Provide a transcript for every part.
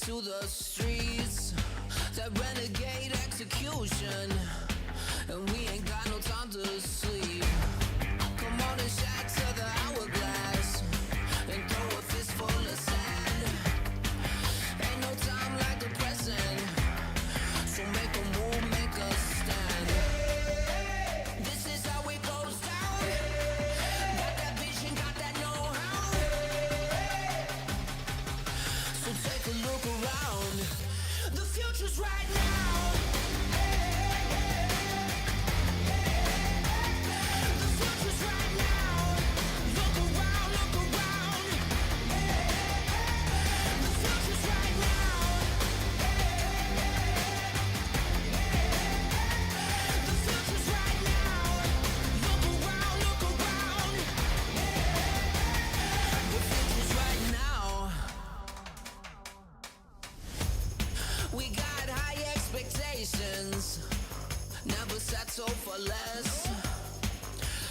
to the streets, that renegade execution, and we ain't got no time to sleep. Come on and shatter the hourglass and throw a fistful of sand. Ain't no time like the present, so make a move, make a stand. This is how it goes down. Got that vision, got that know-how. So take a look around. The future's right now. The future's right now. Look around, look around. The future's right now. The future's right now. Look around, look around. The future's right now. We got high expectations, never settle for less.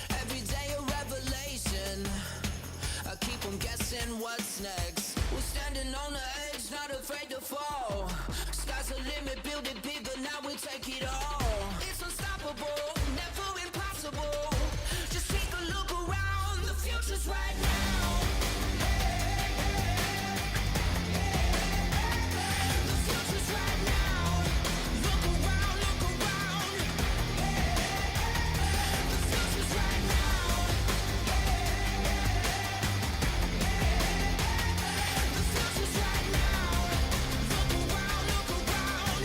Every day a revelation, I keep them guessing what's next. We're standing on the edge, not afraid to fall. Sky's the limit, build it bigger, now we take it all. It's unstoppable, never impossible. Just take a look around, the future's right now. The future's right now. Look around, look around. The future's right now. The future's right now. Look around, look around.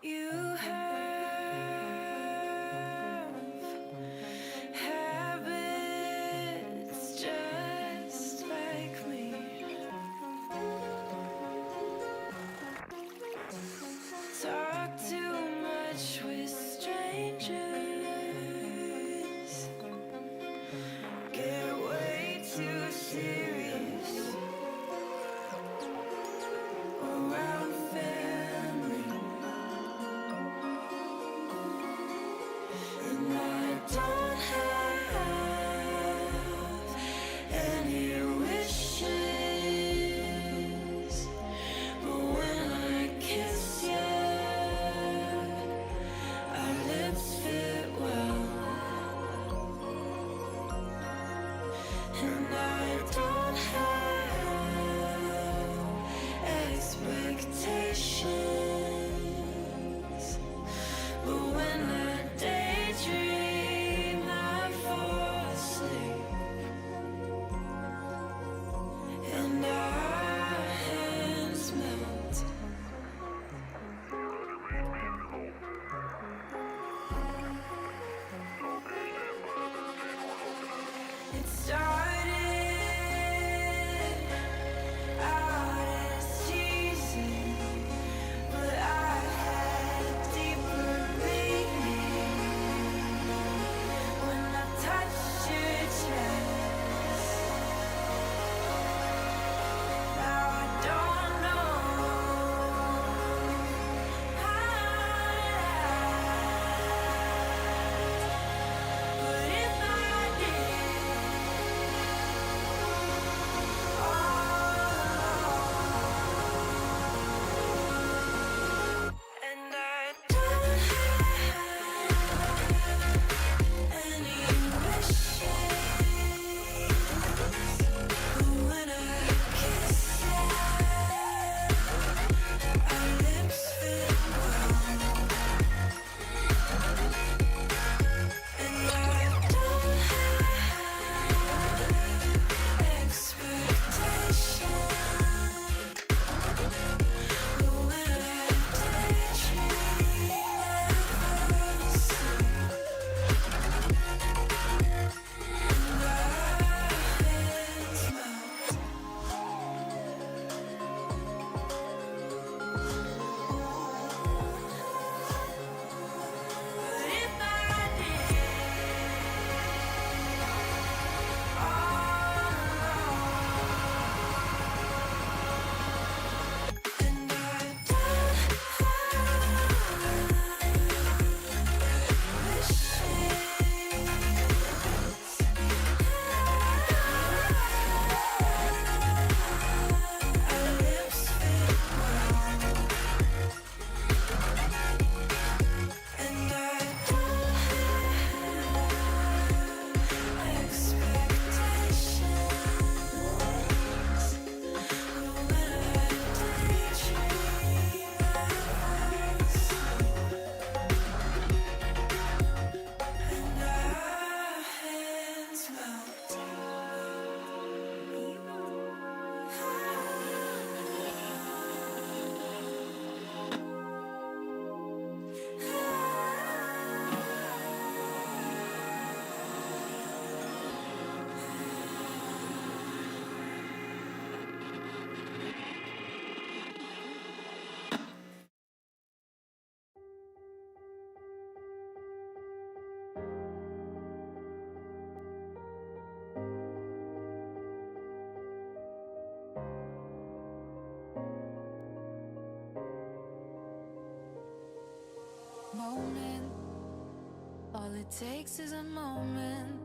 You have habits just like me. Talk too much with strangers. Get way too serious around family. And I don't have any wishes, but when I kiss you, our lips fit well. And I don't have expectations, but when I daydream, I fall asleep, and our hands melt. It started out as teasing, but I had deeper meaning when I touched your chest. Now I don't know how but if I and I don't have any wishes, but when I kiss you, our lips fit well. And I don't have expectations, but when I daydream, I fall asleep, and our hands melt. But if I and I don't have our lips fit well, and I don't have expectations, but when I daydream, I fall asleep, and our hands melt. Moment, all it takes is a moment.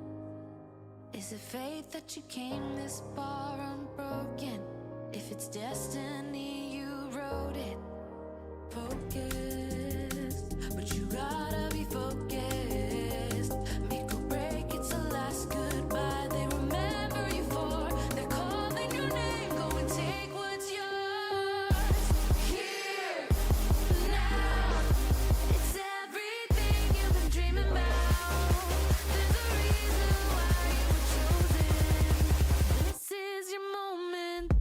Is it fate that you came this far unbroken? If it's destiny, you wrote it. Focused, but you gotta be focused. Make or break, it's the last goodbye they remember you for. They're calling your name, go and take what's yours. Here, now, it's everything you've been dreaming about. There's a reason why you were chosen. This is your moment.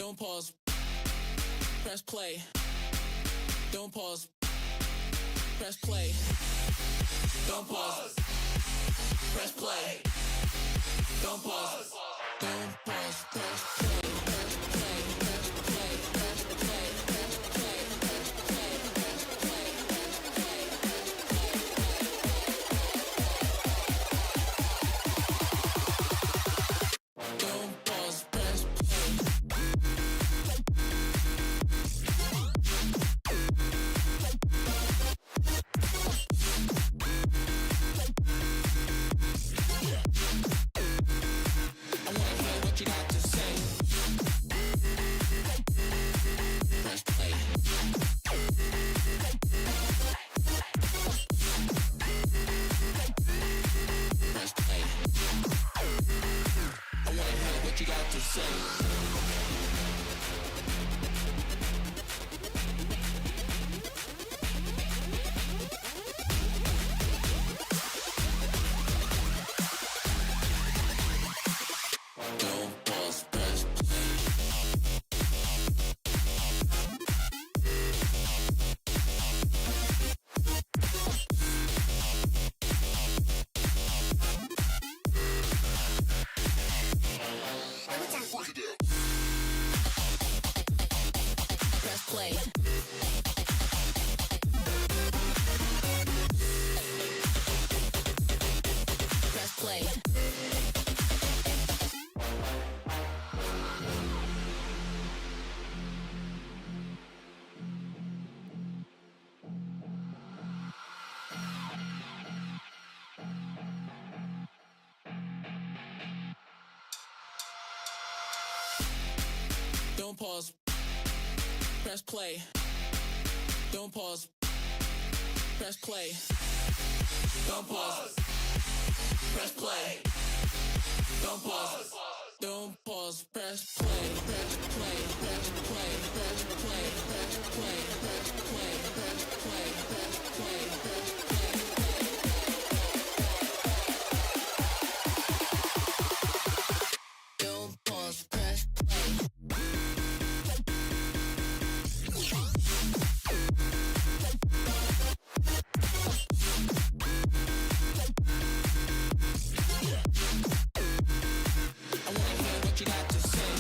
Don't pause. Press play. Don't pause. Press play. Don't pause. Press play. Don't pause. Don't pause. Press play. Press play. Press play. Press play. Press play. Press play. Press play. Press play. Don't pause. Press play. I wanna hear what you got to say. Press play. Press play. I wanna hear what you got to say. Don't pause, press play. Press play. Press play. Don't pause. Press play. Don't pause. Press play. Don't pause. Press play. Don't pause. Don't pause. Press play. Press play. Press play. Press play. Press play. Press play. Press play. Press play. Press play. Don't pause. Press play. I wanna hear what you got to say.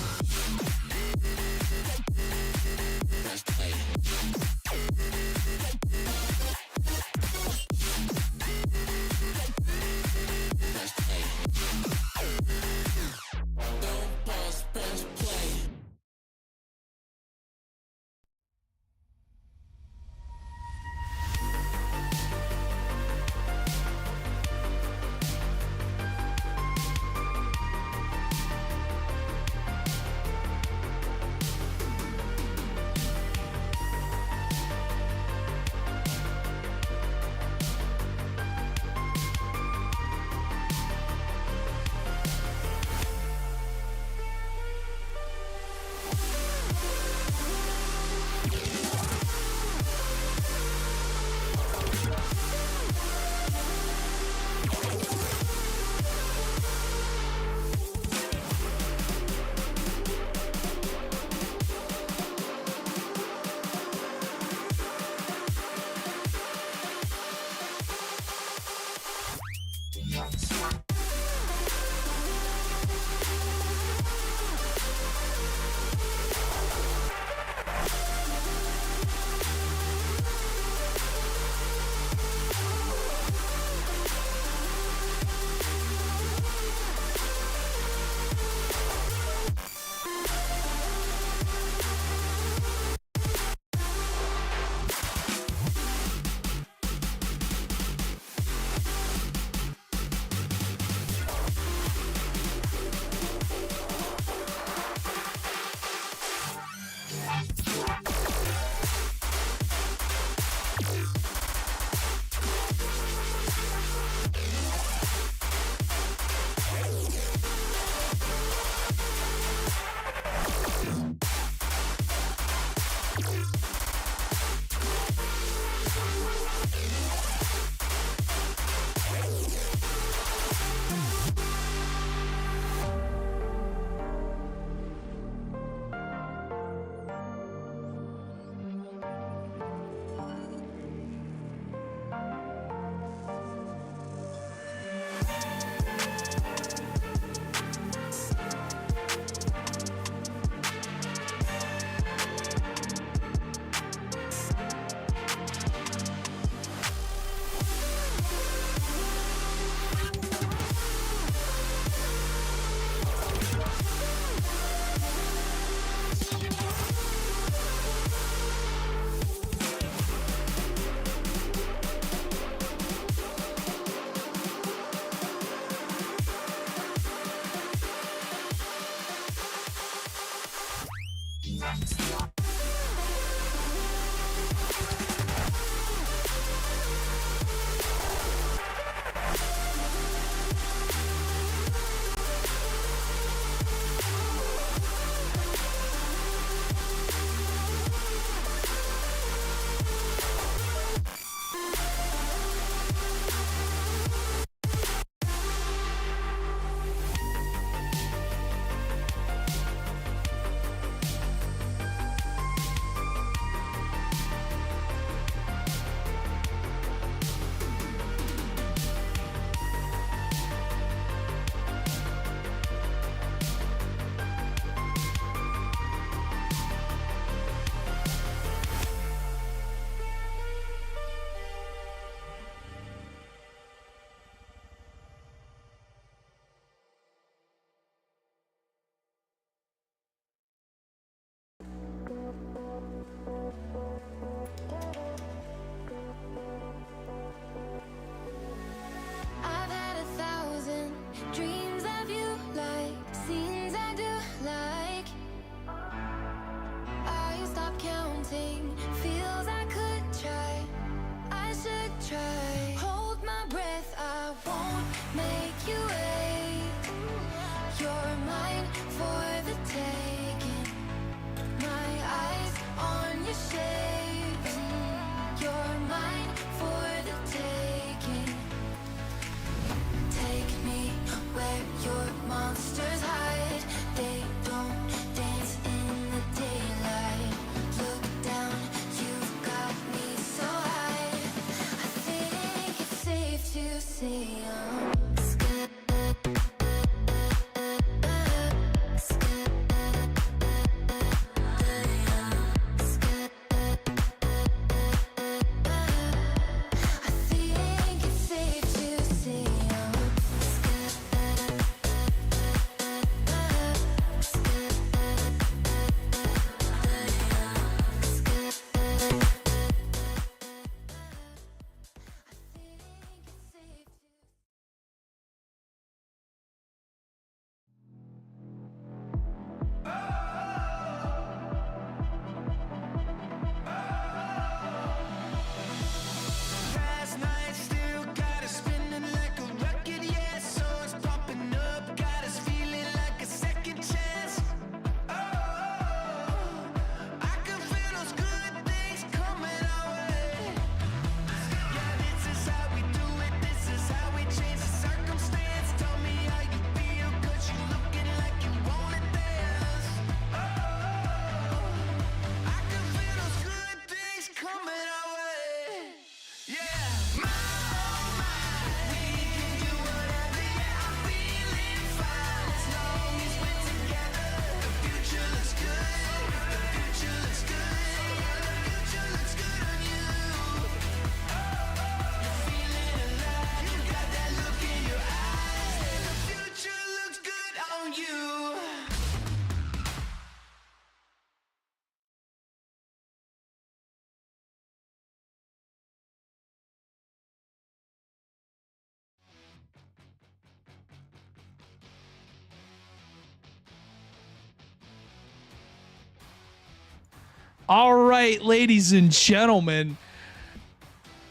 All right, ladies and gentlemen.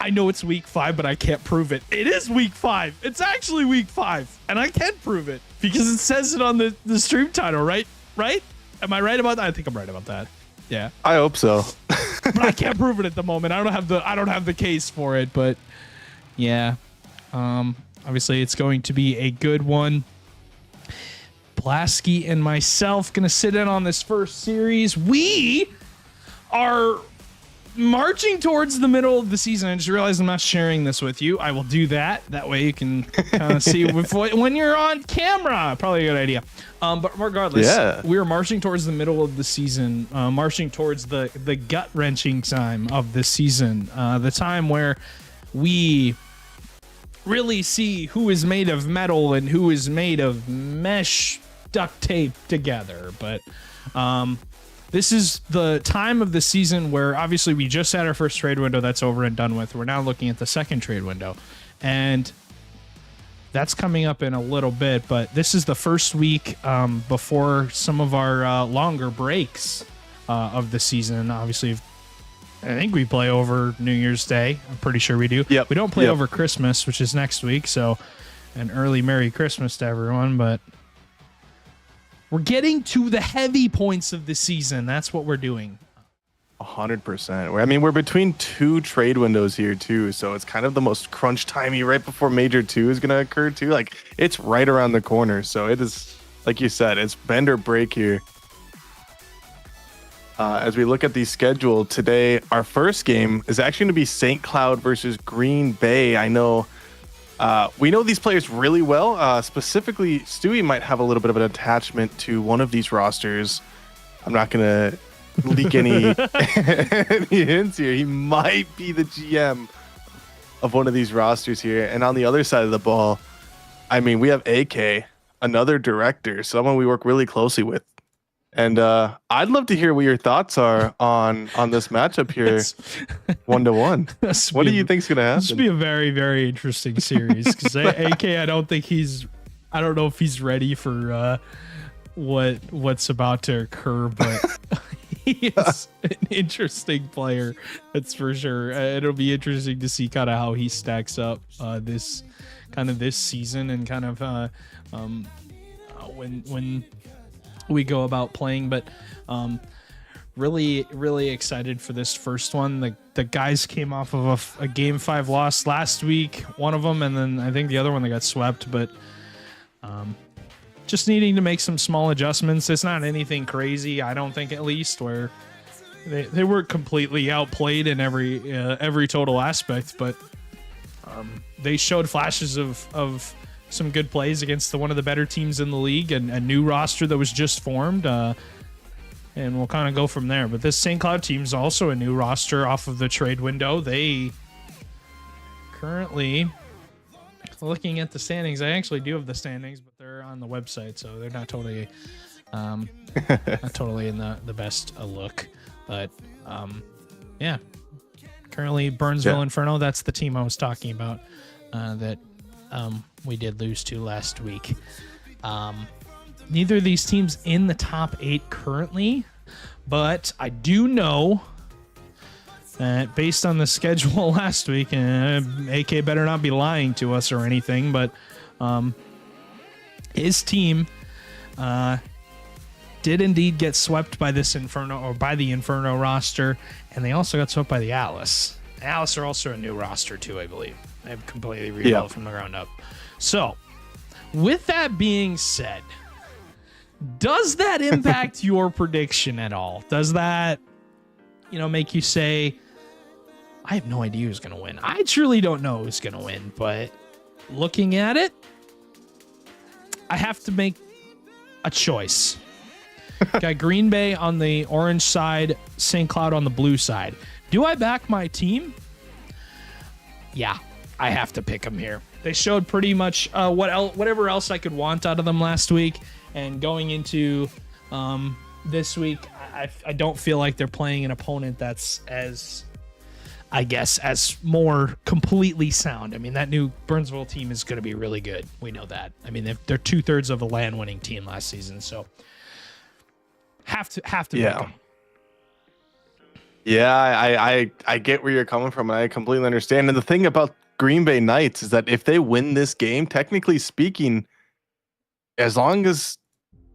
I know it's week 5, but I can't prove it. It is week 5. It's actually week 5, and I can prove it because it says it on the stream title, right? Right? Am I right about that? I think I'm right about that. Yeah. I hope so. But I can't prove it at the moment. I don't have the case for it, but yeah. Obviously it's going to be a good one. Blasky and myself gonna sit in on this first series. We are marching towards the middle of the season. I just realized I'm not sharing this with you. I will do that. That way you can kind of see when you're on camera. Probably a good idea. But regardless, we are marching towards the middle of the season, marching towards the gut-wrenching time of the season, the time where we really see who is made of metal and who is made of mesh duct tape together. But this is the time of the season where obviously we just had our first trade window that's over and done with. We're now looking at the second trade window, and that's coming up in a little bit. But this is the first week before some of our longer breaks of the season. Obviously, I think we play over New Year's Day. I'm pretty sure we do. Yep. We don't play over Christmas, which is next week. So an early Merry Christmas to everyone. But we're getting to the heavy points of the season. That's what we're doing. 100%. I mean, we're between 2 trade windows here too, so it's kind of the most crunch timey right before Major 2 is going to occur too. Like, it's right around the corner, so it is, like you said, it's bend or break here. As we look at the schedule today, our first game is actually going to be St. Cloud versus Green Bay. I know we know these players really well. Specifically, Stewie might have a little bit of an attachment to one of these rosters. I'm not going to leak any hints here. He might be the GM of one of these rosters here. And on the other side of the ball, I mean, we have AK, another director, someone we work really closely with. And I'd love to hear what your thoughts are on this matchup here, 1-1. What do you think's going to happen? This should be a very, very interesting series because AK, I don't know if he's ready for what's about to occur, but he is an interesting player, that's for sure. It'll be interesting to see kind of how he stacks up this season and kind of when we go about playing. But really excited for this first one. The guys came off of a game 5 loss last week, one of them, and then I think the other one they got swept, but just needing to make some small adjustments. It's not anything crazy, I don't think, at least, where they weren't completely outplayed in every total aspect, but they showed flashes of some good plays against one of the better teams in the league and a new roster that was just formed, and we'll kind of go from there. But this St. Cloud team is also a new roster off of the trade window. They currently, looking at the standings, I actually do have the standings, but they're on the website, so they're not totally not totally in the best look. But yeah, currently Burnsville Inferno, that's the team I was talking about that we did lose to last week. Neither of these teams in the top 8 currently, but I do know that based on the schedule last week, AK better not be lying to us or anything, but his team did indeed get swept by this Inferno, or by the Inferno roster, and they also got swept by the Alice. Alice are also a new roster too, I believe. They've completely rebuilt from the ground up. So, with that being said, does that impact your prediction at all? Does that, make you say, I have no idea who's going to win? I truly don't know who's going to win, but looking at it, I have to make a choice. Got Green Bay on the orange side, St. Cloud on the blue side. Do I back my team? Yeah, I have to pick them here. They showed pretty much whatever else I could want out of them last week, and going into this week, I don't feel like they're playing an opponent that's as more completely sound. I mean, that new Burnsville team is going to be really good. We know that. I mean, they're 2/3 of a LAN winning team last season, so have to pick them. Yeah, I get where you're coming from, and I completely understand. And the thing about Green Bay Knights is that if they win this game, technically speaking, as long as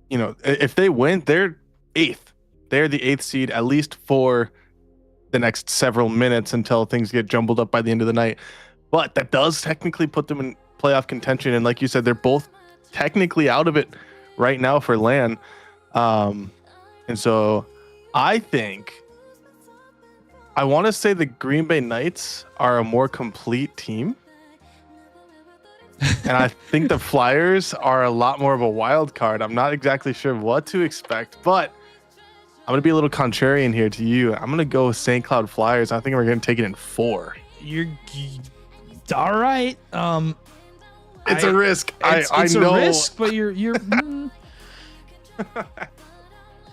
if they win, they're eighth. They're the eighth seed, at least for the next several minutes until things get jumbled up by the end of the night. But that does technically put them in playoff contention. And like you said, they're both technically out of it right now for LAN. And so I want to say the Green Bay Knights are a more complete team. And I think the Flyers are a lot more of a wild card. I'm not exactly sure what to expect, but I'm going to be a little contrarian here to you. I'm going to go with St. Cloud Flyers. I think we're going to take it in 4. You're all right. It's a risk. It's I know. a risk, but you're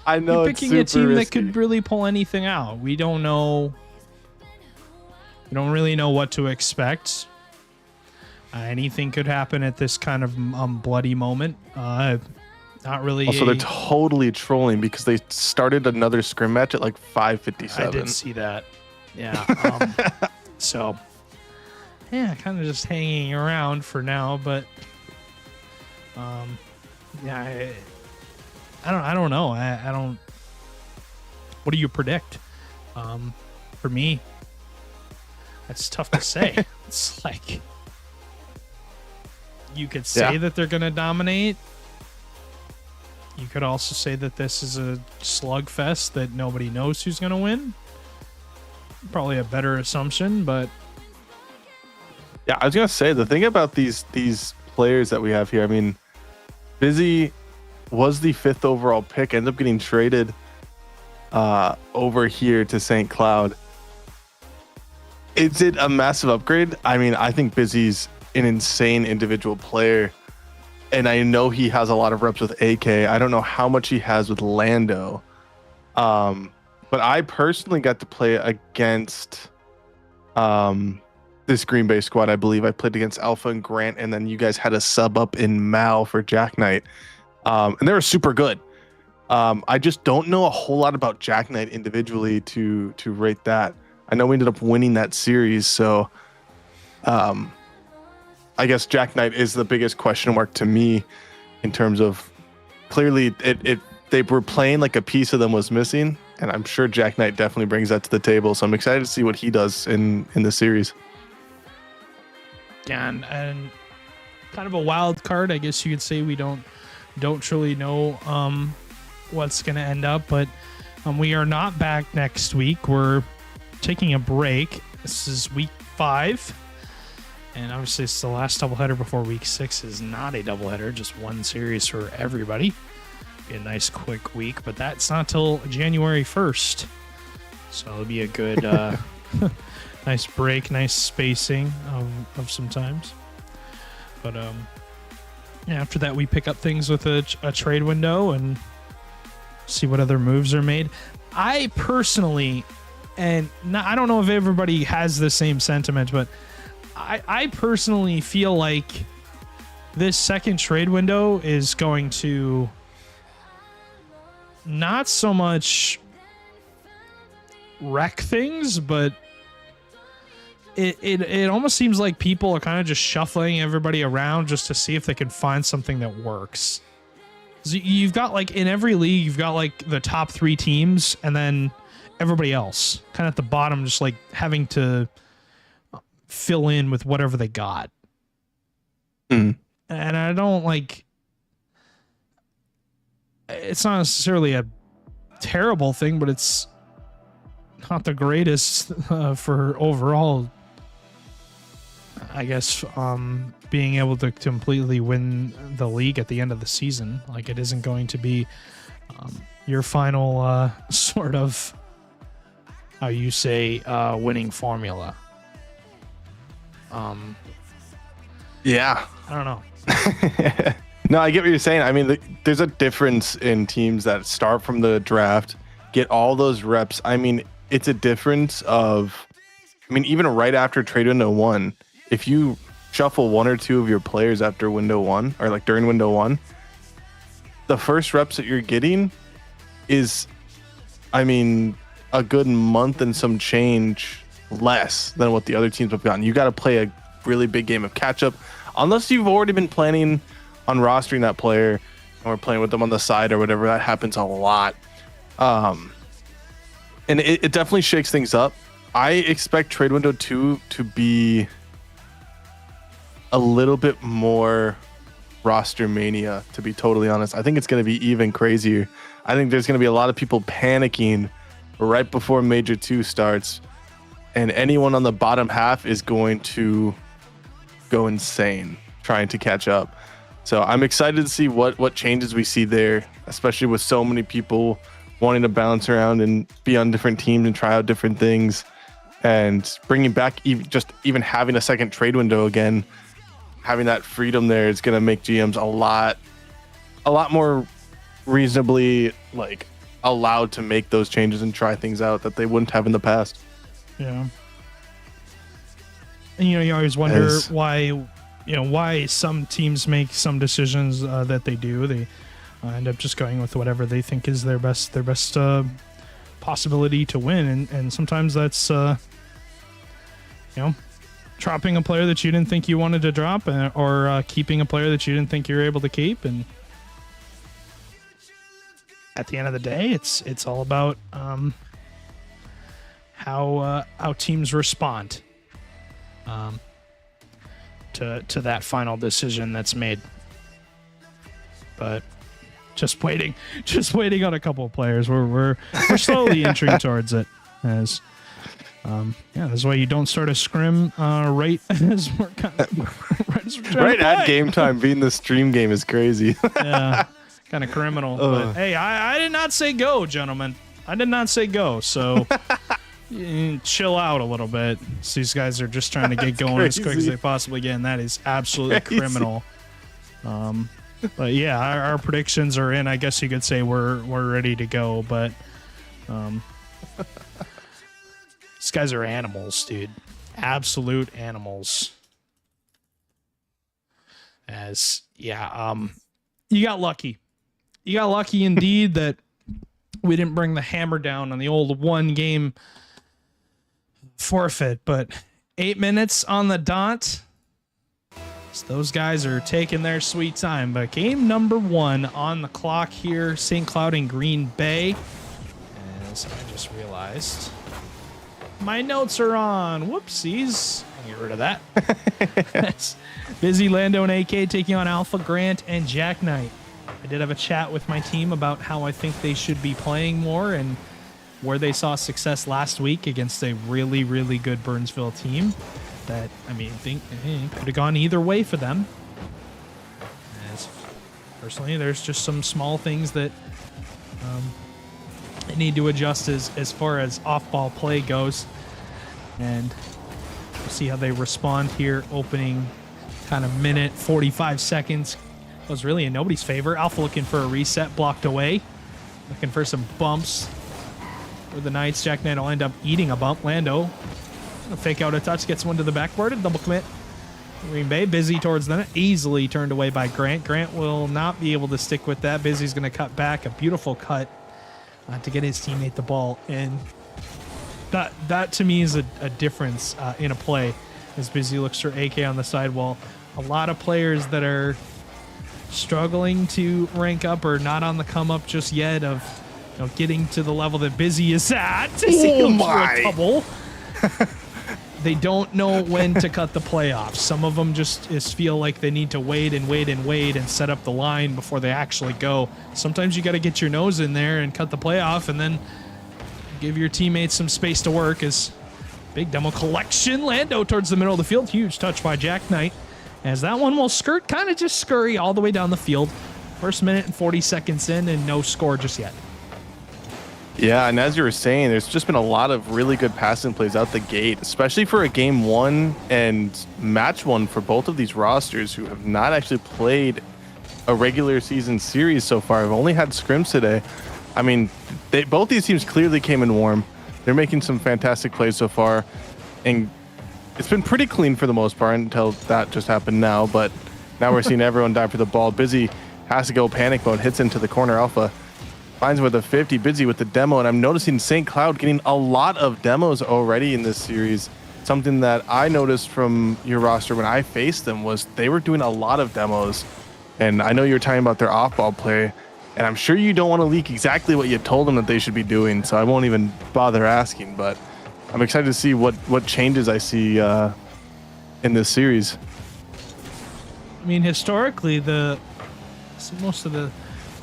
I know you're it's picking a team risky. that could really pull anything out. We don't know. We don't really know what to expect. Anything could happen at this kind of bloody moment. Not really. Also, they're totally trolling because they started another scrim match at like 5:57. I did see that. Yeah. So, yeah, kind of just hanging around for now, but yeah, I don't know. I don't. What do you predict? For me, that's tough to say. It's like you could say that they're going to dominate. You could also say that this is a slugfest that nobody knows who's going to win. Probably a better assumption, but yeah, I was gonna say the thing about these players that we have here. I mean, Busy was the 5th overall pick, ended up getting traded over here to St. Cloud. Is it a massive upgrade? I mean, I think Busy's an insane individual player, and I know he has a lot of reps with AK. I don't know how much he has with Lando. But I personally got to play against this Green Bay squad. I believe I played against Alpha and Grant, and then you guys had a sub up in Mal for Jack Knight. And they were super good. I just don't know a whole lot about Jack Knight individually to rate that. I know we ended up winning that series, so I guess Jack Knight is the biggest question mark to me in terms of clearly they were playing like a piece of them was missing. And I'm sure Jack Knight definitely brings that to the table. So I'm excited to see what he does in the series. Yeah, and kind of a wild card, I guess you could say. We don't truly know what's going to end up, but we are not back next week. We're taking a break. This is week 5, and obviously it's the last doubleheader before week 6 is not a doubleheader, just one series for everybody. Be a nice quick week, but that's not till January 1st, so it'll be a good nice break, nice spacing of some times. But yeah, after that we pick up things with a trade window and see what other moves are made. I personally, and I don't know if everybody has the same sentiment, but I personally feel like this second trade window is going to not so much wreck things, but it almost seems like people are kind of just shuffling everybody around just to see if they can find something that works. So you've got like in every league, you've got like the top 3 teams and then everybody else kind of at the bottom, just like having to fill in with whatever they got. And I don't like, it's not necessarily a terrible thing, but it's not the greatest for overall, I guess, being able to completely win the league at the end of the season. Like, it isn't going to be your final sort of, how you say, winning formula. Yeah. I don't know. No, I get what you're saying. I mean, there's a difference in teams that start from the draft, get all those reps. I mean, it's a difference of, I mean, even right after trade window 1, if you shuffle 1 or 2 of your players after window 1 or like during window 1, the first reps that you're getting is, I mean, a good month and some change less than what the other teams have gotten. You got to play a really big game of catch up, unless you've already been planning on rostering that player or playing with them on the side or whatever. That happens a lot. And it definitely shakes things up. I expect Trade Window 2 to be a little bit more roster mania, to be totally honest. I think it's going to be even crazier. I think there's going to be a lot of people panicking right before Major 2 starts, and anyone on the bottom half is going to go insane trying to catch up. So I'm excited to see what changes we see there, especially with so many people wanting to bounce around and be on different teams and try out different things, and bringing back even having a second trade window again. Having that freedom there is going to make GMs a lot more reasonably like allowed to make those changes and try things out that they wouldn't have in the past. Yeah. And you always wonder why some teams make some decisions that they do. They end up just going with whatever they think is their best possibility to win, and sometimes that's dropping a player that you didn't think you wanted to drop, or keeping a player that you didn't think you were able to keep. And at the end of the day, it's all about how teams respond to that final decision that's made. But just waiting on a couple of players. We're slowly inching towards it. As that's why you don't start a scrim right as we're right at game time. Being the stream game is crazy. Yeah, kind of criminal. But hey, I did not say go, gentlemen. I did not say go. So chill out a little bit. So these guys are just trying to get going as quick as they possibly can. That is absolutely criminal. But yeah, our predictions are in. I guess you could say we're ready to go. But these guys are animals, dude. Absolute animals. You got lucky. You got lucky indeed that we didn't bring the hammer down on the old 1-game forfeit. But 8 minutes on the dot. So those guys are taking their sweet time. But game number 1 on the clock here. St. Cloud and Green Bay. As I just realized my notes are on. Whoopsies. I'll get rid of that. Busy, Lando, and AK taking on Alpha, Grant, and Jack Knight. I did have a chat with my team about how I think they should be playing more and where they saw success last week against a really, really good Burnsville team that, think could have gone either way for them. As personally, there's just some small things that they need to adjust as far as off-ball play goes. And we'll see how they respond here. Opening kind of minute, 45 seconds. Was really in nobody's favor. Alpha looking for a reset, blocked away. Looking for some bumps for the Knights. Jack Knight will end up eating a bump. Lando, fake out a touch, gets one to the backboard, and double commit. Green Bay, Busy towards the net, easily turned away by Grant. Grant will not be able to stick with that. Busy's going to cut back, a beautiful cut to get his teammate the ball. And that to me is a difference in a play, as Busy looks for AK on the sidewall. A lot of players that are struggling to rank up or not on the come up just yet of getting to the level that Busy is at. Oh my! Double. They don't know when to cut the playoffs. Some of them just feel like they need to wait and set up the line before they actually go. Sometimes you got to get your nose in there and cut the playoff, and then give your teammates some space to work. As big demo collection, Lando towards the middle of the field. Huge touch by Jack Knight. As that one will kind of just scurry all the way down the field. First minute and 40 seconds in, and no score just yet. Yeah, and as you were saying, there's just been a lot of really good passing plays out the gate, especially for a game 1 and match 1 for both of these rosters who have not actually played a regular season series so far. I've only had scrims today. Both these teams clearly came in warm. They're making some fantastic plays so far, and it's been pretty clean for the most part until that just happened now. But now we're seeing everyone dive for the ball. Busy has to go panic mode, hits into the corner. Alpha finds him with a 50, busy with the demo, and I'm noticing St. Cloud getting a lot of demos already in this series. Something that I noticed from your roster when I faced them was they were doing a lot of demos, and I know you were talking about their off-ball play, and I'm sure you don't want to leak exactly what you told them that they should be doing, so I won't even bother asking, but I'm excited to see what changes I see in this series. I mean, historically, most of the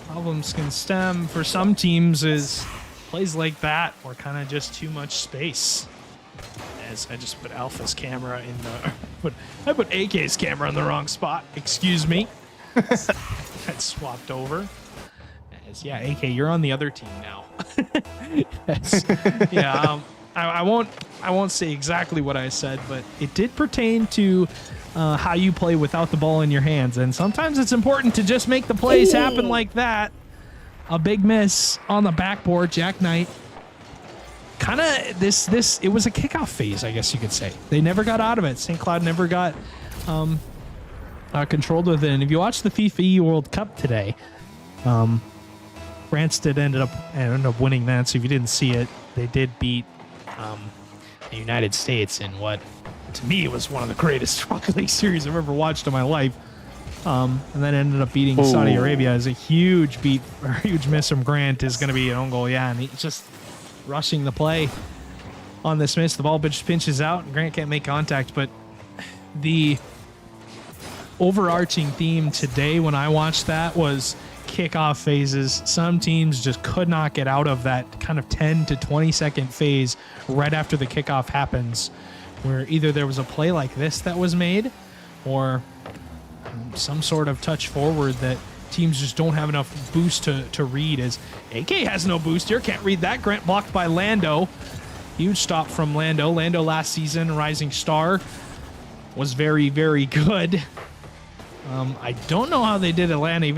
problems can stem for some teams is plays like that or kind of just too much space. As I just put Alpha's camera in the, I put AK's camera in the wrong spot. Excuse me. Got swapped over. As, yeah, AK, you're on the other team now. Yeah, I won't say exactly what I said, but it did pertain to how you play without the ball in your hands, and sometimes it's important to just make the plays happen like that. A big miss on the backboard, Jack Knight. Kind of it was a kickoff phase, I guess you could say. They never got out of it. St. Cloud never got controlled with it. And if you watch the FIFA World Cup today, France did end up winning that. So if you didn't see it, they did beat the United States in what, to me, was one of the greatest Rocket League series I've ever watched in my life. And then ended up beating Saudi Arabia as a huge miss from Grant is going to be an own goal. Yeah, and he's just rushing the play on this miss. The ball just pinches out, and Grant can't make contact. But the overarching theme today when I watched that was kickoff phases. Some teams just could not get out of that kind of 10 to 20 second phase right after the kickoff happens, where either there was a play like this that was made or some sort of touch forward that teams just don't have enough boost to read. As AK has no boost here, can't read that. Grant blocked by Lando. Huge stop from Lando. Lando last season, rising star, was very, very good. I don't know how they did Atlanta, I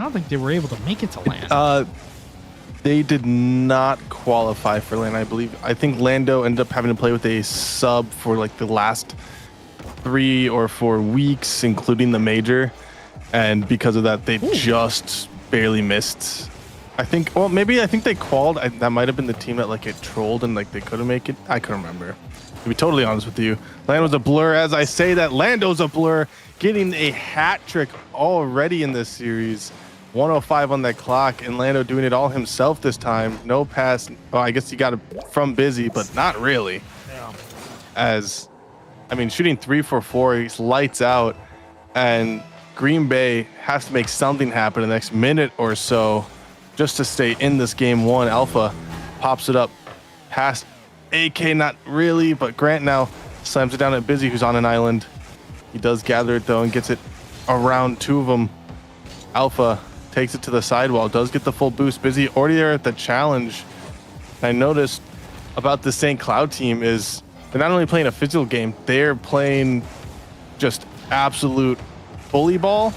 don't think they were able to make it to Atlanta. They did not qualify for Lando, I believe. I think Lando ended up having to play with a sub for like the last 3 or 4 weeks, including the major. And because of that, they just barely missed. I think they qualified. That might have been the team that like it trolled and like they couldn't make it. I couldn't remember. To be totally honest with you, Lando's a blur. As I say that, Lando's a blur, getting a hat trick already in this series. 105 on that clock, and Lando doing it all himself this time. No pass. Well, I guess he got it from Busy, but not really. Yeah. As, I mean, shooting 3 for 4, he's lights out, and Green Bay has to make something happen in the next minute or so just to stay in this game one. Alpha pops it up past AK, not really, but Grant now slams it down at Busy, who's on an island. He does gather it, though, and gets it around 2 of them. Alpha takes it to the sidewall, does get the full boost. Busy already there at the challenge. I noticed about the St. Cloud team is they're not only playing a physical game, they're playing just absolute bully ball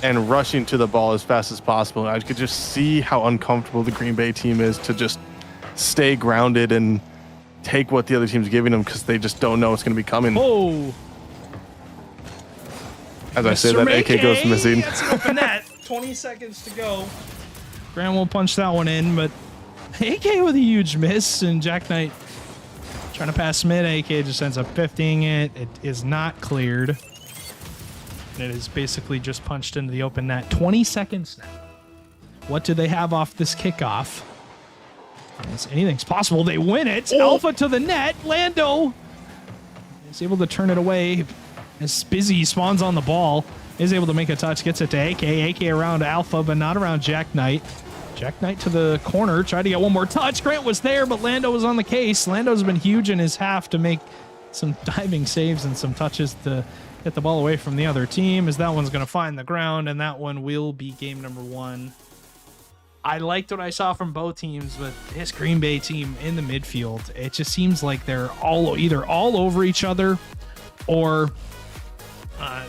and rushing to the ball as fast as possible. I could just see how uncomfortable the Green Bay team is to just stay grounded and take what the other team's giving them because they just don't know what's going to be coming. Oh. As I say that, AK goes missing. That's an open net. 20 seconds to go. Grant will punch that one in, but AK with a huge miss, and Jack Knight trying to pass mid. AK just ends up 50ing it. It is not cleared. It is basically just punched into the open net. 20 seconds now. What do they have off this kickoff? Yes, anything's possible. They win it. Oh. Alpha to the net. Lando is able to turn it away as Busy spawns on the ball. Is able to make a touch, gets it to AK. AK around Alpha, but not around Jack Knight. Jack Knight to the corner, tried to get one more touch. Grant was there, but Lando was on the case. Lando's been huge in his half to make some diving saves and some touches to get the ball away from the other team, as that one's going to find the ground, and that one will be game number 1. I liked what I saw from both teams, but this Green Bay team in the midfield, it just seems like they're either all over each other or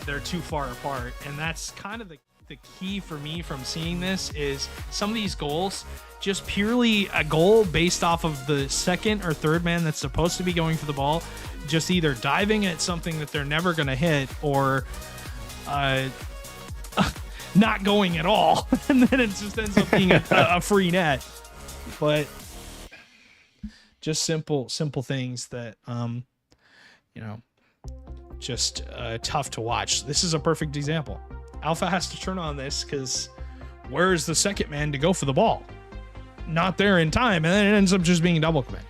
they're too far apart. And that's kind of the key for me from seeing this is some of these goals, just purely a goal based off of the second or third man that's supposed to be going for the ball, just either diving at something that they're never going to hit or not going at all. And then it just ends up being a free net. But just simple things that, just tough to watch. This is a perfect example. Alpha has to turn on this because where's the second man to go for the ball? Not there in time, and then it ends up just being a double commit.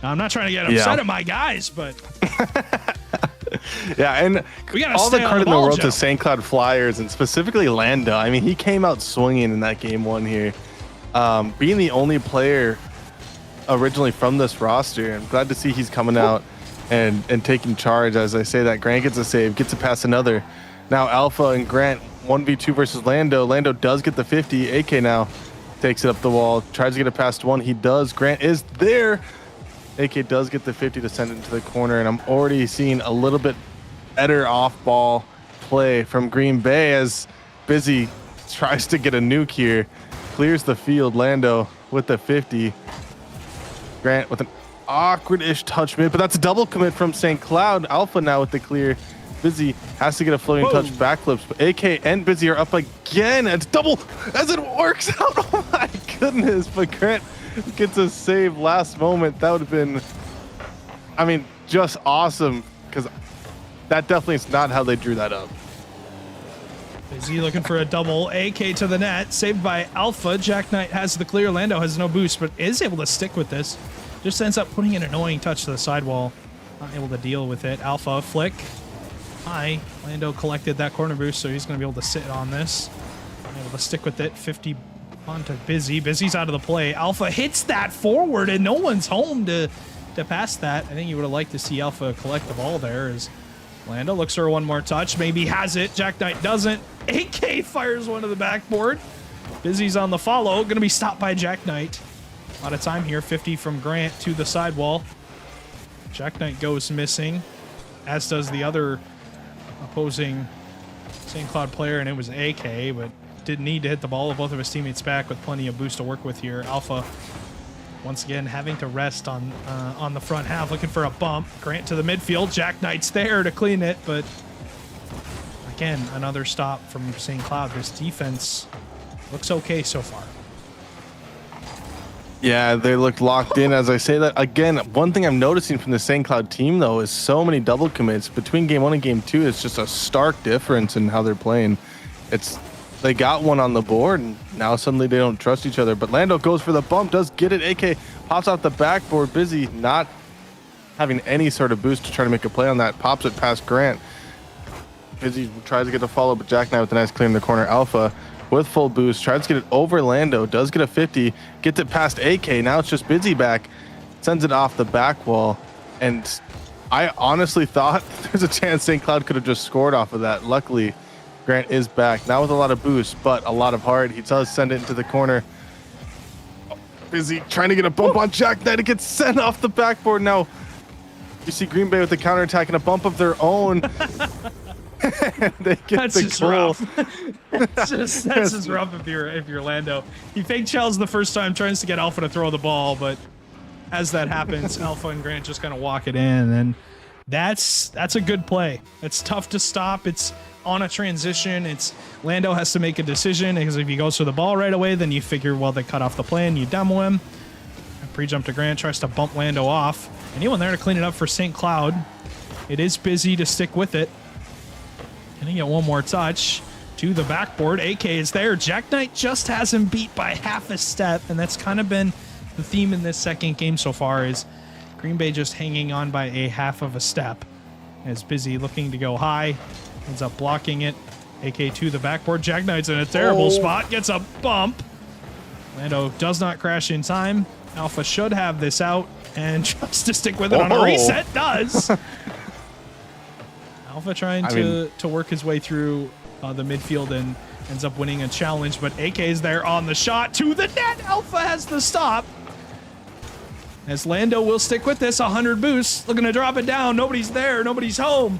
Now, I'm not trying to get upset at my guys, but yeah, and we gotta all the stay on credit in the ball, world Joe. to St. Cloud Flyers and specifically Lando. I mean, he came out swinging in that game one here, being the only player originally from this roster. I'm glad to see he's coming out and taking charge. As I say that, Grant gets a save, gets it past another. Now Alpha and Grant 1v2 versus Lando. Lando does get the 50. AK now takes it up the wall, tries to get it past one. He does. Grant is there. AK does get the 50 to send it into the corner, and I'm already seeing a little bit better off-ball play from Green Bay as Busy tries to get a nuke here. Clears the field. Lando with the 50. Grant with an awkward-ish touch mid, but that's a double commit from St. Cloud. Alpha now with the clear. Busy has to get a floating touch backflips, but AK and Busy are up again. It's double as it works out. Oh my goodness, but Grant gets a save last moment. That would have been, I mean, just awesome, because that definitely is not how they drew that up. Busy looking for a double. AK to the net, saved by Alpha. Jack Knight has the clear. Lando has no boost, but is able to stick with this. Just ends up putting an annoying touch to the sidewall. Not able to deal with it. Alpha flick. High. Lando collected that corner boost, so he's going to be able to sit on this. Able to stick with it. 50 onto Busy. Busy's out of the play. Alpha hits that forward, and no one's home to pass that. I think you would have liked to see Alpha collect the ball there. As Lando looks for one more touch. Maybe has it. Jack Knight doesn't. AK fires one to the backboard. Busy's on the follow. Going to be stopped by Jack Knight. A lot of time here. 50 from Grant to the sidewall. Jack Knight goes missing, as does the other opposing St. Cloud player, and it was AK, but didn't need to hit the ball with both of his teammates back with plenty of boost to work with here. Alpha, once again, having to rest on the front half, looking for a bump. Grant to the midfield. Jack Knight's there to clean it, but again, another stop from St. Cloud. This defense looks okay so far. Yeah, they looked locked in. As I say that, again, one thing I'm noticing from the St. Cloud team, though, is so many double commits. Between game one and game two, it's just a stark difference in how they're playing. They got one on the board, and now suddenly they don't trust each other. But Lando goes for the bump, does get it. AK pops off the backboard. Busy not having any sort of boost to try to make a play on that. Pops it past Grant. Busy tries to get the follow, but Jack Knight with a nice clear in the corner. Alpha with full boost, tries to get it over Lando, does get a 50, gets it past AK. Now it's just Busy back, sends it off the back wall. And I honestly thought there's a chance St. Cloud could have just scored off of that. Luckily, Grant is back, not with a lot of boost, but a lot of heart. He does send it into the corner. Busy trying to get a bump on Jack Knight. It gets sent off the backboard. Now you see Green Bay with the counterattack and a bump of their own. They get That's the just goal. rough. that's just rough if you're Lando. He fake shells the first time, tries to get Alpha to throw the ball, but as that happens, Alpha and Grant just kind of walk it in, and that's a good play. It's tough to stop. It's on a transition. It's Lando has to make a decision, because if he goes for the ball right away, then you figure, well, they cut off the play and you demo him. Pre-jump to Grant, tries to bump Lando off. Anyone there to clean it up for St. Cloud. It is Busy to stick with it. Can he get one more touch to the backboard? AK is there. Jack Knight just has him beat by half a step, and that's kind of been the theme in this second game so far, is Green Bay just hanging on by a half of a step. As Busy looking to go high, ends up blocking it. AK to the backboard. Jack Knight's in a terrible spot, gets a bump. Lando does not crash in time. Alpha should have this out, and just to stick with it on a reset, does. Alpha trying to work his way through the midfield and ends up winning a challenge, but AK is there on the shot to the net. Alpha has the stop. As Lando will stick with this, 100 boosts, looking to drop it down. Nobody's there, nobody's home.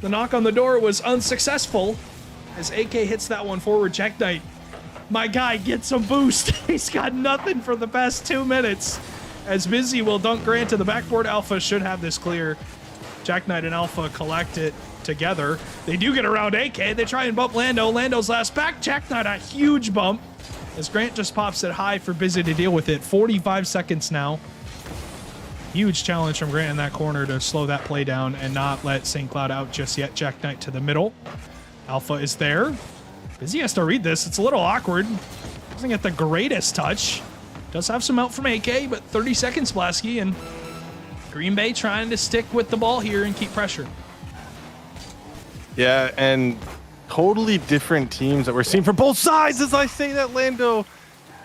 The knock on the door was unsuccessful as AK hits that one forward. Jack Knight, my guy, gets some boost. He's got nothing for the past 2 minutes. As Busy will dunk Grant to the backboard. Alpha should have this clear. Jack Knight and Alpha collect it together. They do get around AK. They try and bump Lando. Lando's last back. Jack Knight a huge bump as Grant just pops it high for Busy to deal with it. 45 seconds now. Huge challenge from Grant in that corner to slow that play down and not let St. Cloud out just yet. Jack Knight to the middle. Alpha is there. Busy has to read this. It's a little awkward. Doesn't get the greatest touch. Does have some out from AK, but 30 seconds, Blasky, and Green Bay trying to stick with the ball here and keep pressure. Yeah, and totally different teams that we're seeing for both sides. As I say that, Lando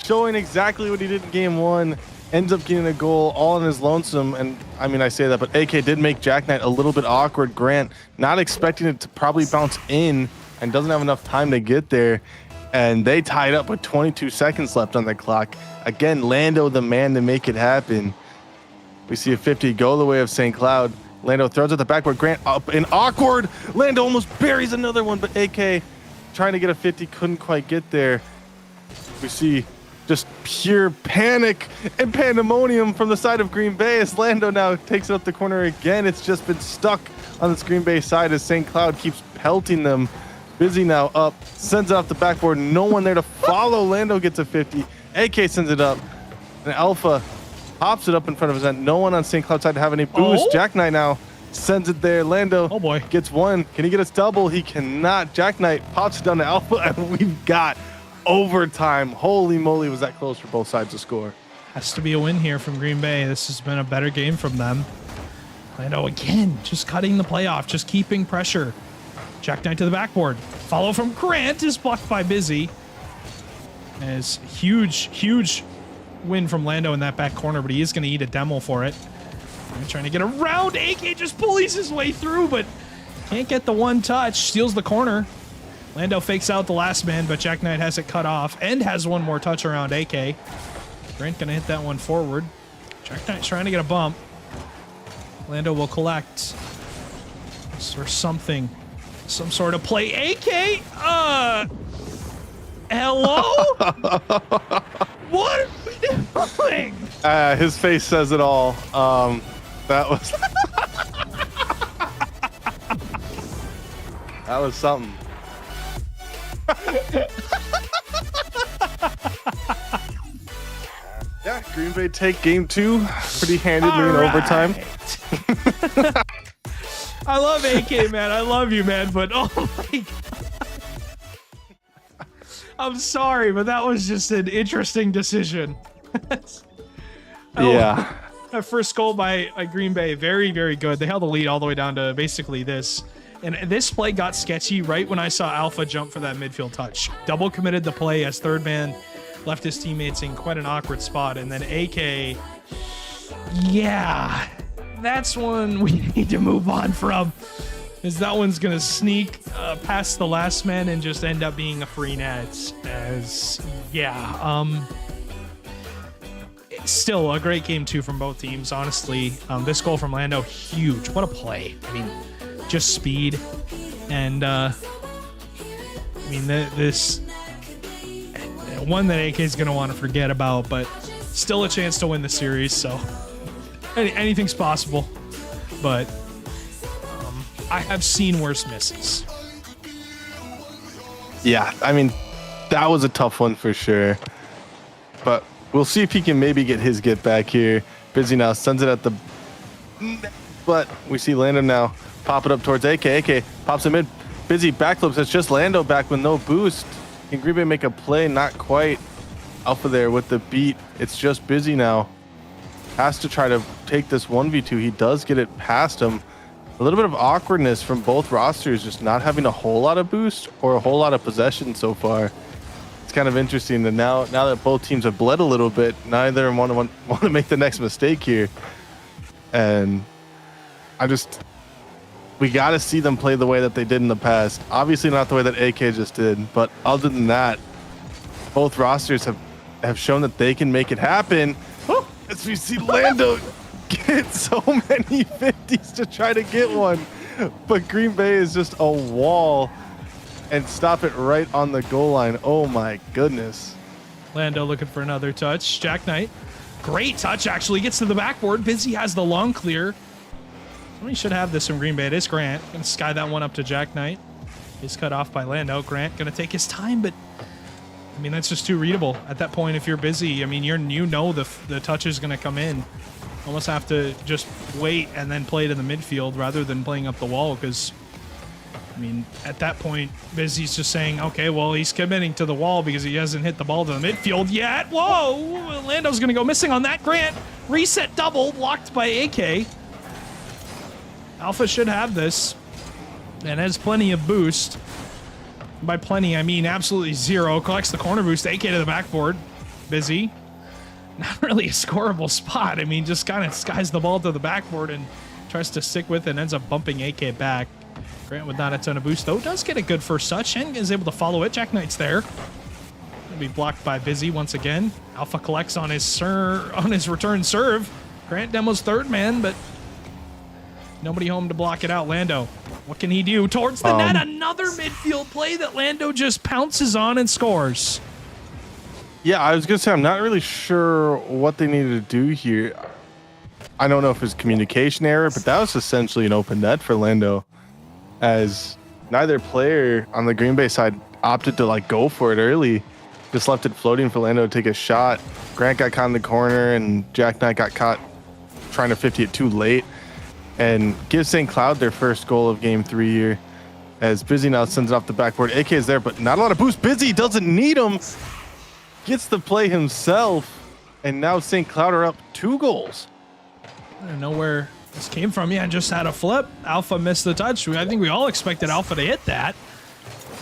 showing exactly what he did in game one, ends up getting a goal all on his lonesome. And I mean, I say that, but AK did make Jack Knight a little bit awkward. Grant not expecting it to probably bounce in and doesn't have enough time to get there. And they tied up with 22 seconds left on the clock. Again, Lando the man to make it happen. We see a 50 go the way of St. Cloud. Lando throws at the backboard. Grant up and awkward. Lando almost buries another one, but AK trying to get a 50, couldn't quite get there. We see just pure panic and pandemonium from the side of Green Bay as Lando now takes it up the corner again. It's just been stuck on this Green Bay side as St. Cloud keeps pelting them. Busy now up, sends it off the backboard. No one there to follow. Lando gets a 50. AK sends it up. And Alpha pops it up in front of his end. No one on St. Cloud side to have any boost. Oh. Jack Knight now sends it there. Lando gets one. Can he get us double? He cannot. Jack Knight pops it down to Alpha, and we've got overtime. Holy moly, was that close for both sides to score. Has to be a win here from Green Bay. This has been a better game from them. Lando again, just cutting the play off, just keeping pressure. Jack Knight to the backboard. Follow from Grant is blocked by Busy. As huge win from Lando in that back corner, but he is going to eat a demo for it. Trying to get around. AK just bullies his way through, but can't get the one touch. Steals the corner. Lando fakes out the last man, but Jack Knight has it cut off and has one more touch around AK. Grant going to hit that one forward. Jack Knight's trying to get a bump. Lando will collect. Or something. Some sort of play. AK? Hello? What are we doing? His face says it all. That was that was something. Yeah, Green Bay take game two pretty handedly in overtime. I love AK, man. I love you, man. But oh my God. I'm sorry, but that was just an interesting decision. Yeah. That first goal by Green Bay, very, very good. They held the lead all the way down to basically this. And this play got sketchy right when I saw Alpha jump for that midfield touch. Double committed the play as third man left his teammates in quite an awkward spot. And then AK, yeah, that's one we need to move on from. Is that one's going to sneak past the last man and just end up being a free net. As, yeah, it's still a great game, too, from both teams, honestly. This goal from Lando, huge. What a play. I mean, just speed. And, I mean, this one that AK is going to want to forget about, but still a chance to win the series. So anything's possible. But I have seen worse misses. Yeah, I mean, that was a tough one for sure. But we'll see if he can maybe get his get back here. Busy now sends it at the... But we see Lando now pop it up towards AK. AK pops him in. Busy backflips. It's just Lando back with no boost. Can Green Bay make a play? Not quite. Alpha there with the beat. It's just Busy now. Has to try to take this 1v2. He does get it past him. A little bit of awkwardness from both rosters, just not having a whole lot of boost or a whole lot of possession so far. It's kind of interesting that now that both teams have bled a little bit, neither of them want to make the next mistake here. And we got to see them play the way that they did in the past. Obviously not the way that AK just did, but other than that, both rosters have shown that they can make it happen. As we see Lando get so many 50s to try to get one, but Green Bay is just a wall and stop it right on the goal line. Oh my goodness. Lando looking for another touch. Jack Knight, great touch, actually gets to the backboard. Busy has the long clear. Somebody should have this from Green Bay. It is Grant. Gonna sky that one up to Jack Knight. He's cut off by Lando. Grant gonna take his time, but I mean, that's just too readable. At that point, if you're busy, I mean, you know the touch is gonna come in. Almost have to just wait and then play to the midfield rather than playing up the wall, because I mean, at that point, Busy's just saying, okay, well, he's committing to the wall because he hasn't hit the ball to the midfield yet. Whoa! Lando's gonna go missing on that. Grant, reset double, blocked by AK. Alpha should have this and has plenty of boost. By plenty, I mean absolutely zero. Collects the corner boost, AK to the backboard. Busy. Not really a scoreable spot. I mean, just kind of skies the ball to the backboard and tries to stick with it and ends up bumping AK back. Grant with not a ton of boost, though, does get a good first touch and is able to follow it. Jack Knight's there. Gonna be blocked by Busy once again. Alpha collects on his return serve. Grant demos third man, but nobody home to block it out. Lando, what can he do? Towards the net, another midfield play that Lando just pounces on and scores. Yeah, I was going to say, I'm not really sure what they needed to do here. I don't know if it's communication error, but that was essentially an open net for Lando, as neither player on the Green Bay side opted to like go for it early. Just left it floating for Lando to take a shot. Grant got caught in the corner, and Jack Knight got caught trying to 50 it too late, and gives St. Cloud their first goal of game 3 here, as Busy now sends it off the backboard. AK is there, but not a lot of boost. Busy doesn't need him. Gets the play himself, and now St. Cloud are up 2 goals. I don't know where this came from. Yeah, just had a flip. Alpha missed the touch. I think we all expected Alpha to hit that.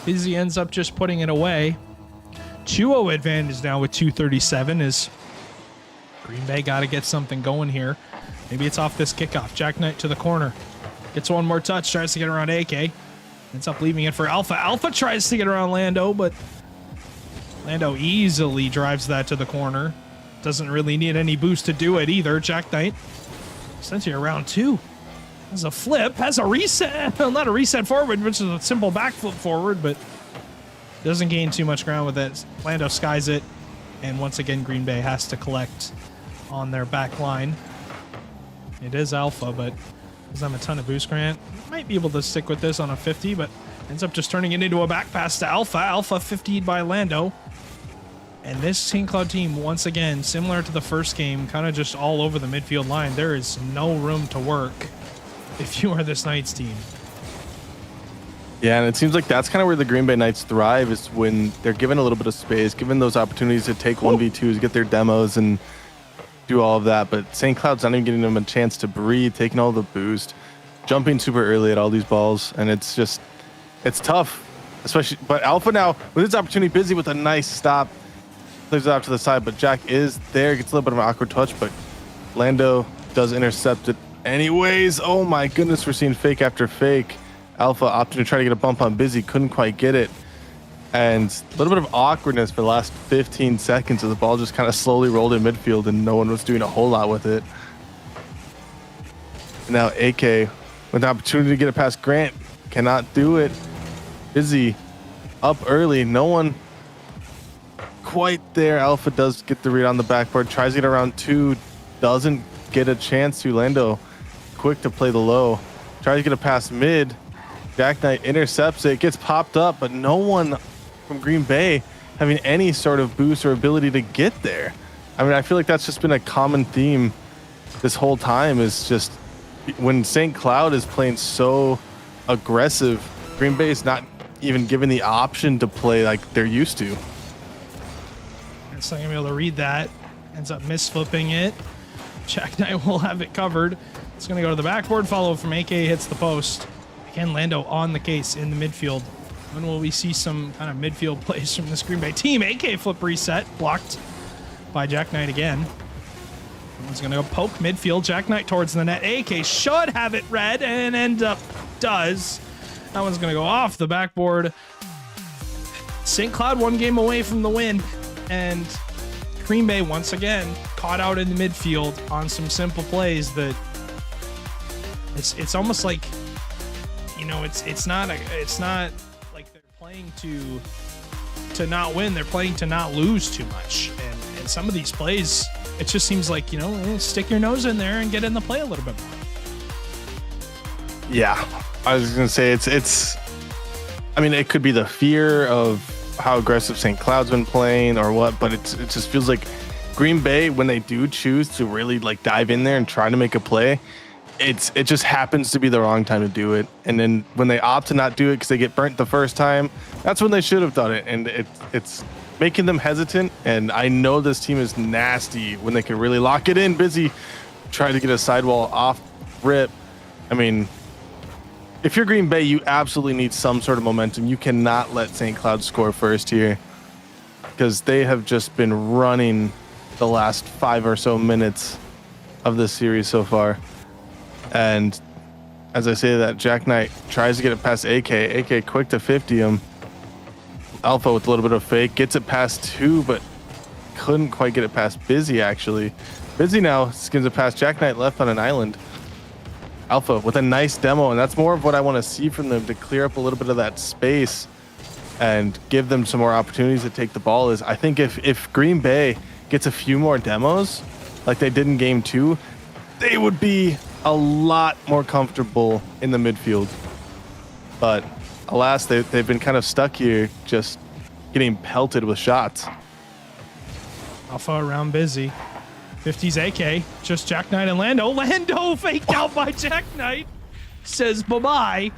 Busy ends up just putting it away. 2-0 advantage now with 2:37 as Green Bay got to get something going here. Maybe it's off this kickoff. Jack Knight to the corner. Gets one more touch. Tries to get around AK. Ends up leaving it for Alpha. Alpha tries to get around Lando, but Lando easily drives that to the corner. Doesn't really need any boost to do it either. Jack Knight sends you around 2. Has a flip. Has a reset. Well, not a reset forward, which is a simple backflip forward, but doesn't gain too much ground with it. Lando skies it. And once again, Green Bay has to collect on their back line. It is Alpha, but doesn't have a ton of boost. Grant might be able to stick with this on a 50, but ends up just turning it into a back pass to Alpha. Alpha 50'd by Lando. And this St. Cloud team, once again, similar to the first game, kind of just all over the midfield line. There is no room to work if you are this Knights team. Yeah, and it seems like that's kind of where the Green Bay Knights thrive, is when they're given a little bit of space, given those opportunities to take 1v2s, get their demos, and do all of that. But St. Cloud's not even giving them a chance to breathe, taking all the boost, jumping super early at all these balls, and it's tough, especially. But Alpha now, with his opportunity, Busy with a nice stop. Plays it out to the side, but Jack is there. Gets a little bit of an awkward touch, but Lando does intercept it anyways. Oh my goodness, we're seeing fake after fake. Alpha opted to try to get a bump on Busy, couldn't quite get it. And a little bit of awkwardness for the last 15 seconds as the ball just kind of slowly rolled in midfield and no one was doing a whole lot with it. And now AK with the opportunity to get it past Grant, cannot do it. Busy up early, no one quite there. Alpha does get the read on the backboard, tries to get around 2, doesn't get a chance to. Lando quick to play the low, tries to get a pass mid. Jack Knight intercepts it, gets popped up, but no one from Green Bay having any sort of boost or ability to get there. I mean, I feel like that's just been a common theme this whole time, is just when St. Cloud is playing so aggressive, Green Bay is not even given the option to play like they're used to. It's not going to be able to read that. Ends up misflipping it. Jack Knight will have it covered. It's going to go to the backboard. Follow from AK, hits the post. Again, Lando on the case in the midfield. When will we see some kind of midfield plays from this Green Bay team? AK flip reset. Blocked by Jack Knight again. One's going to go poke midfield. Jack Knight towards the net. AK should have it read and end up does. That one's going to go off the backboard. St. Cloud 1 game away from the win. And Green Bay once again caught out in the midfield on some simple plays that it's almost like, you know, it's not like they're playing to not win. They're playing to not lose too much. And some of these plays, it just seems like, you know, stick your nose in there and get in the play a little bit more. Yeah, I was gonna say it's. I mean, it could be the fear of how aggressive St. Cloud's been playing or what, but it just feels like Green Bay, when they do choose to really like dive in there and try to make a play, it just happens to be the wrong time to do it. And then when they opt to not do it because they get burnt the first time, that's when they should have done it. And it's making them hesitant. And I know this team is nasty when they can really lock it in. Busy trying to get a sidewall off rip. I mean, if you're Green Bay, you absolutely need some sort of momentum. You cannot let St. Cloud score first here because they have just been running the last 5 or so minutes of this series so far. And as I say that, Jack Knight tries to get it past AK. AK quick to 50 him. Alpha with a little bit of fake. Gets it past 2, but couldn't quite get it past Busy, actually. Busy now skins it past Jack Knight left on an island. Alpha with a nice demo, and that's more of what I want to see from them to clear up a little bit of that space and give them some more opportunities to take the ball. Is I think if Green Bay gets a few more demos like they did in game 2, they would be a lot more comfortable in the midfield. But alas, they've been kind of stuck here, just getting pelted with shots. Alpha around Busy. 50's AK, just Jack Knight and Lando. Lando faked out by Jack Knight. Says bye-bye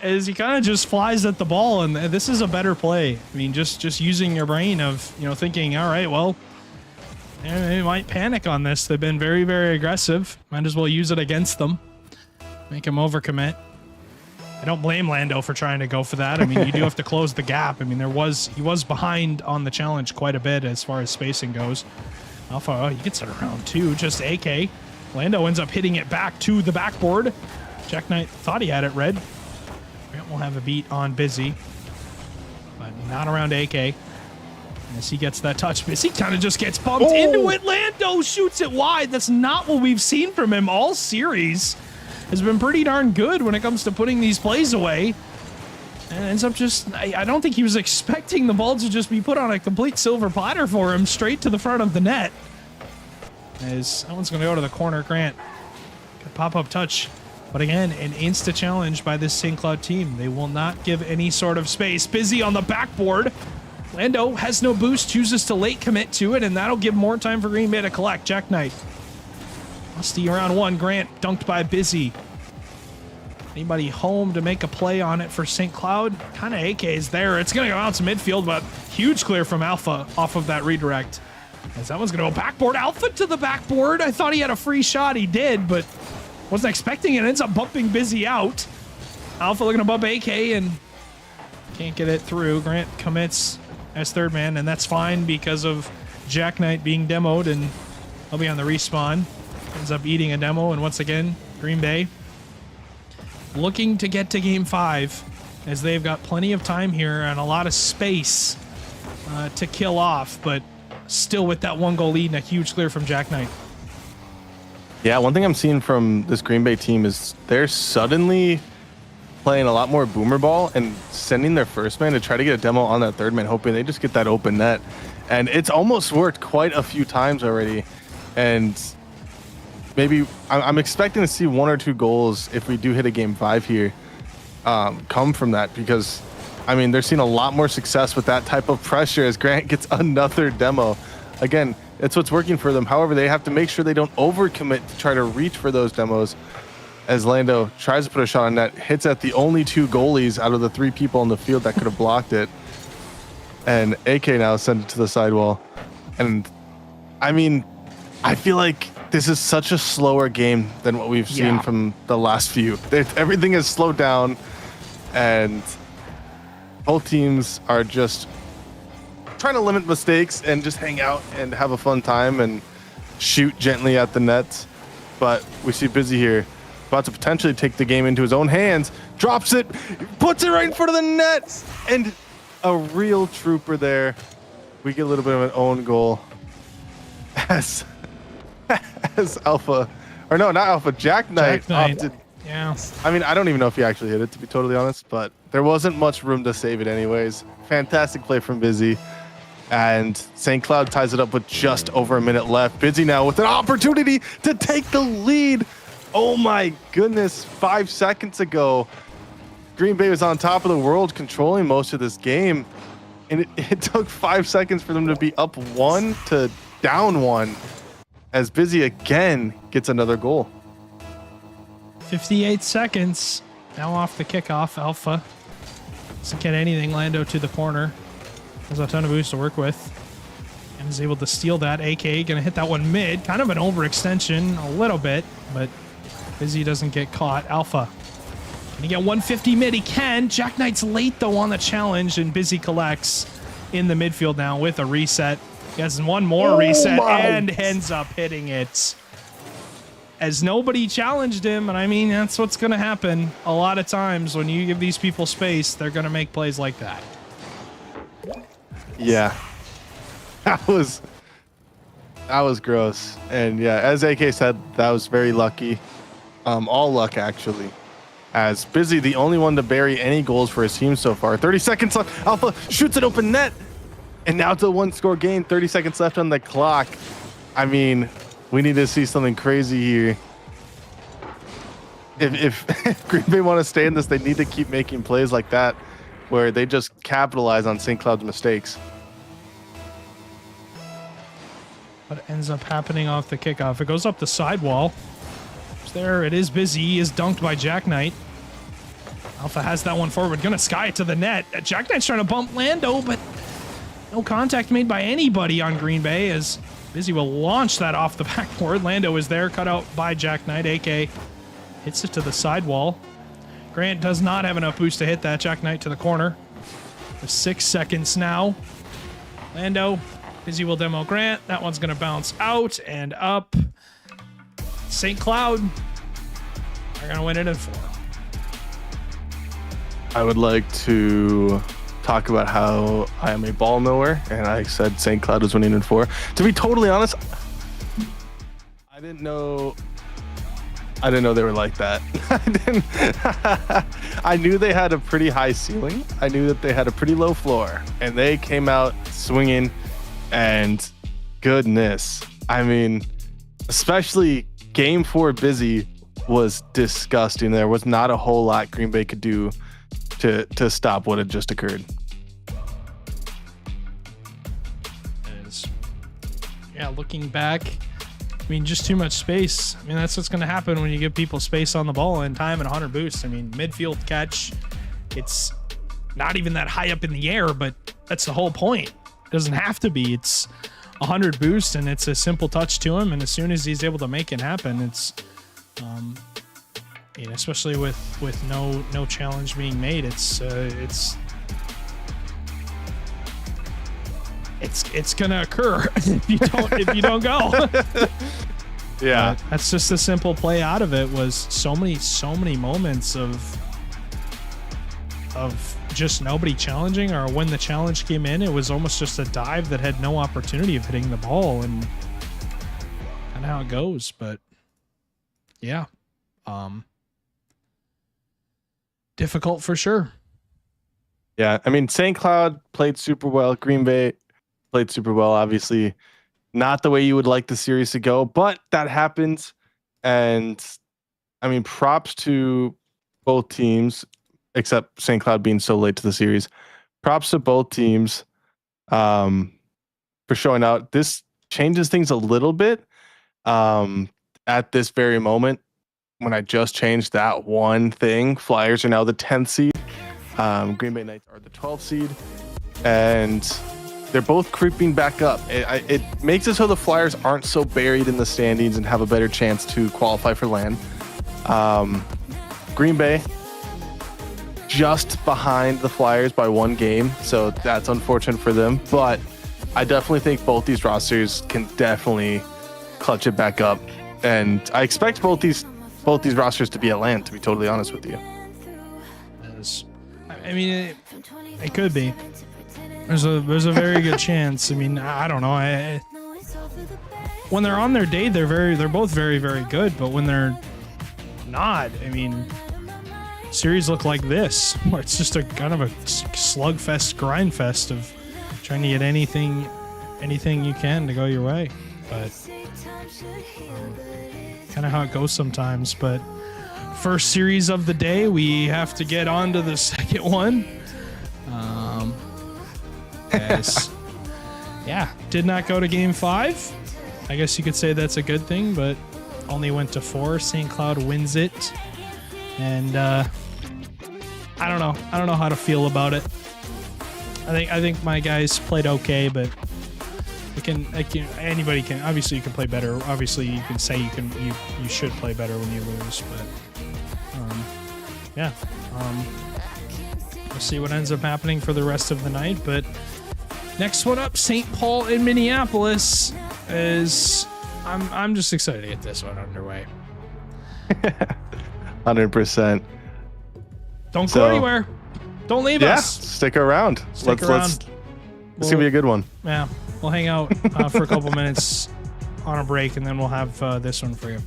as he kind of just flies at the ball, and this is a better play. I mean, just using your brain of, you know, thinking, all right, well, they might panic on this. They've been very, very aggressive. Might as well use it against them. Make him overcommit. I don't blame Lando for trying to go for that. I mean, you do have to close the gap. I mean, he was behind on the challenge quite a bit as far as spacing goes. Alpha, oh, he gets it around too. Just AK. Lando ends up hitting it back to the backboard. Jack Knight thought he had it red. Grant will have a beat on Busy, but not around AK. As he gets that touch, Busy kind of just gets bumped into it. Lando shoots it wide. That's not what we've seen from him all series. Has been pretty darn good when it comes to putting these plays away. And ends up just, I don't think he was expecting the ball to just be put on a complete silver platter for him straight to the front of the net. As that one's going to go to the corner. Grant, good pop-up touch. But again, an insta challenge by this St. Cloud team. They will not give any sort of space. Busy on the backboard. Lando has no boost, chooses to late commit to it, and that'll give more time for Green Bay to collect. Jack Knight. Musty around 1. Grant dunked by Busy. Anybody home to make a play on it for St. Cloud? Kind of AK is there. It's going to go out to midfield, but huge clear from Alpha off of that redirect. As that one's going to go backboard. Alpha to the backboard. I thought he had a free shot. He did, but wasn't expecting it. Ends up bumping Busy out. Alpha looking to bump AK and can't get it through. Grant commits as third man, and that's fine because of Jack Knight being demoed, and he'll be on the respawn. Ends up eating a demo, and once again, Green Bay looking to get to game 5 as they've got plenty of time here and a lot of space to kill off, but still with that 1 goal lead and a huge clear from Jack Knight. Yeah, one thing I'm seeing from this Green Bay team is they're suddenly playing a lot more boomer ball and sending their first man to try to get a demo on that third man, hoping they just get that open net. And it's almost worked quite a few times already. And maybe I'm expecting to see 1 or 2 goals if we do hit a game 5 here come from that, because I mean, they're seeing a lot more success with that type of pressure as Grant gets another demo. Again, it's what's working for them. However, they have to make sure they don't overcommit to try to reach for those demos. As Lando tries to put a shot on net, hits at the only 2 goalies out of the 3 people in the field that could have blocked it. And AK now sent it to the sidewall. And I mean, I feel like this is such a slower game than what we've seen from the last few. Everything has slowed down, and both teams are just trying to limit mistakes and just hang out and have a fun time and shoot gently at the nets. But we see Busy here, about to potentially take the game into his own hands, drops it, puts it right in front of the net, and a real trooper there. We get a little bit of an own goal as Alpha, or no, not Alpha, Jack Knight opted. Yeah. I mean, I don't even know if he actually hit it, to be totally honest, but there wasn't much room to save it anyways. Fantastic play from Busy. And St. Cloud ties it up with just over a minute left. Busy now with an opportunity to take the lead. Oh my goodness, 5 seconds ago, Green Bay was on top of the world controlling most of this game. And it took 5 seconds for them to be up 1 to down 1 as Busy again gets another goal. 58 seconds. Now off the kickoff. Alpha doesn't get anything. Lando to the corner. Has a ton of boost to work with. And is able to steal that. AK going to hit that one mid. Kind of an overextension a little bit, but Busy doesn't get caught. Alpha. Can he get 150 mid? He can. Jack Knight's late, though, on the challenge, and Busy collects in the midfield now with a reset. He has one more reset and ends up hitting it. As nobody challenged him, and I mean, that's what's going to happen. A lot of times when you give these people space, they're going to make plays like that. Yeah. That was gross. And yeah, as AK said, that was very lucky. All luck, actually. As Busy, the only one to bury any goals for his team so far. 30 seconds left. Alpha shoots an open net. And now it's a 1-score game. 30 seconds left on the clock. I mean, we need to see something crazy here. If Green Bay want to stay in this, they need to keep making plays like that where they just capitalize on St. Cloud's mistakes. What ends up happening off the kickoff? It goes up the sidewall. There it is. Busy. He is dunked by Jack Knight. Alpha has that one forward. Gonna sky it to the net. Jack Knight's trying to bump Lando, but no contact made by anybody on Green Bay as Busy will launch that off the backboard. Lando is there, cut out by Jack Knight. AK hits it to the sidewall. Grant does not have enough boost to hit that. Jack Knight to the corner. For 6 seconds now. Lando. Busy will demo Grant. That one's gonna bounce out and up. St. Cloud are going to win it in 4. I would like to talk about how I am a ball knower, and I said St. Cloud was winning in 4. To be totally honest, I didn't know they were like that. I knew they had a pretty high ceiling. I knew that they had a pretty low floor, and they came out swinging, and goodness, I mean, especially Game 4 Busy was disgusting. There was not a whole lot Green Bay could do to stop what had just occurred. Yeah, looking back, I mean, just too much space. I mean, that's what's going to happen when you give people space on the ball and time and 100 boosts. I mean, midfield catch, it's not even that high up in the air, but that's the whole point. It doesn't have to be. It's 100 boost and it's a simple touch to him, and as soon as he's able to make it happen, it's especially with no challenge being made, it's gonna occur if you don't go. Yeah, that's just a simple play out of it. Was so many moments of just nobody challenging, or when the challenge came in, it was almost just a dive that had no opportunity of hitting the ball, and kind of how it goes. But yeah, difficult for sure. Yeah, I mean, St. Cloud played super well. Green Bay played super well. Obviously, not the way you would like the series to go, but that happens. And I mean, props to both teams, except St. Cloud being so late to the series. Props to both teams for showing out. This changes things a little bit at this very moment. When I just changed that one thing, Flyers are now the 10th seed. Green Bay Knights are the 12th seed. And they're both creeping back up. It makes it so the Flyers aren't so buried in the standings and have a better chance to qualify for land. Green Bay just behind the Flyers by 1 game, so that's unfortunate for them. But I definitely think both these rosters can definitely clutch it back up, and I expect both these rosters to be at land. To be totally honest with you, I mean, it could be. There's a very good chance. I mean, I don't know. When they're on their day, they're both very, very good. But when they're not, I mean, series look like this, where it's just a kind of a slugfest, grindfest of trying to get anything you can to go your way. But kind of how it goes sometimes. But first series of the day, we have to get on to the second one. As, yeah, did not go to game 5. I guess you could say that's a good thing, but only went to 4. St. Cloud wins it. And I don't know. I don't know how to feel about it. I think my guys played okay, but anybody can, obviously you can play better. Obviously you can say you should play better when you lose, but yeah. We'll see what ends up happening for the rest of the night, but next one up, St. Paul in Minneapolis is I'm just excited to get this one underway. 100%. Don't go anywhere. Don't leave us. Stick around. Stick around. It's gonna be a good one. Yeah, we'll hang out for a couple minutes on a break, and then we'll have this one for you.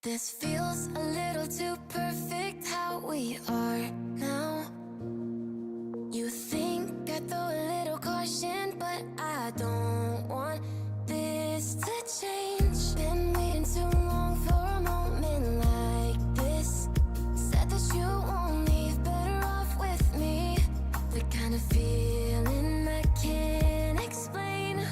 This feels a little too perfect how we are now. You think I throw a little caution, but I don't want this to change. Been waiting too long for a moment like this. Said that you won't leave, better off with me. The kind of feeling I can't explain.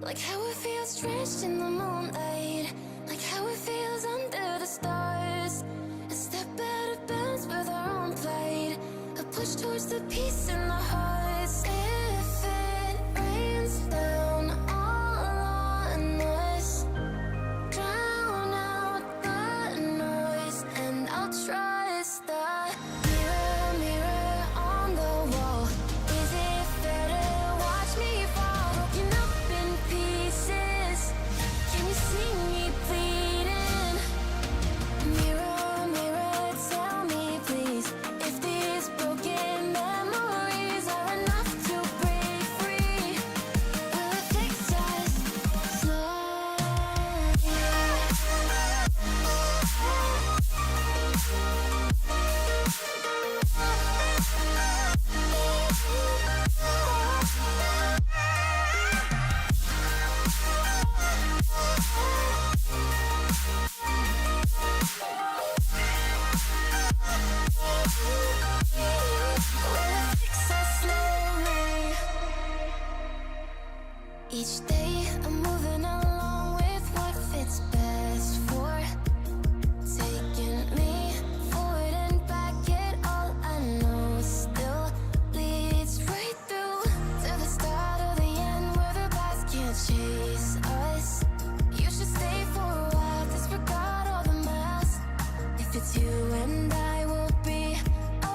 Like how it feels drenched in the moonlight. Like how it feels under the stars. A step out of bounds with our own plight. A push towards the peace in the hearts. If it rains down all on us, drown out the noise, and I'll trust the mirror, mirror on the wall. Is it fair to watch me fall? Broken up in pieces. Can you see me bleeding? Mirror, mirror, tell me please, if these broken memories are enough to break free. Will it fix us slowly? Each day I'm moving along with what fits best for taking me forward and back. It all I know still leads right through to the start of the end where the past can't chase us. You should stay for a while, disregard all the miles. If it's you and I will be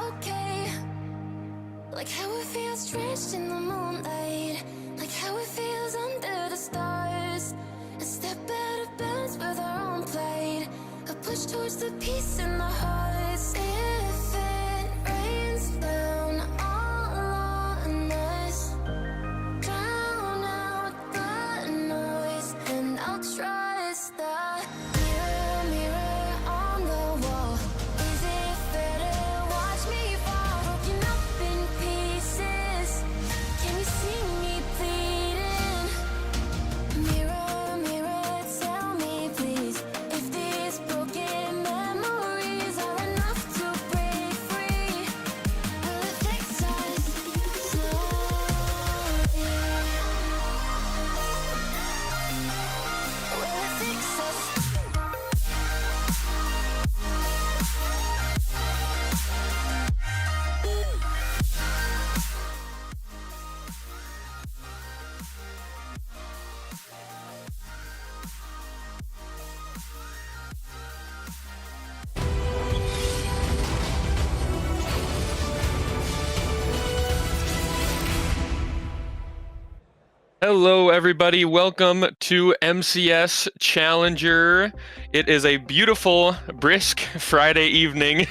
okay. Like how it feels drenched in the moonlight. Like how it feels under the stars. A step out of bounds with our own plight. A push towards the peace in the hearts. If it rains down all on us, drown out the noise, and I'll trust the mirror, mirror on the wall. Is it fair to watch me fall? Broken up in pieces. Can you see me bleeding? Mirror, mirror, tell me please, if these broken memories are Hello, everybody. Welcome to MCS Challenger. It is a beautiful, brisk Friday evening,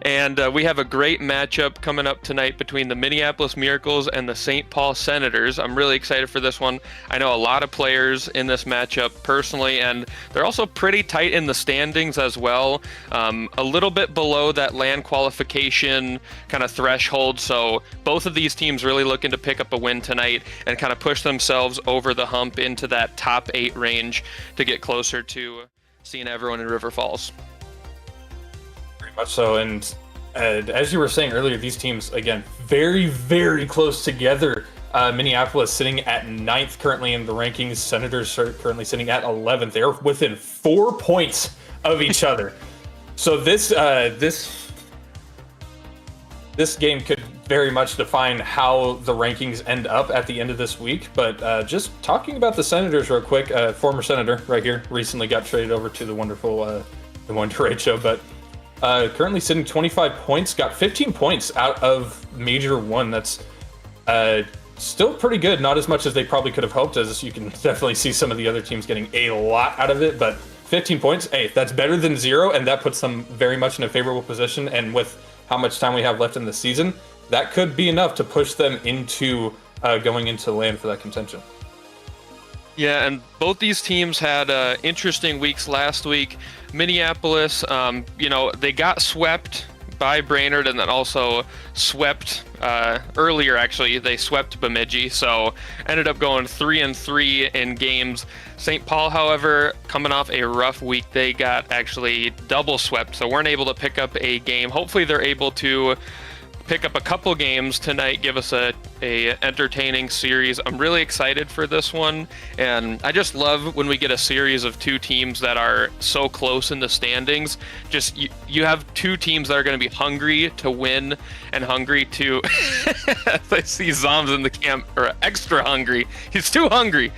and we have a great matchup coming up tonight between the Minneapolis Miracles and the St. Paul Senators. I'm really excited for this one. I know a lot of players in this matchup personally, and they're also pretty tight in the standings as well. A little bit below that land qualification kind of threshold, so both of these teams really looking to pick up a win tonight and kind of push themselves over the hump into that top 8 range to get closer to seeing everyone in River Falls. Very much so. And as you were saying earlier, these teams, again, very, very close together. Minneapolis sitting at 9th currently in the rankings. Senators are currently sitting at 11th. They're within 4 points of each other. So this game could very much define how the rankings end up at the end of this week. But just talking about the Senators real quick, former Senator right here recently got traded over to the wonderful the Wonder Raid show, but currently sitting 25 points, got 15 points out of Major 1. That's still pretty good. Not as much as they probably could have hoped, as you can definitely see some of the other teams getting a lot out of it, but 15 points, hey, that's better than 0, and that puts them very much in a favorable position. And with how much time we have left in the season, that could be enough to push them into going into land for that contention. Yeah, and both these teams had interesting weeks last week. Minneapolis, they got swept by Brainerd, and then also swept earlier. Actually, they swept Bemidji, so ended up going 3-3 in games. St. Paul, however, coming off a rough week, they got actually double swept, so weren't able to pick up a game. Hopefully, they're able to pick up a couple games tonight, give us a entertaining series. I'm really excited for this one, and I just love when we get a series of 2 teams that are so close in the standings. Just you have 2 teams that are going to be hungry to win and hungry to I see Zoms in the camp, or extra hungry. He's too hungry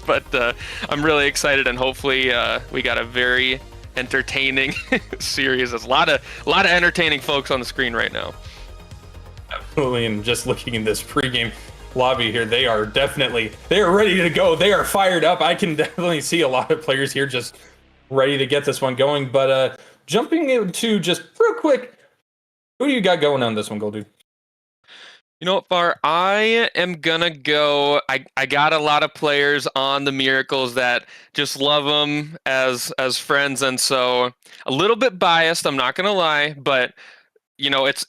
but I'm really excited, and hopefully we got a very entertaining series. There's a lot of entertaining folks on the screen right now. Absolutely, and just looking in this pregame lobby here, they are ready to go. They are fired up. I can definitely see a lot of players here just ready to get this one going. But jumping into just real quick, who do you got going on this one, Gold Dude? You know what, Far? I am gonna go. I got a lot of players on the Miracles that just love them as friends, and so a little bit biased. I'm not gonna lie, but it's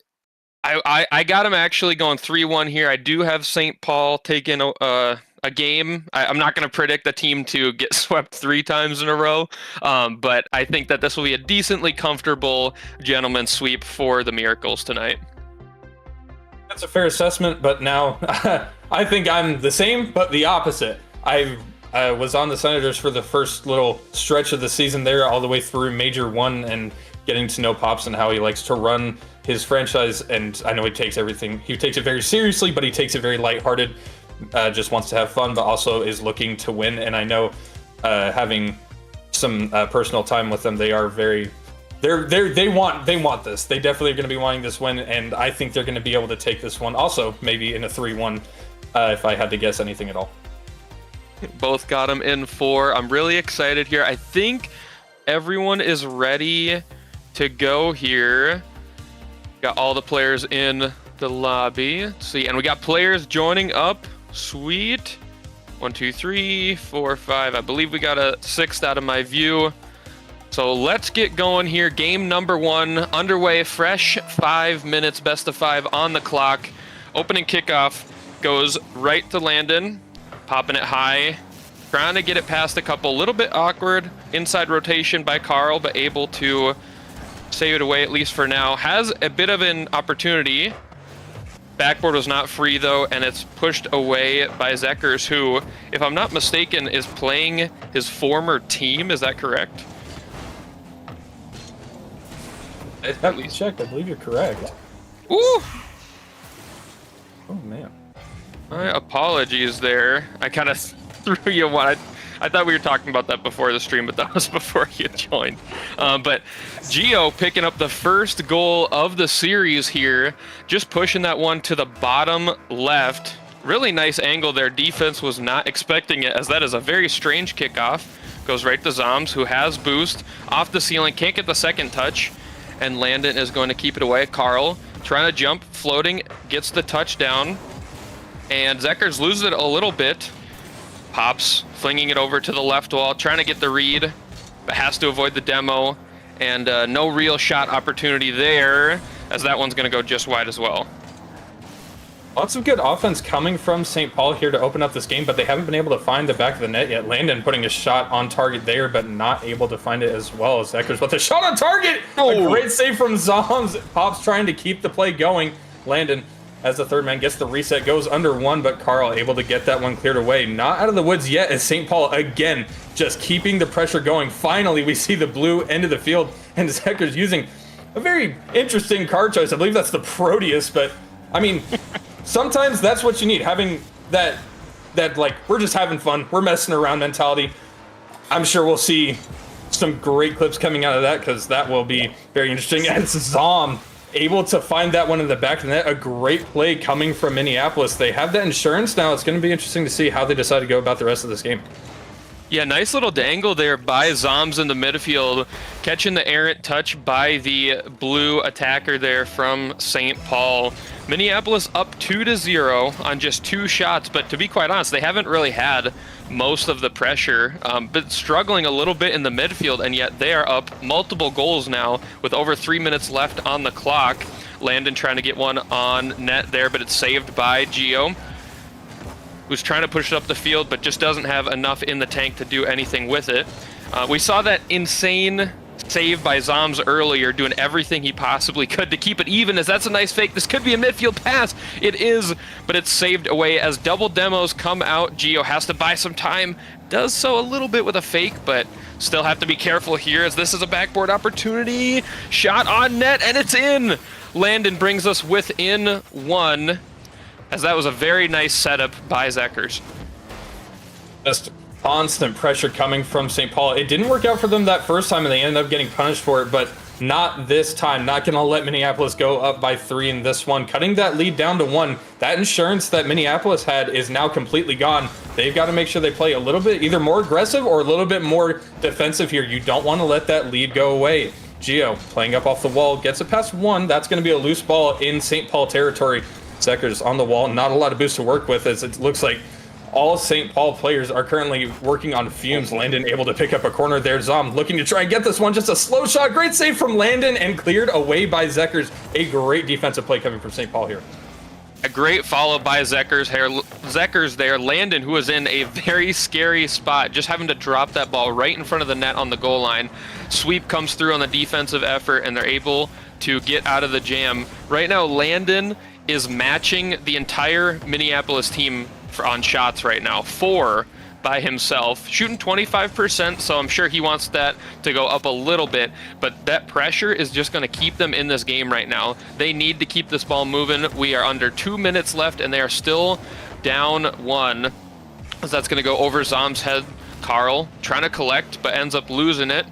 I got them actually going 3-1 here. I do have St. Paul taking a game. I'm not gonna predict the team to get swept 3 times in a row, but I think that this will be a decently comfortable gentleman's sweep for the Miracles tonight. That's a fair assessment, but now I think I'm the same, but the opposite. I was on the Senators for the first little stretch of the season there, all the way through Major 1, and getting to know Pops and how he likes to run his franchise. And I know he takes it very seriously, but he takes it very lighthearted. Just wants to have fun, but also is looking to win. And I know having some personal time with them, they are very. They want this. They definitely are going to be wanting this win, and I think they're going to be able to take this one. Also, maybe in a 3-1, if I had to guess anything at all. Both got them in 4. I'm really excited here. I think everyone is ready to go here. Got all the players in the lobby. Let's see, and we got players joining up. Sweet. 1, 2, 3, 4, 5. I believe we got a 6th out of my view. So let's get going here. Game number 1 underway. Fresh 5 minutes, best of 5 on the clock. Opening kickoff goes right to Landon, popping it high, trying to get it past a couple. A little bit awkward inside rotation by Carl, but able to save it away at least for now. Has a bit of an opportunity. Backboard was not free though, and it's pushed away by Zeckers, who, if I'm not mistaken, is playing his former team. Is that correct? At least checked. I believe you're correct. Ooh! Oh man. My apologies there. I kind of threw you one. I thought we were talking about that before the stream, but that was before you joined. But Gio picking up the first goal of the series here, just pushing that one to the bottom left. Really nice angle there. Defense was not expecting it, as that is a very strange kickoff. Goes right to Zoms, who has boost. Off the ceiling, can't get the second touch. And Landon is going to keep it away. Carl trying to jump, floating, gets the touchdown. And Zekers loses it a little bit. Pops, flinging it over to the left wall, trying to get the read, but has to avoid the demo. And no real shot opportunity there, as that one's going to go just wide as well. Lots of good offense coming from St. Paul here to open up this game, but they haven't been able to find the back of the net yet. Landon putting a shot on target there, but not able to find it as well as Zekers. But the shot on target! A great save from Zoms. Pops trying to keep the play going. Landon, as the third man, gets the reset, goes under one, but Carl able to get that one cleared away. Not out of the woods yet, as St. Paul, again, just keeping the pressure going. Finally, we see the blue end of the field, and Zekers using a very interesting card choice. I believe that's the Proteus, but, I mean... Sometimes that's what you need, having that like, we're just having fun, we're messing around mentality. I'm sure we'll see some great clips coming out of that, because that will be very interesting. And Zom able to find that one in the back of the net. A great play coming from Minneapolis. They have that insurance now. It's going to be interesting to see how they decide to go about the rest of this game. Yeah, nice little dangle there by Zoms in the midfield, catching the errant touch by the blue attacker there from St. Paul. Minneapolis up 2-0 on just 2 shots, but to be quite honest, they haven't really had most of the pressure, but struggling a little bit in the midfield, and yet they are up multiple goals now with over 3 minutes left on the clock. Landon trying to get one on net there, but it's saved by Gio, who's trying to push it up the field, but just doesn't have enough in the tank to do anything with it. We saw that insane save by Zoms earlier, doing everything he possibly could to keep it even, as that's a nice fake. This could be a midfield pass. It is, but it's saved away as double demos come out. Gio has to buy some time. Does so a little bit with a fake, but still have to be careful here, as this is a backboard opportunity. Shot on net, and it's in! Landon brings us within 1. As that was a very nice setup by Zekers. Just constant pressure coming from St. Paul. It didn't work out for them that first time, and they ended up getting punished for it, but not this time. Not going to let Minneapolis go up by 3 in this one. Cutting that lead down to 1. That insurance that Minneapolis had is now completely gone. They've got to make sure they play a little bit either more aggressive or a little bit more defensive here. You don't want to let that lead go away. Gio playing up off the wall, gets it past 1. That's going to be a loose ball in St. Paul territory. Zekers on the wall, not a lot of boost to work with, as it looks like all St. Paul players are currently working on fumes. Landon able to pick up a corner there. Zom looking to try and get this one. Just a slow shot. Great save from Landon and cleared away by Zekers. A great defensive play coming from St. Paul here. A great follow by Zekers there. Landon, who was in a very scary spot, just having to drop that ball right in front of the net on the goal line. Sweep comes through on the defensive effort, and they're able to get out of the jam. Right now, Landon is matching the entire Minneapolis team on shots right now. 4 by himself, shooting 25%, so I'm sure he wants that to go up a little bit, but that pressure is just going to keep them in this game right now. They need to keep this ball moving. We are under 2 minutes left, and they are still down 1. As that's going to go over Zom's head. Carl trying to collect, but ends up losing it.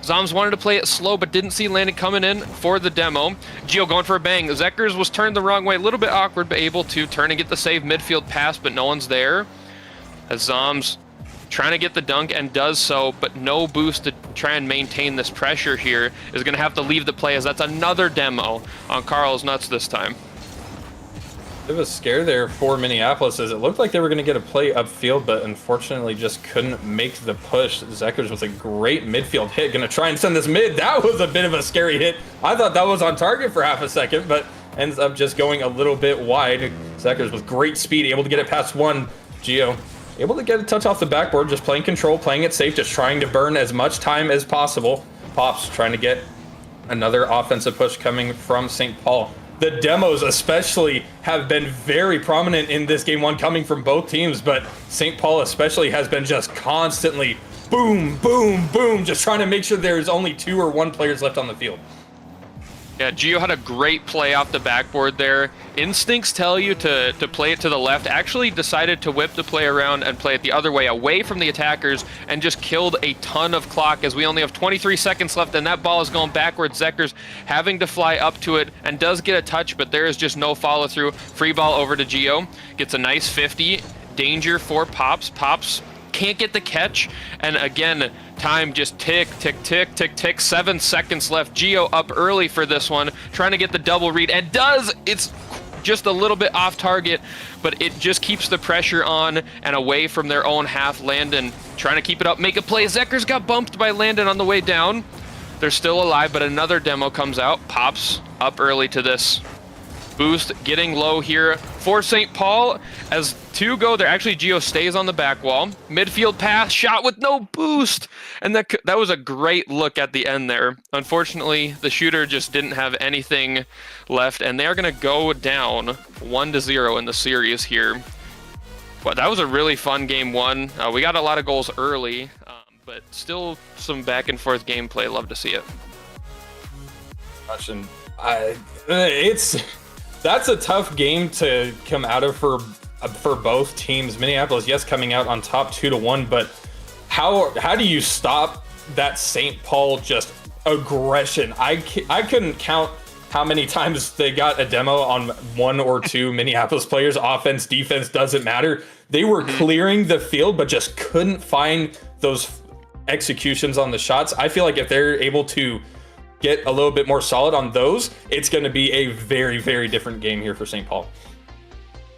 Zoms wanted to play it slow, but didn't see Landon coming in for the demo. Gio going for a bang. Zekers was turned the wrong way, a little bit awkward, but able to turn and get the save midfield pass, but no one's there. As Zoms trying to get the dunk and does so, but no boost to try and maintain this pressure here. Is going to have to leave the play, as that's another demo on Carl's nuts this time. It was a scare there for Minneapolis, as it looked like they were going to get a play upfield, but unfortunately just couldn't make the push. Zekers with a great midfield hit, going to try and send this mid. That was a bit of a scary hit. I thought that was on target for half a second, but ends up just going a little bit wide. Zekers with great speed, able to get it past 1. Gio able to get a touch off the backboard, just playing control, playing it safe, just trying to burn as much time as possible. Pops trying to get another offensive push coming from St. Paul. The demos especially have been very prominent in this game 1 coming from both teams, but St. Paul especially has been just constantly boom, boom, boom, just trying to make sure there's only 2 or 1 players left on the field. Yeah, Gio had a great play off the backboard there. Instincts tell you to play it to the left. Actually decided to whip the play around and play it the other way, away from the attackers, and just killed a ton of clock as we only have 23 seconds left, and that ball is going backwards. Zekers having to fly up to it and does get a touch, but there is just no follow through. Free ball over to Gio. Gets a nice 50. Danger for Pops. Pops can't get the catch, and again, time just tick, tick, tick, tick, tick. 7 seconds left. Gio up early for this one, trying to get the double read, and does. It's just a little bit off target, but it just keeps the pressure on and away from their own half. Landon trying to keep it up, make a play. Zekers got bumped by Landon on the way down. They're still alive, but another demo comes out. Pops up early to this. Boost getting low here for St. Paul. As 2 go there, actually Gio stays on the back wall. Midfield pass, shot with no boost. And that was a great look at the end there. Unfortunately, the shooter just didn't have anything left, and they are going to go down 1-0 in the series here. But that was a really fun game 1. We got a lot of goals early, but still some back and forth gameplay. Love to see it. That's a tough game to come out of for both teams. Minneapolis, yes, coming out on top 2-1, but how do you stop that St. Paul just aggression? I couldn't count how many times they got a demo on 1 or 2 Minneapolis players. Offense, defense, doesn't matter. They were clearing the field, but just couldn't find those executions on the shots. I feel like if they're able to get a little bit more solid on those, it's going to be a very, very different game here for St. Paul.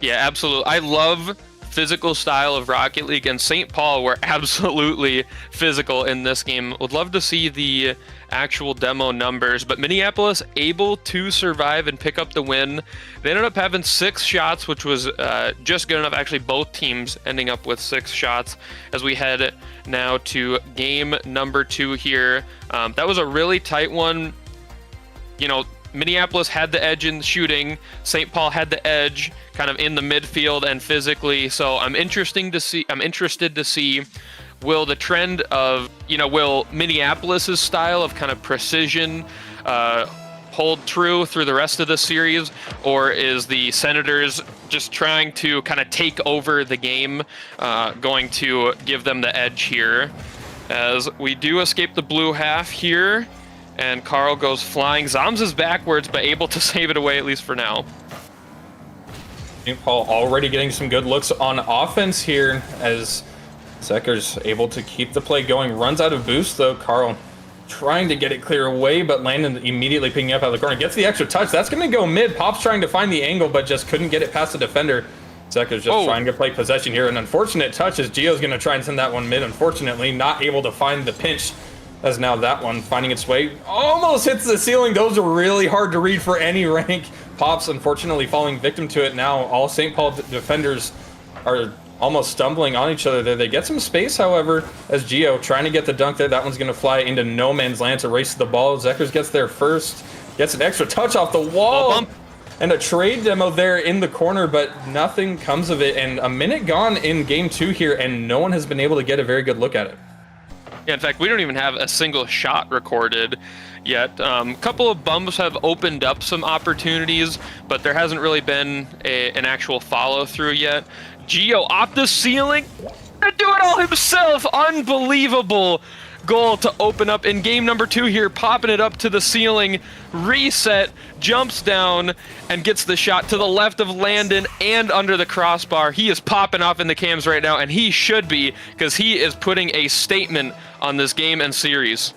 Yeah, absolutely. I love physical style of Rocket League, and St. Paul were absolutely physical in this game. Would love to see the actual demo numbers, but Minneapolis able to survive and pick up the win. They ended up having 6 shots, which was just good enough. Actually, both teams ending up with 6 shots as we head now to game number 2 here. That was a really tight one. You know, Minneapolis had the edge in shooting. St. Paul had the edge kind of in the midfield and physically. So I'm interested to see will the trend of, will Minneapolis's style of kind of precision hold true through the rest of the series, or is the Senators just trying to kind of take over the game going to give them the edge here? As we do escape the blue half here, and Carl goes flying. Zoms is backwards, but able to save it away, at least for now. St. Paul already getting some good looks on offense here as Zekers able to keep the play going. Runs out of boost, though. Carl trying to get it clear away, but Landon immediately picking up out of the corner. Gets the extra touch. That's going to go mid. Pop's trying to find the angle, but just couldn't get it past the defender. Zekers just trying to play possession here. An unfortunate touch as Gio's going to try and send that one mid. Unfortunately, not able to find the pinch. As now that one finding its way, almost hits the ceiling. Those are really hard to read for any rank. Pops unfortunately falling victim to it now. All St. Paul defenders are almost stumbling on each other there. They get some space, however, as Gio trying to get the dunk there. That one's going to fly into no man's land to race the ball. Zekers gets there first, gets an extra touch off the wall. And a trade demo there in the corner, but nothing comes of it. And a minute gone in game 2 here, and no one has been able to get a very good look at it. Yeah, in fact, we don't even have a single shot recorded yet. A couple of bumps have opened up some opportunities, but there hasn't really been an actual follow-through yet. Gio off the ceiling, to do it all himself. Unbelievable goal to open up in game number 2 here, popping it up to the ceiling, reset, jumps down, and gets the shot to the left of Landon and under the crossbar. He is popping off in the cams right now, and he should be, because he is putting a statement on this game and series.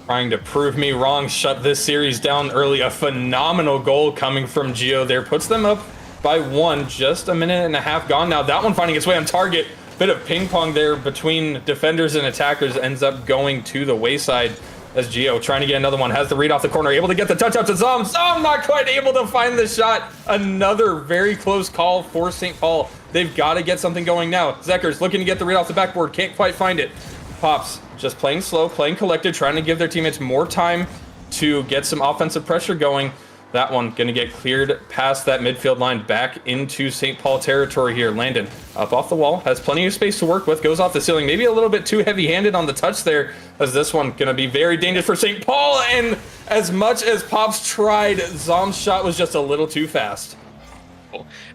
Trying to prove me wrong, shut this series down early. A phenomenal goal coming from Gio there. Puts them up by 1, just a minute and a half gone now. That one finding its way on target. Bit of ping pong there between defenders and attackers, ends up going to the wayside as Gio trying to get another one. Has the read off the corner, able to get the touch out to Zom. Zom not quite able to find the shot. Another very close call for St. Paul. They've got to get something going now. Zekers looking to get the read off the backboard, can't quite find it. Pops just playing slow, playing collected, trying to give their teammates more time to get some offensive pressure going. That one going to get cleared past that midfield line back into St. Paul territory here. Landon up off the wall, has plenty of space to work with, goes off the ceiling. Maybe a little bit too heavy-handed on the touch there, as this one going to be very dangerous for St. Paul. And As much as Pops tried, Zom's shot was just a little too fast.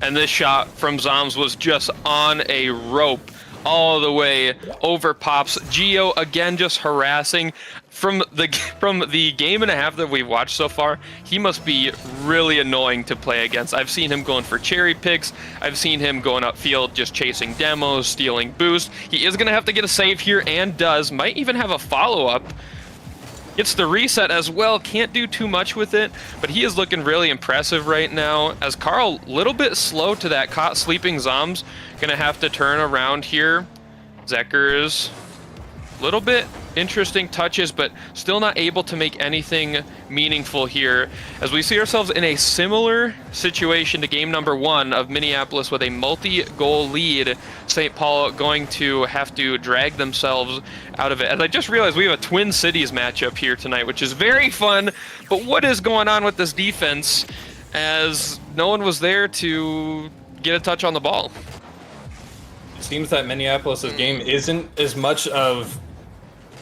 And this shot from Zoms was just on a rope all the way over Pops. Geo again just harassing. From the game and a half that we've watched so far, he must be really annoying to play against. I've seen him going for cherry picks. I've seen him going upfield just chasing demos, stealing boost. He is going to have to get a save here and does. Might even have a follow-up. Gets the reset as well, can't do too much with it, but he is looking really impressive right now. As Carl, a little bit slow to that caught sleeping Zoms, gonna have to turn around here. Zekers, a little bit interesting touches, but still not able to make anything meaningful here. As we see ourselves in a similar situation to game number 1 of Minneapolis with a multi-goal lead. St. Paul going to have to drag themselves out of it. As I just realized, we have a Twin Cities matchup here tonight, which is very fun, but what is going on with this defense as no one was there to get a touch on the ball? It seems that Minneapolis' game isn't as much of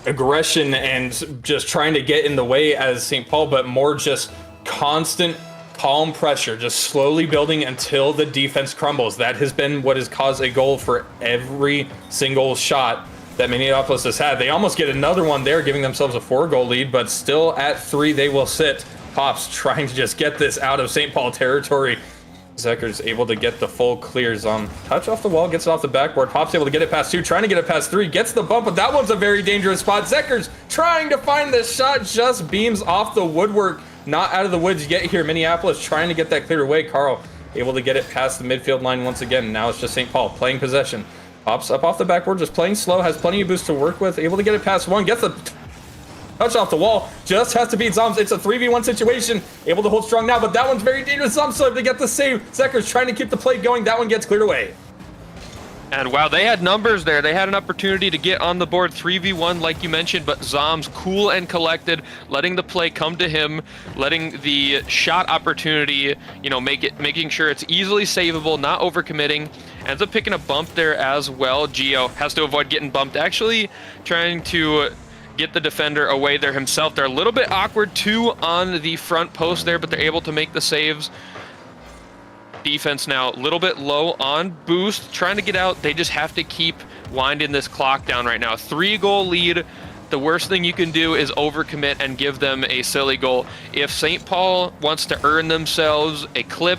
aggression and just trying to get in the way as St. Paul, but more just constant calm pressure, just slowly building until the defense crumbles. That has been what has caused a goal for every single shot that Minneapolis has had. They almost get another one there, giving themselves a 4-goal lead, but still at 3 they will sit. Pops trying to just get this out of St. Paul territory. Zekers able to get the full clears on touch off the wall, gets it off the backboard. Pops able to get it past 2, trying to get it past 3, gets the bump, but that one's a very dangerous spot. Zekers trying to find the shot, just beams off the woodwork, not out of the woods yet here. Minneapolis trying to get that cleared away. Carl able to get it past the midfield line once again. Now it's just St. Paul playing possession. Pops up off the backboard, just playing slow, has plenty of boost to work with, able to get it past 1, gets the touch off the wall, just has to beat Zoms. It's a 3v1 situation, able to hold strong now, but that one's very dangerous. Zoms still able to get the save. Zekers trying to keep the play going, that one gets cleared away. And wow, they had numbers there. They had an opportunity to get on the board 3v1 like you mentioned, but Zoms cool and collected, letting the play come to him, letting the shot opportunity, making sure it's easily savable, not overcommitting. Ends up picking a bump there as well. Geo has to avoid getting bumped, actually trying to get the defender away there himself. They're a little bit awkward too on the front post there, but they're able to make the saves. Defense now a little bit low on boost, trying to get out. They just have to keep winding this clock down right now. 3-goal lead. The worst thing you can do is overcommit and give them a silly goal. If St. Paul wants to earn themselves a clip,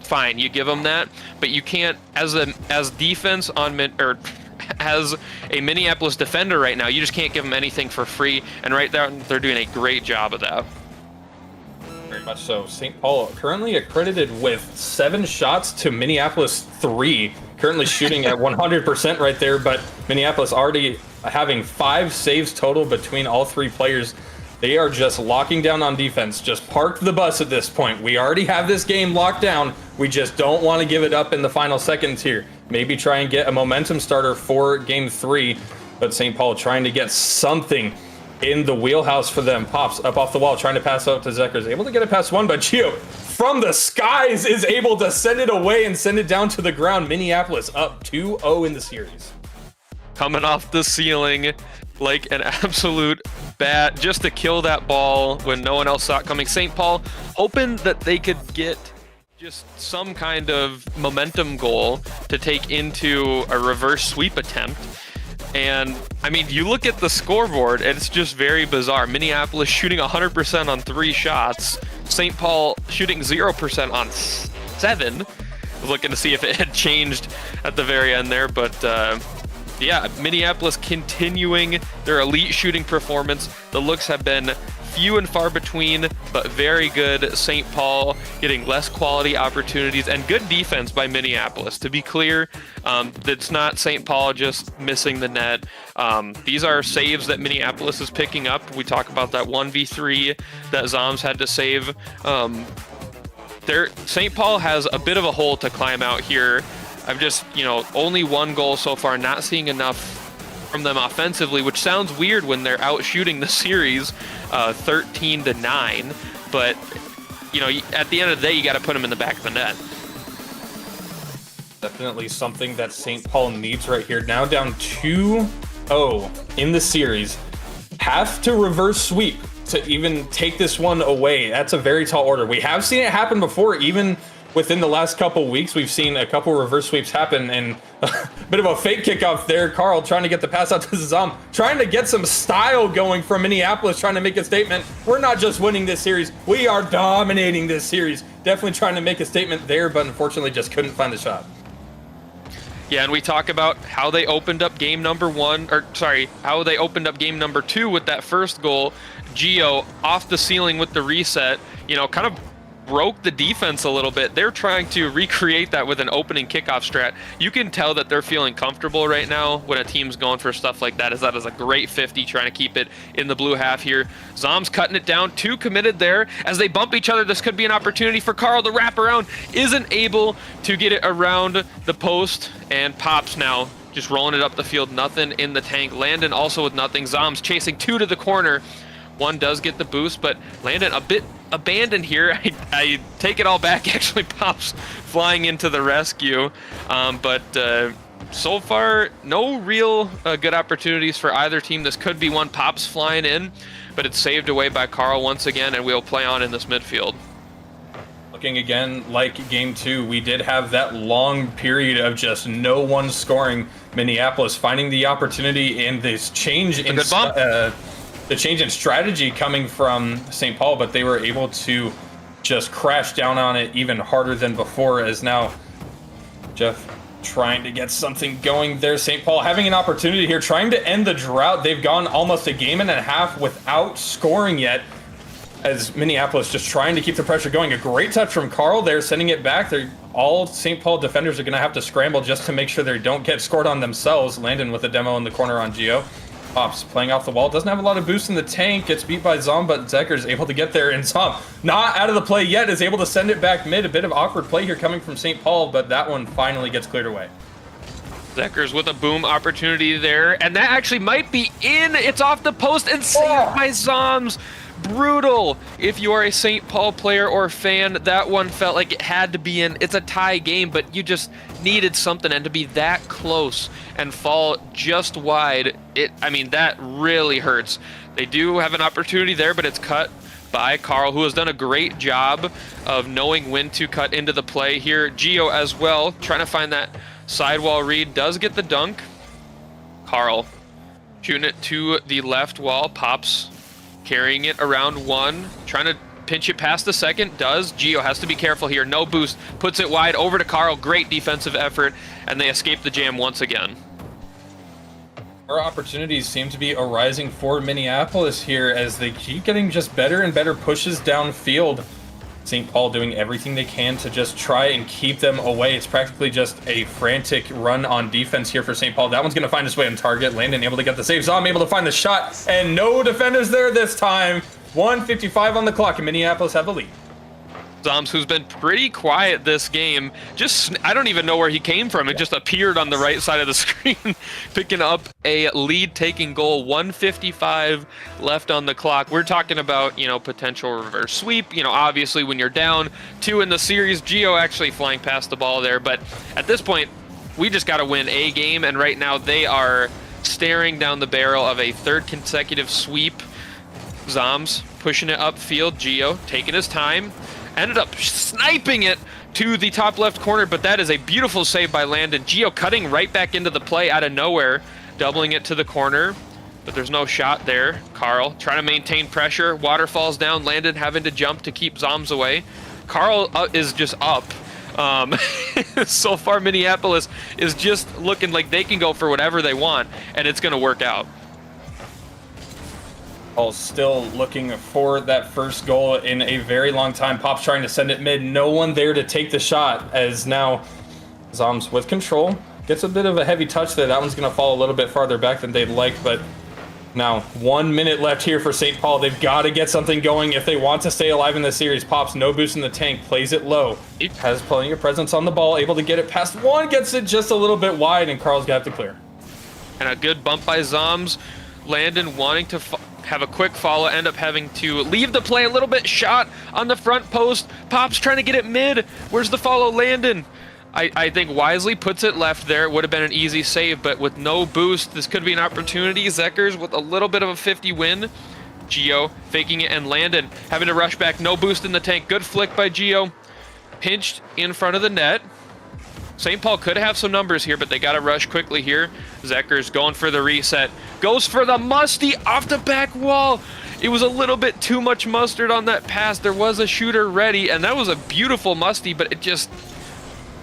fine, you give them that, but you can't as defense on as a Minneapolis defender right now, you just can't give them anything for free, and right there they're doing a great job of that. Very much so. St. Paul currently accredited with 7 shots to Minneapolis 3, currently shooting at 100% right there, but Minneapolis already having 5 saves total between all 3 players. They are just locking down on defense. Just park the bus at this point. We already have this game locked down. We just don't want to give it up in the final seconds here. Maybe try and get a momentum starter for game 3, but St. Paul trying to get something in the wheelhouse for them. Pops up off the wall, trying to pass out to Zekers. Able to get it past 1, but Gio from the skies is able to send it away and send it down to the ground. Minneapolis up 2-0 in the series. Coming off the ceiling like an absolute bat just to kill that ball when no one else saw it coming. St. Paul hoping that they could get just some kind of momentum goal to take into a reverse sweep attempt. And I mean, you look at the scoreboard and it's just very bizarre. Minneapolis shooting 100% on 3 shots. St. Paul shooting 0% on 7. Looking to see if it had changed at the very end there, but yeah, Minneapolis continuing their elite shooting performance. The looks have been few and far between, but very good. St. Paul getting less quality opportunities and good defense by Minneapolis. To be clear, it's not St. Paul just missing the net. These are saves that Minneapolis is picking up. We talk about that 1v3 that Zoms had to save. St. Paul has a bit of a hole to climb out here. I've just, only 1 goal so far, not seeing enough from them offensively, which sounds weird when they're out shooting the series 13-9. But, at the end of the day, you got to put them in the back of the net. Definitely something that St. Paul needs right here. Now down 2-0 in the series. Have to reverse sweep to even take this one away. That's a very tall order. We have seen it happen before, even within the last couple weeks. We've seen a couple reverse sweeps happen, and a bit of a fake kickoff there. Carl trying to get the pass out to Zom, trying to get some style going from Minneapolis, trying to make a statement. We're not just winning this series, we are dominating this series. Definitely trying to make a statement there, but unfortunately just couldn't find the shot. Yeah, and we talk about how they opened up game number 1, or sorry, how they opened up game number 2 with that first goal. Gio off the ceiling with the reset, kind of broke the defense a little bit. They're trying to recreate that with an opening kickoff strat. You can tell that they're feeling comfortable right now when a team's going for stuff like that. That is a great 50, trying to keep it in the blue half here. Zom's cutting it down, 2 committed there. As they bump each other, this could be an opportunity for Carl to wrap around. Isn't able to get it around the post, and Pops now just rolling it up the field. Nothing in the tank. Landon also with nothing. Zom's chasing 2 to the corner. 1 does get the boost, but Landon a bit abandoned here. I take it all back. Actually, Pops flying into the rescue. But so far, no real good opportunities for either team. This could be one. Pops flying in, but it's saved away by Carl once again, and we'll play on in this midfield. Looking again like game 2, we did have that long period of just no one scoring. Minneapolis finding the opportunity in this change in the change in strategy coming from St. Paul, but they were able to just crash down on it even harder than before, as now Jeff trying to get something going there. St. Paul having an opportunity here, trying to end the drought. They've gone almost a game and a half without scoring yet, as Minneapolis just trying to keep the pressure going. A great touch from Carl there, sending it back. All St. Paul defenders are going to have to scramble just to make sure they don't get scored on themselves. Landon with a demo in the corner on Gio. Pops playing off the wall, doesn't have a lot of boost in the tank, gets beat by Zom, but Zekker's able to get there, and Zom, not out of the play yet, is able to send it back mid. A bit of awkward play here coming from St. Paul, but that one finally gets cleared away. Zekker's with a boom opportunity there, and that actually might be in. It's off the post and saved by Zoms. Brutal. If you are a St. Paul player or fan, that one felt like it had to be in. It's a tie game, but you just needed something, and to be that close and fall just wide, that really hurts. They do have an opportunity there, but it's cut by Carl, who has done a great job of knowing when to cut into the play here. Gio as well, trying to find that sidewall read, does get the dunk. Carl shooting it to the left wall. Pops carrying it around 1, trying to pinch it past the second, does. Gio has to be careful here, no boost, puts it wide over to Carl. Great defensive effort, and they escape the jam once again. Our opportunities seem to be arising for Minneapolis here as they keep getting just better and better pushes downfield. St. Paul doing everything they can to just try and keep them away. It's practically just a frantic run on defense here for St. Paul. That one's going to find its way on target. Landon able to get the save. Zom able to find the shot, and no defenders there this time. 1:55 on the clock, and Minneapolis have the lead. Zoms, who's been pretty quiet this game, I don't even know where he came from. It just appeared on the right side of the screen, picking up a lead-taking goal. 1:55 left on the clock. We're talking about, potential reverse sweep. Obviously when you're down 2 in the series, Gio actually flying past the ball there. But at this point, we just got to win a game, and right now they are staring down the barrel of a 3rd consecutive sweep. Zoms pushing it upfield. Gio taking his time. Ended up sniping it to the top left corner, but that is a beautiful save by Landon. Gio cutting right back into the play out of nowhere, doubling it to the corner, but there's no shot there. Carl trying to maintain pressure. Water falls down. Landon having to jump to keep Zoms away. Carl is just up. So far, Minneapolis is just looking like they can go for whatever they want, and it's going to work out. Still looking for that first goal in a very long time. Pop's trying to send it mid. No one there to take the shot, as now Zoms with control. Gets a bit of a heavy touch there. That one's going to fall a little bit farther back than they'd like, but now 1 minute left here for St. Paul. They've got to get something going if they want to stay alive in this series. Pops, no boost in the tank, plays it low. Has plenty of presence on the ball, able to get it past 1, gets it just a little bit wide, and Carl's got to clear. And a good bump by Zoms. Landon wanting to have a quick follow, end up having to leave the play a little bit. Shot on the front post. Pops trying to get it mid. Where's the follow? Landon, I think wisely puts it left there. It would have been an easy save, but with no boost, this could be an opportunity. Zekkers with a little bit of a 50 win. Geo faking it, and Landon having to rush back. No boost in the tank. Good flick by Geo. Pinched in front of the net. St. Paul could have some numbers here, but they got to rush quickly here. Zekker's going for the reset. Goes for the musty off the back wall. It was a little bit too much mustard on that pass. There was a shooter ready, and that was a beautiful musty, but it just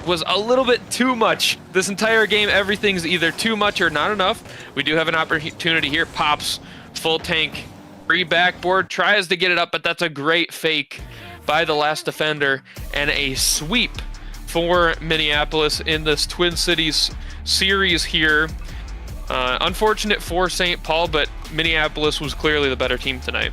was a little bit too much. This entire game, everything's either too much or not enough. We do have an opportunity here. Pops, full tank, free backboard, tries to get it up, but that's a great fake by the last defender, and a sweep for Minneapolis in this Twin Cities series here. Unfortunate for St. Paul, but Minneapolis was clearly the better team tonight.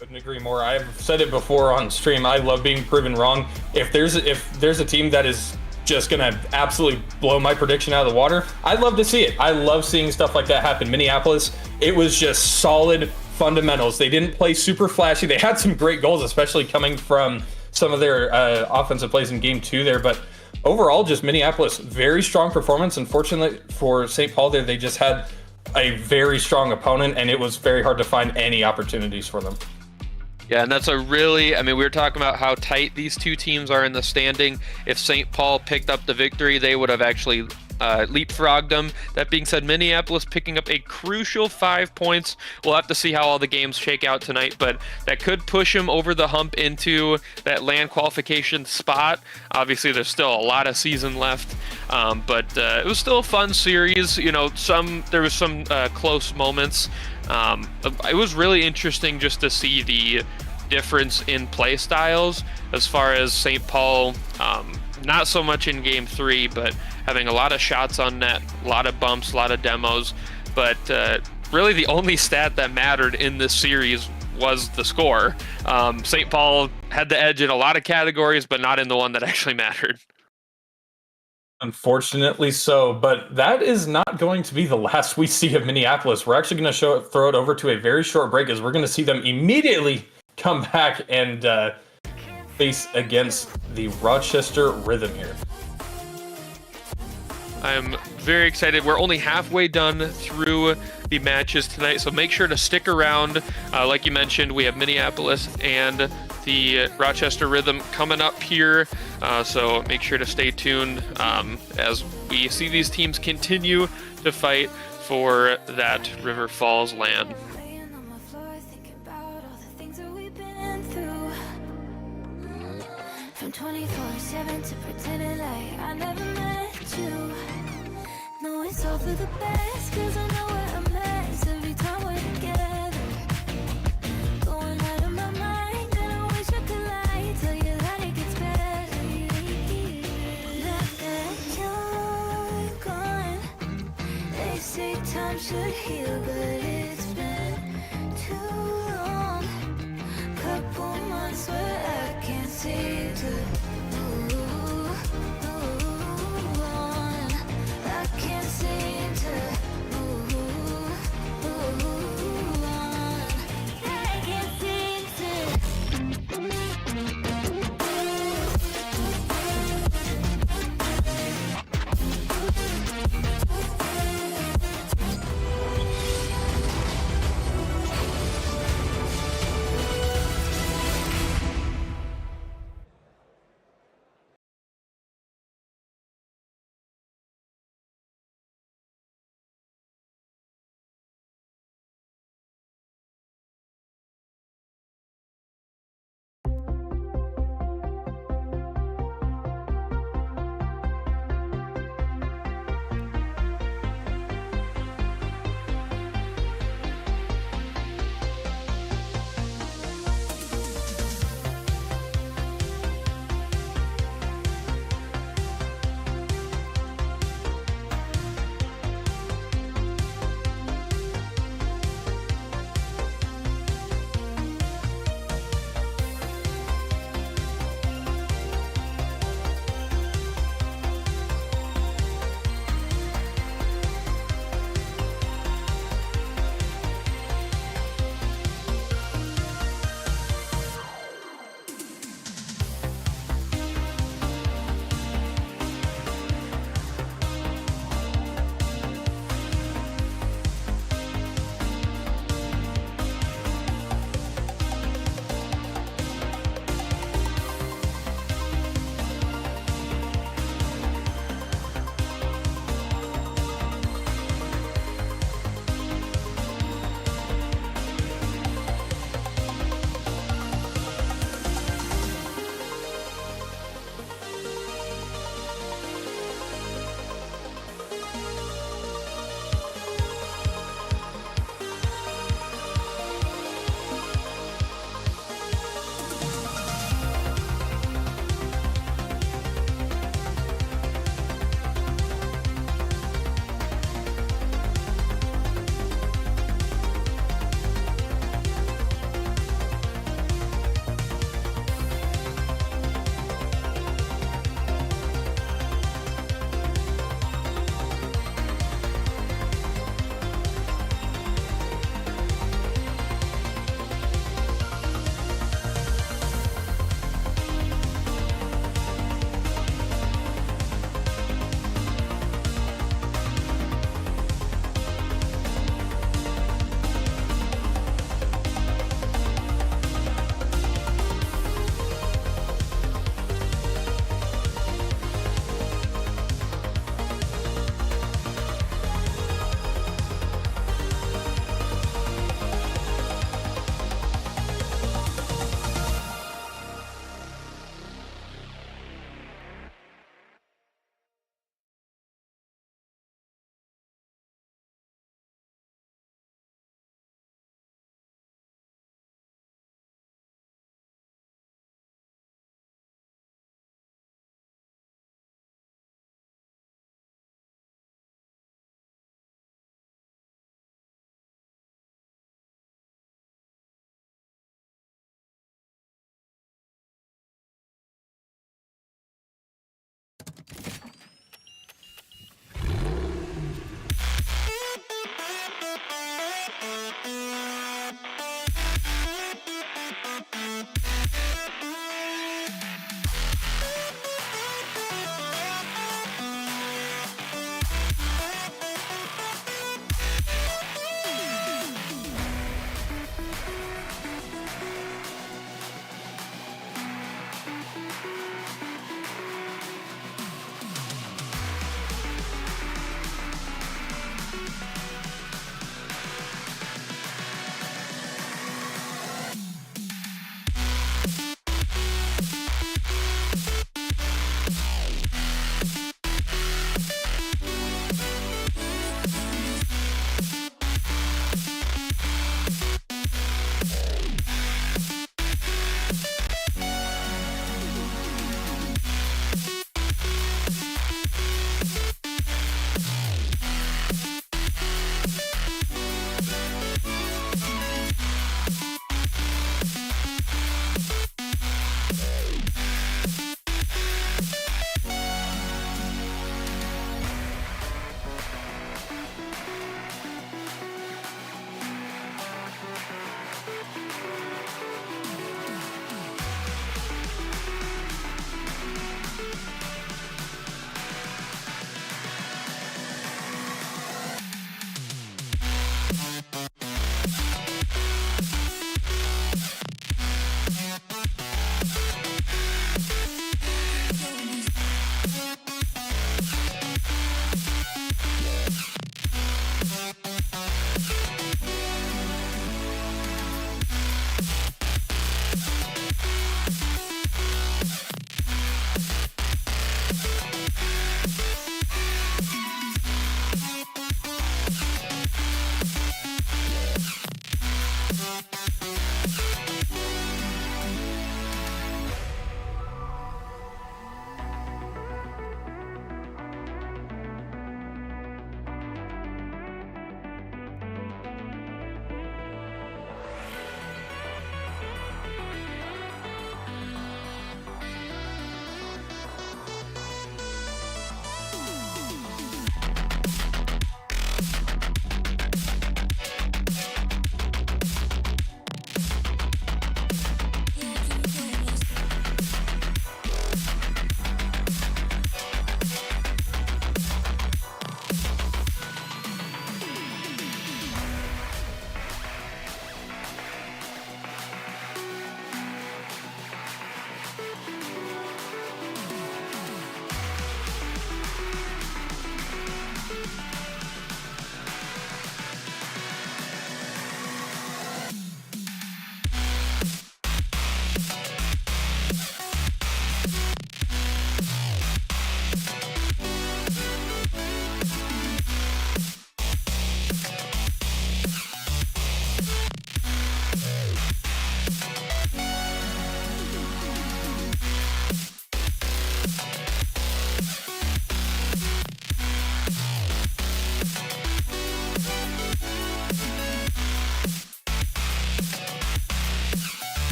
Couldn't agree more. I've said it before on stream. I love being proven wrong. If there's a team that is just gonna absolutely blow my prediction out of the water, I'd love to see it. I love seeing stuff like that happen. Minneapolis, it was just solid fundamentals. They didn't play super flashy. They had some great goals, especially coming from some of their offensive plays in game 2 there, but overall, just Minneapolis, very strong performance. Unfortunately for St. Paul there, they just had a very strong opponent, and it was very hard to find any opportunities for them. Yeah, and that's a really, I mean, we were talking about how tight these two teams are in the standing. If St. Paul picked up the victory, they would have actually leapfrogged them. That being said, Minneapolis picking up a crucial 5 points. We'll have to see how all the games shake out tonight, but that could push them over the hump into that land qualification spot. Obviously, there's still a lot of season left, but it was still a fun series. You know, there was some close moments. It was really interesting just to see the difference in play styles as far as St. Paul, not so much in game 3, but having a lot of shots on net, a lot of bumps, a lot of demos. But really the only stat that mattered in this series was the score. St. Paul had the edge in a lot of categories, but not in the one that actually mattered. Unfortunately so, but that is not going to be the last we see of Minneapolis. We're actually going to throw it over to a very short break, as we're going to see them immediately come back and face against the Rochester Rhythm here. I'm very excited. We're only halfway done through the matches tonight, so make sure to stick around. Like you mentioned, we have Minneapolis and the Rochester Rhythm coming up here, so make sure to stay tuned as we see these teams continue to fight for that River Falls land. Laying on my floor, thinking about all the things that we've been through. From 24/7 to pretending like I never met you. No, it's all for the best, 'cause I know where I'm at every time we're together. Going out of my mind, and I wish I could lie, tell you that it gets better. Now that you're gone, they say time should heal, but it's been too long. Couple months where I can't seem to move on. I can't seem to move on. I can't seem to.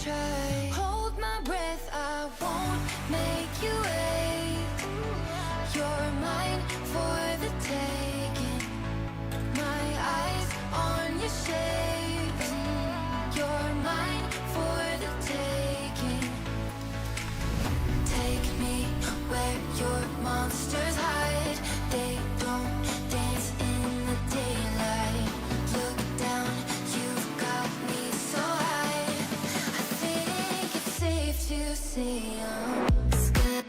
try. Hold my breath, I won't make you wait. You're mine for the taking. My eyes on your shapes. You're mine for the taking. Take me where your monsters hide. They don't dance in the daylight. Look down, you've got me so high. I think it's safe to say I'm scared.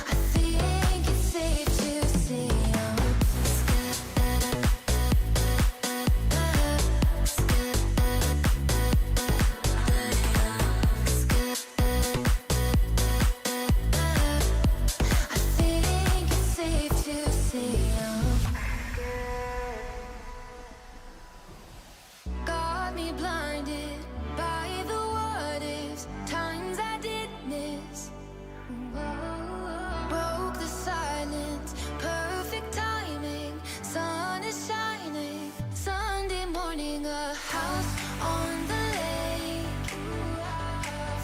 I think it's safe to say I'm I think it's safe to say I'm got me blinded by the what ifs, times I did miss. Broke the silence, perfect timing. Sun is shining, Sunday morning, a house on the lake,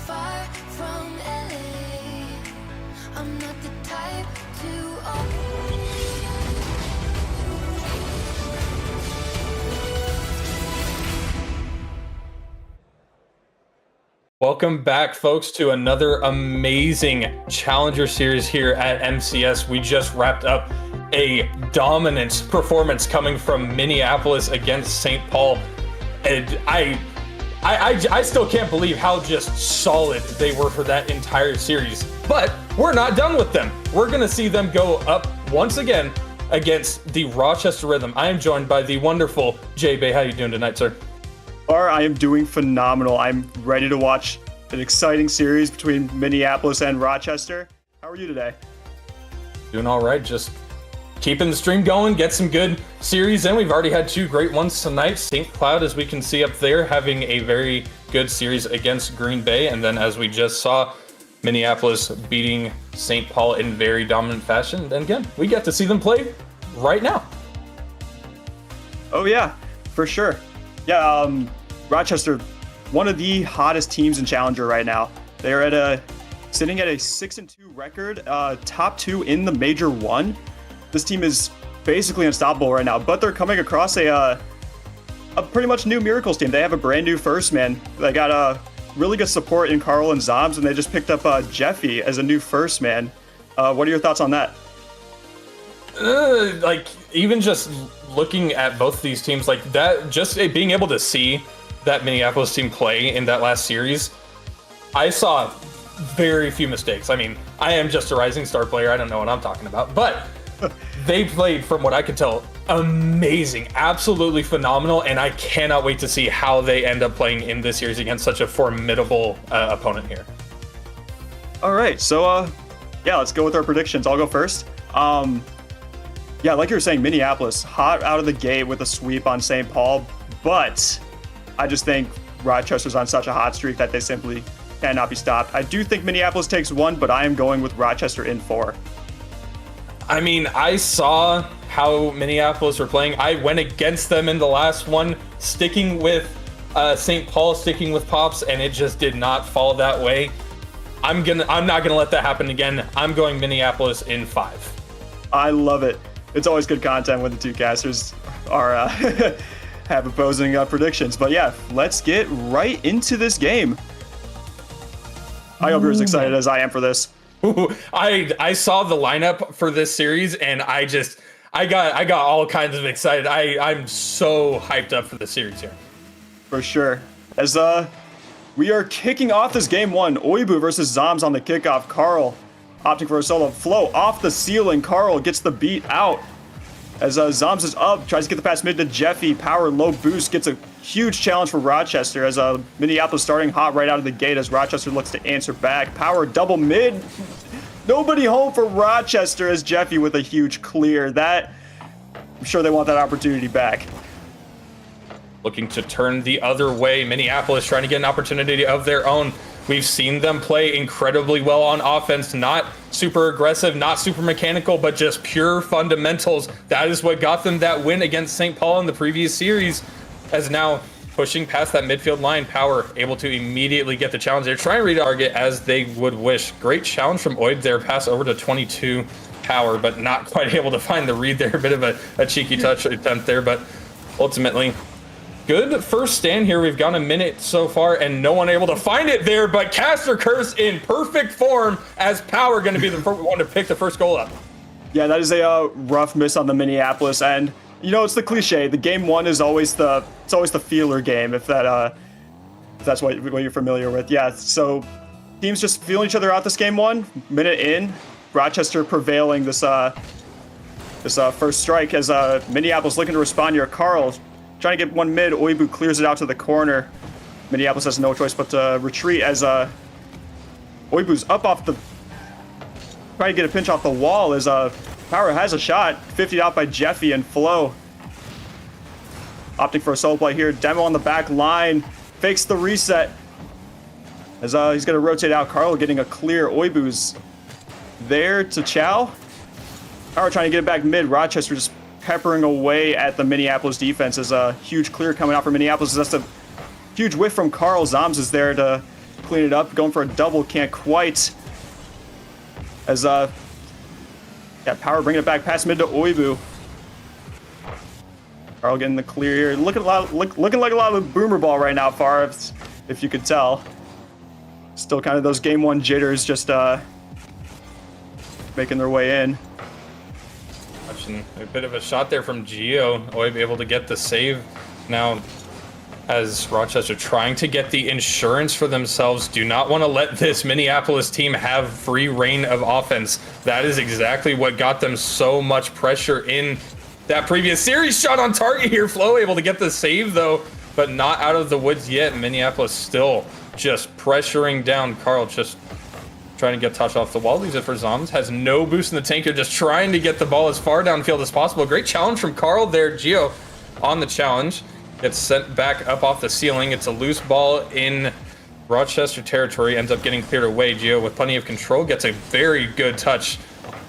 far from LA. I'm not the type to Welcome back, folks, to another amazing Challenger Series here at MCS. We just wrapped up a dominant performance coming from Minneapolis against St. Paul. And I still can't believe how just solid they were for that entire series. But we're not done with them. We're going to see them go up once again against the Rochester Rhythm. I am joined by the wonderful Jay Bay. How you doing tonight, sir? I am doing phenomenal. I'm ready to watch an exciting series between Minneapolis and Rochester. How are you today? Doing all right. Just keeping the stream going, get some good series in. We've already had two great ones tonight. St. Cloud, as we can see up there, having a very good series against Green Bay. And then, as we just saw, Minneapolis beating St. Paul in very dominant fashion. And again, we get to see them play right now. Oh yeah, for sure. Yeah, Rochester, one of the hottest teams in Challenger right now. They're sitting at a 6-2 record, top 2 in the Major 1. This team is basically unstoppable right now, but they're coming across a pretty much new Miracles team. They have a brand new first man. They got a really good support in Carl and Zombs, and they just picked up Jeffy as a new first man. What are your thoughts on that? Even just looking at both of these teams like that, just being able to see that Minneapolis team play in that last series, I saw very few mistakes. I mean, I am just a rising star player. I don't know what I'm talking about, but they played, from what I could tell, amazing, absolutely phenomenal, and I cannot wait to see how they end up playing in this series against such a formidable opponent here. All right, so yeah, let's go with our predictions. I'll go first. Yeah, like you were saying, Minneapolis, hot out of the gate with a sweep on St. Paul, but I just think Rochester's on such a hot streak that they simply cannot be stopped. I do think Minneapolis takes 1, but I am going with Rochester in 4. I mean, I saw how Minneapolis were playing. I went against them in the last one, sticking with St. Paul, sticking with Pops, and it just did not fall that way. I'm not gonna let that happen again. I'm going Minneapolis in 5. I love it. It's always good content when the two casters are have opposing predictions. But yeah, let's get right into this game. I hope you're as excited as I am for this. I saw the lineup for this series, and I got all kinds of excited. I'm so hyped up for the series here. For sure. As we are kicking off this game 1, Oibu versus Zombs on the kickoff. Carl opting for a solo flow off the ceiling. Carl gets the beat out as Zombs is up, tries to get the pass mid to Jeffy. Power low boost gets a huge challenge for Rochester as Minneapolis starting hot right out of the gate as Rochester looks to answer back. Power double mid. Nobody home for Rochester as Jeffy with a huge clear. I'm sure they want that opportunity back. Looking to turn the other way. Minneapolis trying to get an opportunity of their own. We've seen them play incredibly well on offense, not super aggressive, not super mechanical, but just pure fundamentals. That is what got them that win against St. Paul in the previous series, as now pushing past that midfield line, Power able to immediately get the challenge. They're trying to retarget as they would wish. Great challenge from Oib there, pass over to 22 Power, but not quite able to find the read there. A bit of a cheeky touch attempt there, but ultimately good first stand here. We've gone a minute so far and no one able to find it there, but Caster Curse in perfect form as Power going to be the one to pick the first goal up. Yeah, that is a rough miss on the Minneapolis end. You know, it's the cliche. The game one is always the feeler game, if that's what you're familiar with. Yeah, so teams just feeling each other out this game one. Minute in, Rochester prevailing this first strike as Minneapolis looking to respond here. Carl trying to get one mid. Oibu clears it out to the corner. Minneapolis has no choice but to retreat as Oibu's up off the... trying to get a pinch off the wall as Power has a shot. 50'd out by Jeffy and Flo. Opting for a solo play here. Demo on the back line. Fakes the reset. As he's going to rotate out. Carl getting a clear. Oibu's there to Chow. Power trying to get it back mid. Rochester just peppering away at the Minneapolis defense. As a huge clear coming out from Minneapolis. That's a huge whiff from Carl. Zoms is there to clean it up. Going for a double. Can't quite. As Power bringing it back past mid to Oibu. Carl getting the clear here. Looking like a lot of boomer ball right now, Far, if you could tell. Still kind of those game one jitters, just making their way in. Watching a bit of a shot there from Gio. Oib able to get the save now. As Rochester trying to get the insurance for themselves, do not want to let this Minneapolis team have free reign of offense. That is exactly what got them so much pressure in that previous series. Shot on target here. Flo able to get the save though, but not out of the woods yet. Minneapolis still just pressuring down. Carl just trying to get touch off the wall. Leaves it for Zoms. Has no boost in the tank here. Just trying to get the ball as far downfield as possible. Great challenge from Carl there. Gio on the challenge. Gets sent back up off the ceiling. It's a loose ball in Rochester territory. Ends up getting cleared away. Gio with plenty of control gets a very good touch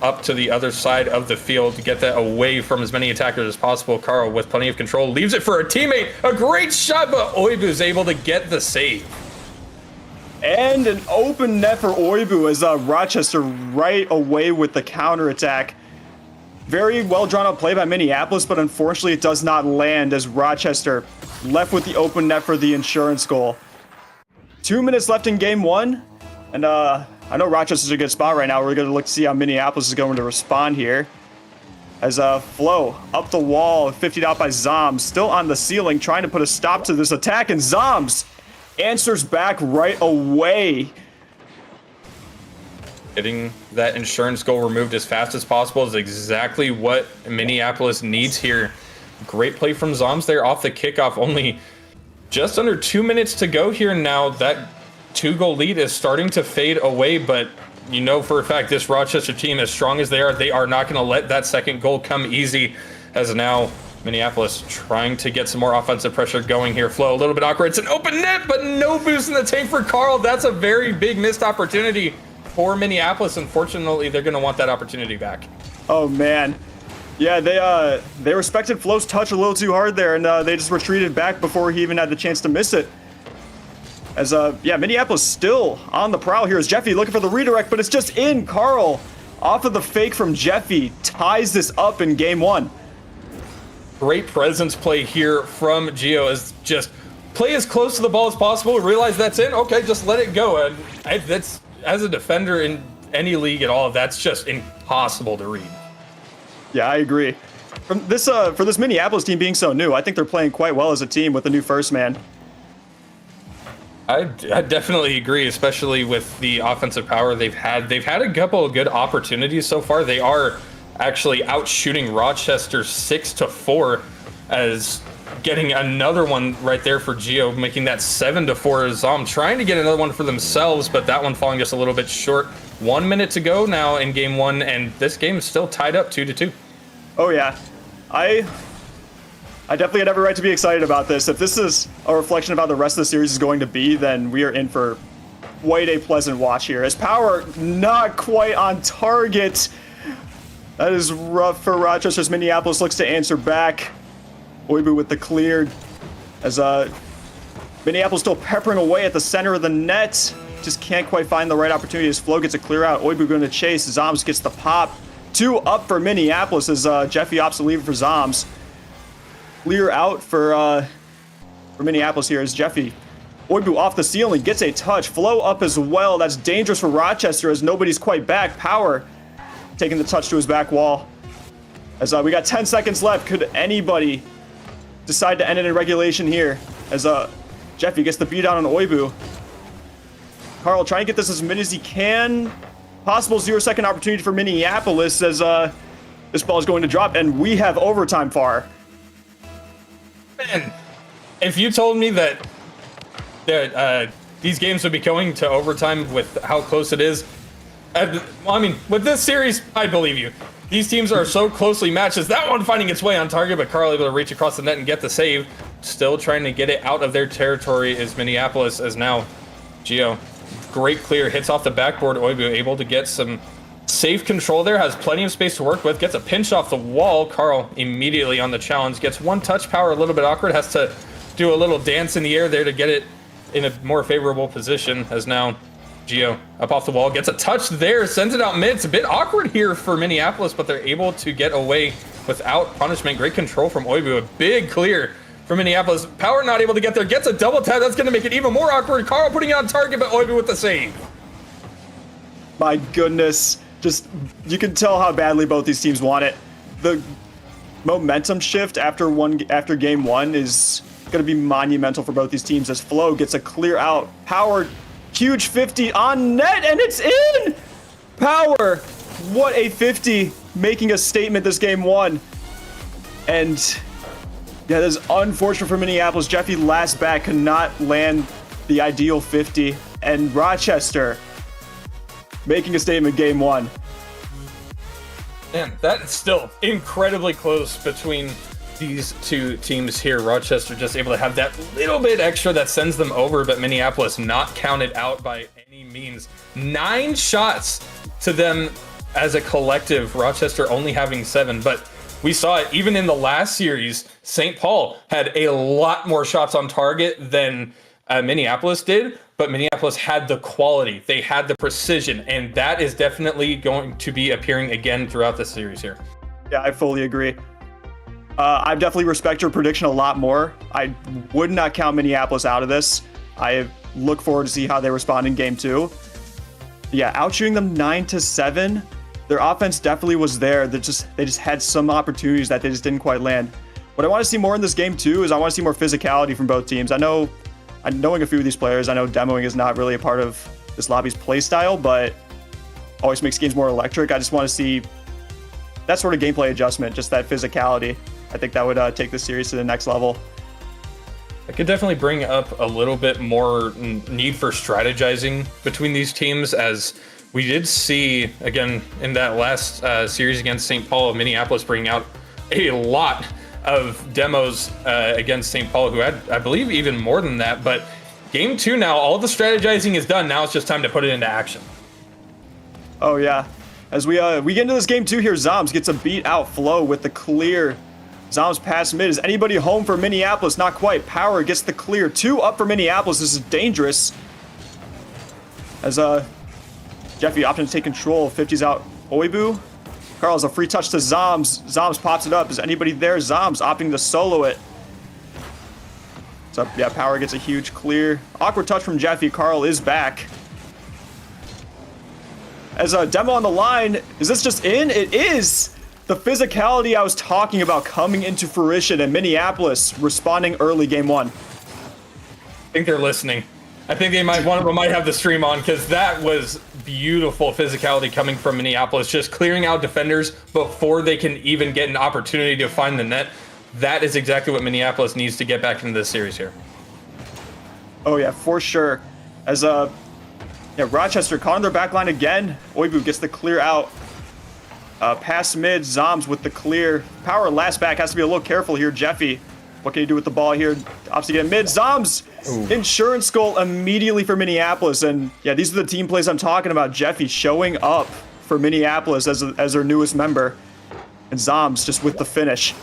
up to the other side of the field to get that away from as many attackers as possible. Carl with plenty of control leaves it for a teammate. A great shot, but Oibu is able to get the save. And an open net for Oibu as Rochester right away with the counterattack. Very well drawn up play by Minneapolis, but unfortunately it does not land as Rochester left with the open net for the insurance goal. 2 minutes left in game one, and I know Rochester's a good spot right now. We're going to look to see how Minneapolis is going to respond here. As Flo up the wall, 50'd out by Zoms, still on the ceiling, trying to put a stop to this attack, and Zoms answers back right away. Getting that insurance goal removed as fast as possible is exactly what Minneapolis needs here. Great play from Zoms there off the kickoff. Only just under 2 minutes to go here now. That 2-goal lead is starting to fade away, but you know for a fact this Rochester team, as strong as they are not going to let that second goal come easy, as now Minneapolis trying to get some more offensive pressure going here. Flo a little bit awkward. It's an open net, but no boost in the tank for Carl. That's a very big missed opportunity for Minneapolis. Unfortunately, they're going to want that opportunity back. Oh man, yeah, they respected Flo's touch a little too hard there, and they just retreated back before he even had the chance to miss it. As Minneapolis still on the prowl here as Jeffy looking for the redirect, but it's just in. Carl off of the fake from Jeffy ties this up in game one. Great presence play here from Gio, as just play as close to the ball as possible. Realize that's in. Okay, just let it go. And that's, as a defender in any league at all, that's just impossible to read. Yeah, I agree. From this, for this Minneapolis team being so new, I think they're playing quite well as a team with the new first man. I definitely agree, especially with the offensive power they've had. They've had a couple of good opportunities so far. They are actually out shooting Rochester 6-4, as getting another one right there for Gio, making that 7-4. Zom trying to get another one for themselves, but that one falling just a little bit short. 1 minute to go now in game one, and this game is still tied up 2-2. Oh yeah, I definitely had every right to be excited about this. If this is a reflection of how the rest of the series is going to be, then we are in for quite a pleasant watch here. As Power not quite on target. That is rough for Rochester as Minneapolis looks to answer back. Oibu with the clear. As Minneapolis still peppering away at the center of the net. Just can't quite find the right opportunity as Flo gets a clear out. Oibu going to chase. Zoms gets the pop. 2 up for Minneapolis as Jeffy opts to leave it for Zoms. Clear out for Minneapolis here as Jeffy. Oibu off the ceiling, gets a touch. Flo up as well. That's dangerous for Rochester as nobody's quite back. Power taking the touch to his back wall. As we got 10 seconds left. Could anybody decide to end it in regulation here? As Jeffy gets the beat out on Oibu. Carl trying to get this as mid as he can. Possible 0-second opportunity for Minneapolis as this ball is going to drop, and we have overtime far. Man, if you told me that these games would be going to overtime with how close it is, I mean, with this series, I believe you. These teams are so closely matched. As that one finding its way on target, but Carl able to reach across the net and get the save. Still trying to get it out of their territory is Minneapolis, as now Gio. Great clear, hits off the backboard. Oibu able to get some safe control there, has plenty of space to work with, gets a pinch off the wall. Carl immediately on the challenge, gets one touch. Power a little bit awkward, has to do a little dance in the air there to get it in a more favorable position, as now Gio up off the wall, gets a touch there, sends it out mid. It's a bit awkward here for Minneapolis, but they're able to get away without punishment. Great control from Oibu, a big clear for Minneapolis. Power not able to get there, gets a double tap. That's going to make it even more awkward. Carl putting it on target, but Oibu with the save. My goodness. Just, you can tell how badly both these teams want it. The momentum shift after game one is going to be monumental for both these teams as Flo gets a clear out. Power, huge 50 on net, and it's in! Power, what a 50, making a statement this game one. And yeah, that is unfortunate for Minneapolis. Jeffy last back could not land the ideal 50, and Rochester making a statement game one. Man, that's still incredibly close between these two teams here. Rochester just able to have that little bit extra that sends them over, but Minneapolis not counted out by any means. 9 shots to them as a collective, Rochester only having 7, but we saw it even in the last series. St. Paul had a lot more shots on target than Minneapolis did, but Minneapolis had the quality, they had the precision, and that is definitely going to be appearing again throughout the series here. Yeah, I fully agree. I definitely respect your prediction a lot more. I would not count Minneapolis out of this. I look forward to see how they respond in game 2. Yeah, outshooting them 9-7. Their offense definitely was there. They just had some opportunities that they just didn't quite land. What I want to see more in this game 2 is I want to see more physicality from both teams. Knowing a few of these players, I know demoing is not really a part of this lobby's play style, but always makes games more electric. I just want to see that sort of gameplay adjustment, just that physicality. I think that would take this series to the next level. It could definitely bring up a little bit more need for strategizing between these teams, as we did see, again, in that last series against St. Paul, Minneapolis bringing out a lot of demos against St. Paul, who had, I believe, even more than that. But game 2 now, all the strategizing is done. Now it's just time to put it into action. Oh, yeah. As we get into this game 2 here, Zoms gets a beat out Flo with the clear. Zoms pass mid. Is anybody home for Minneapolis? Not quite. Power gets the clear. 2 up for Minneapolis. This is dangerous. As Jeffy opting to take control. 50's out. Oibu. Carl's a free touch to Zoms. Zoms pops it up. Is anybody there? Zoms opting to solo it. So yeah, Power gets a huge clear. Awkward touch from Jeffy. Carl is back. As a demo on the line, is this just in? It is! The physicality I was talking about coming into fruition in Minneapolis, responding early game 1. I think they're listening. I think one of them might have the stream on, because that was beautiful physicality coming from Minneapolis, just clearing out defenders before they can even get an opportunity to find the net. That is exactly what Minneapolis needs to get back into this series here. Oh yeah, for sure. As Rochester caught on their back line again. Oibu gets the clear out. Pass mid, Zoms with the clear. Power last back, has to be a little careful here. Jeffy, what can you do with the ball here? Opposite again, mid, Zoms Insurance goal immediately for Minneapolis. And yeah, these are the team plays I'm talking about. Jeffy showing up for Minneapolis as their newest member. And Zoms just with the finish.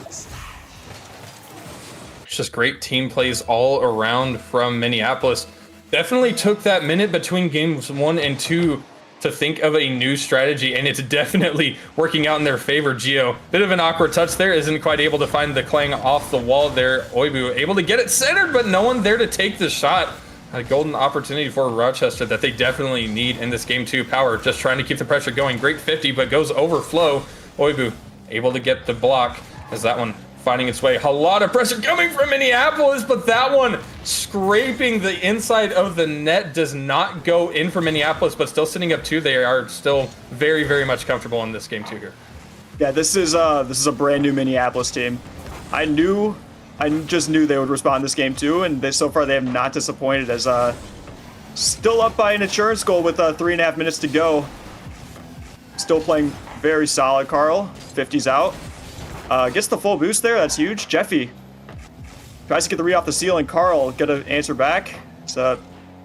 It's just great team plays all around from Minneapolis. Definitely took that minute between games 1 and 2 to think of a new strategy, and it's definitely working out in their favor. Gio, bit of an awkward touch there, isn't quite able to find the clang off the wall there. Oibu able to get it centered, but no one there to take the shot. A golden opportunity for Rochester that they definitely need in this game too. Power just trying to keep the pressure going. Great 50, but goes overflow. Oibu able to get the block as that one finding its way. A lot of pressure coming from Minneapolis, but that one scraping the inside of the net does not go in for Minneapolis, but still sitting up 2. They are still very, very much comfortable in this game too here. Yeah, this is a brand new Minneapolis team. I just knew they would respond in this game too, and so far they have not disappointed as still up by an insurance goal with 3.5 minutes to go. Still playing very solid, Carl. 50's out. Gets the full boost there. That's huge. Jeffy tries to get the read off the ceiling. Carl get an answer back. It's a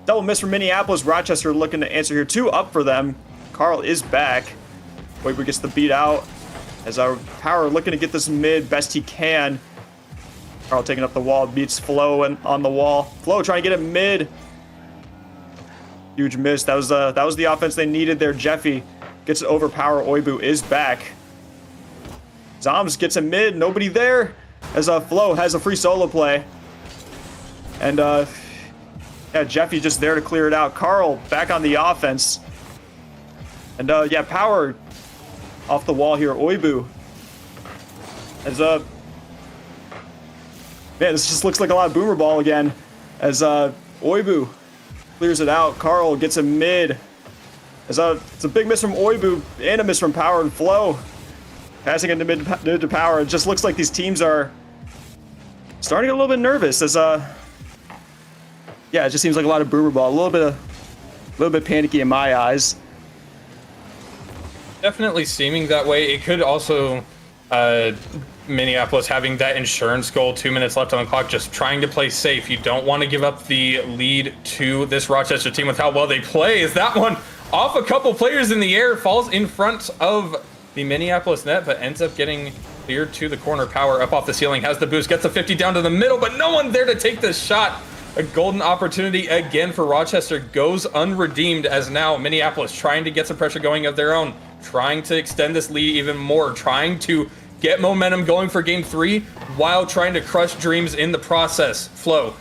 double miss from Minneapolis. Rochester looking to answer here. 2 up for them. Carl is back. Weber gets the beat out. As our Power looking to get this mid best he can. Carl taking up the wall. Beats Flo on the wall. Flo trying to get it mid. Huge miss. That was the offense they needed there. Jeffy gets it over Power. Oibu is back. Zoms gets a mid, nobody there, as Flo has a free solo play. And yeah, Jeffy just there to clear it out. Carl back on the offense. And yeah, Power off the wall here. Oibu. As man, this just looks like a lot of boomer ball again. As Oibu clears it out. Carl gets a mid. As it's a big miss from Oibu and a miss from Power and Flo. Passing into mid to Power. It just looks like these teams are starting to get a little bit nervous as yeah, it just seems like a lot of boomer ball, a little bit panicky in my eyes. Definitely seeming that way. It could also Minneapolis having that insurance goal, 2 minutes left on the clock, just trying to play safe. You don't want to give up the lead to this Rochester team with how well they play. Is that one off a couple players in the air, falls in front of the Minneapolis net, but ends up getting cleared to the corner. Power up off the ceiling, has the boost, gets a 50 down to the middle, but no one there to take the shot. A golden opportunity again for Rochester goes unredeemed, as now Minneapolis trying to get some pressure going of their own, trying to extend this lead even more, trying to get momentum going for game 3 while trying to crush dreams in the process. Flo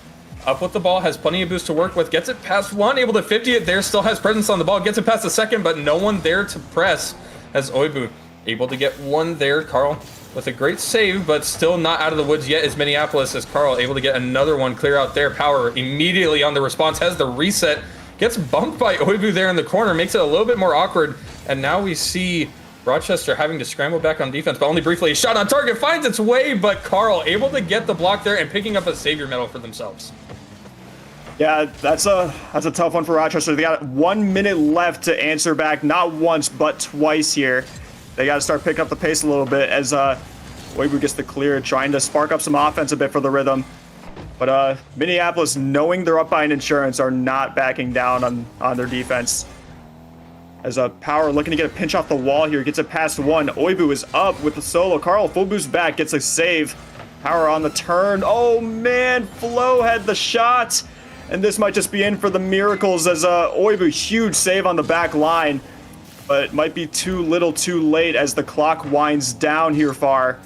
up with the ball, has plenty of boost to work with, gets it past 1, able to 50 it there, still has presence on the ball, gets it past the 2nd, but no one there to press as Oibu able to get 1 there. Carl with a great save, but still not out of the woods yet is Minneapolis, as Carl able to get another one clear out there. Power immediately on the response, has the reset, gets bumped by Oibu there in the corner, makes it a little bit more awkward, and now we see Rochester having to scramble back on defense, but only briefly. Shot on target finds its way, but Carl able to get the block there and picking up a savior medal for themselves. Yeah, that's a tough one for Rochester. They got 1 minute left to answer back, not once but twice here. They got to start picking up the pace a little bit as Oibu gets the clear, trying to spark up some offense a bit for the rhythm. But Minneapolis, knowing they're up by an insurance, are not backing down on their defense. As Power looking to get a pinch off the wall here, gets it past 1. Oibu is up with the solo. Carl full boost back, gets a save. Power on the turn. Oh man, Flo had the shot. And this might just be in for the Miracles as Oibu, huge save on the back line. But it might be too little too late as the clock winds down here far.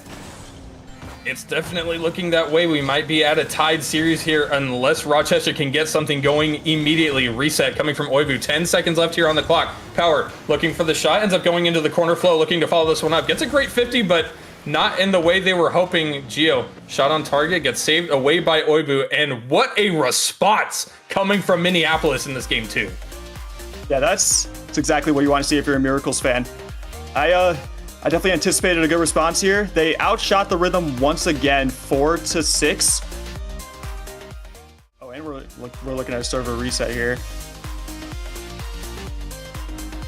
It's definitely looking that way. We might be at a tied series here unless Rochester can get something going immediately. Reset coming from Oibu. 10 seconds left here on the clock. Power looking for the shot. Ends up going into the corner. Flo looking to follow this one up. Gets a great 50, but not in the way they were hoping. Gio, shot on target, gets saved away by Oibu. And what a response coming from Minneapolis in this game too. Yeah, that's exactly what you want to see if you're a Miracles fan. I definitely anticipated a good response here. They outshot the rhythm once again, 4-6. Oh, and we're looking at a server reset here.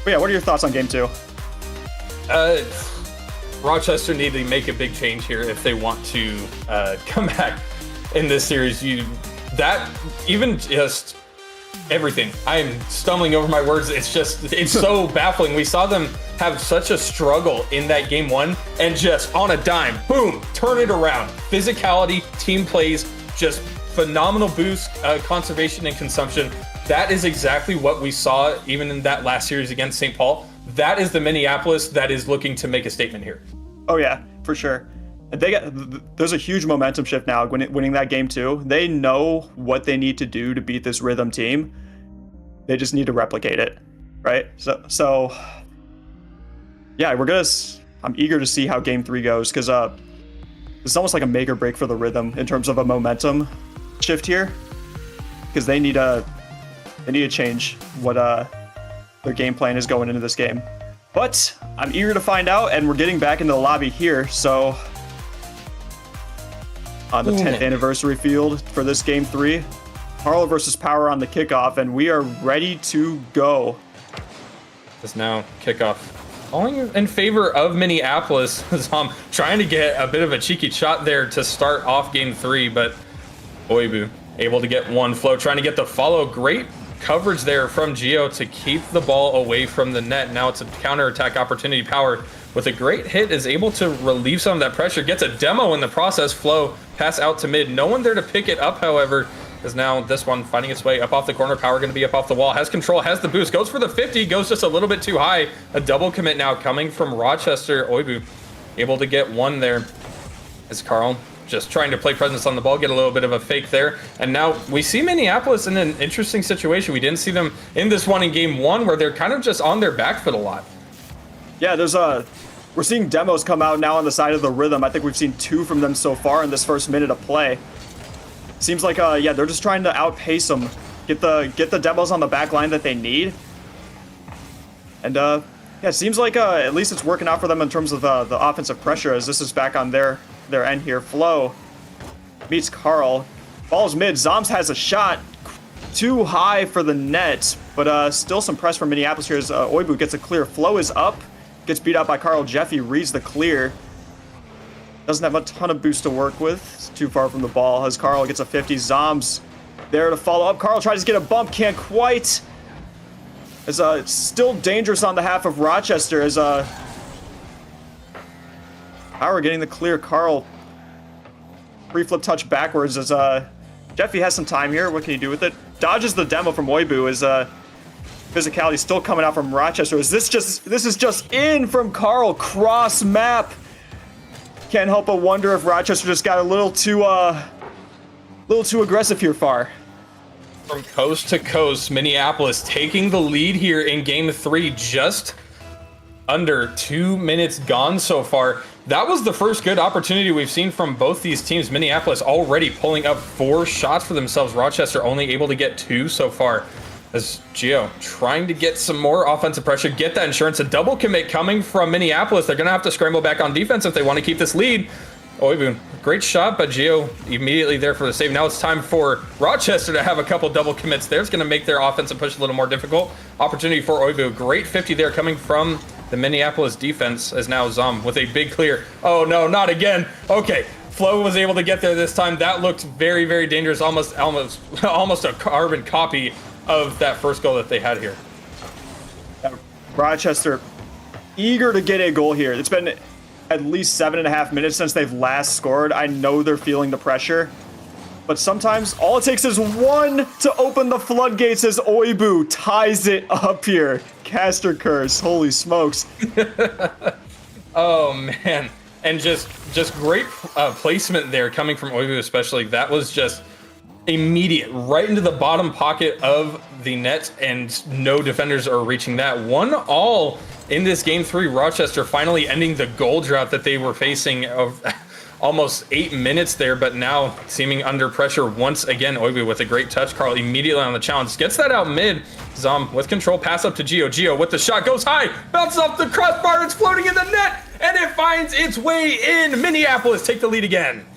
But yeah, what are your thoughts on game 2? Rochester need to make a big change here if they want to come back in this series. You that, even just everything. I am stumbling over my words. It's so baffling. We saw them have such a struggle in that game one, and just on a dime, boom, turn it around. Physicality, team plays, just phenomenal boost, conservation and consumption. That is exactly what we saw even in that last series against St. Paul. That is the Minneapolis that is looking to make a statement here. Oh yeah, for sure. There's a huge momentum shift now winning that game too. They know what they need to do to beat this rhythm team. They just need to replicate it, right? So yeah, I'm eager to see how game 3 goes, because it's almost like a make or break for the rhythm in terms of a momentum shift here, because they need to change what their game plan is going into this game. But I'm eager to find out, and we're getting back into the lobby here. So on the 10th anniversary field for this game 3, Carl versus Power on the kickoff, and we are ready to go. This now kickoff falling in favor of Minneapolis. I'm trying to get a bit of a cheeky shot there to start off game 3, but Oibu able to get one. Flo trying to get the follow. Great coverage there from Gio to keep the ball away from the net. Now it's a counterattack opportunity. Power with a great hit is able to relieve some of that pressure. Gets a demo in the process. Flo pass out to mid. No one there to pick it up, however, is now this one finding its way up off the corner. Power going to be up off the wall. Has control, has the boost. Goes for the 50. Goes just a little bit too high. A double commit now coming from Rochester. Oibu able to get one there. As Carl just trying to play presence on the ball, get a little bit of a fake there. And now we see Minneapolis in an interesting situation. We didn't see them in this one in game 1, where they're kind of just on their back foot a lot. Yeah, we're seeing demos come out now on the side of the rhythm. I think we've seen 2 from them so far in this first minute of play. Seems like, yeah, they're just trying to outpace them, get the demos on the back line that they need. And yeah, it seems like at least it's working out for them in terms of the offensive pressure, as this is back on their end here. Flo meets Carl. Falls mid. Zoms has a shot too high for the net, but still some press from Minneapolis here as Oibu gets a clear. Flo is up. Gets beat out by Carl. Jeffy reads the clear. Doesn't have a ton of boost to work with. It's too far from the ball as Carl gets a 50. Zoms there to follow up. Carl tries to get a bump. Can't quite. As it's still dangerous on the half of Rochester as Power getting the clear. Carl free flip touch backwards as Jeffy has some time here. What can he do with it? Dodges the demo from Oibu as physicality still coming out from Rochester. This is just in from Carl. Cross map. Can't help but wonder if Rochester just got a little too aggressive here far. From coast to coast, Minneapolis taking the lead here in game 3, just under 2 minutes gone so far. That was the first good opportunity we've seen from both these teams. Minneapolis already pulling up 4 shots for themselves. Rochester only able to get 2 so far. As Gio trying to get some more offensive pressure, get that insurance. A double commit coming from Minneapolis. They're going to have to scramble back on defense if they want to keep this lead. Oibu, great shot, but Gio immediately there for the save. Now it's time for Rochester to have a couple double commits there. It's going to make their offensive push a little more difficult. Opportunity for Oibu. Great 50 there coming from the Minneapolis defense, as now Zom with a big clear. Oh no, not again. Okay, Flo was able to get there this time. That looked very, very dangerous. Almost a carbon copy of that first goal that they had here. Rochester eager to get a goal here. It's been at least 7.5 minutes since they've last scored. I know they're feeling the pressure, but sometimes all it takes is one to open the floodgates as Oibu ties it up here. Caster curse, holy smokes. Oh man, and just great placement there coming from Oibu especially. That was just immediate, right into the bottom pocket of the net, and no defenders are reaching that. 1-1 in this game 3. Rochester finally ending the goal drought that they were facing of almost 8 minutes there, but now seeming under pressure once again. Oibu with a great touch. Carl immediately on the challenge, gets that out mid. Zom with control, pass up to Gio. Gio with the shot, goes high, bounces off the crossbar, it's floating in the net, and it finds its way in. Minneapolis take the lead again.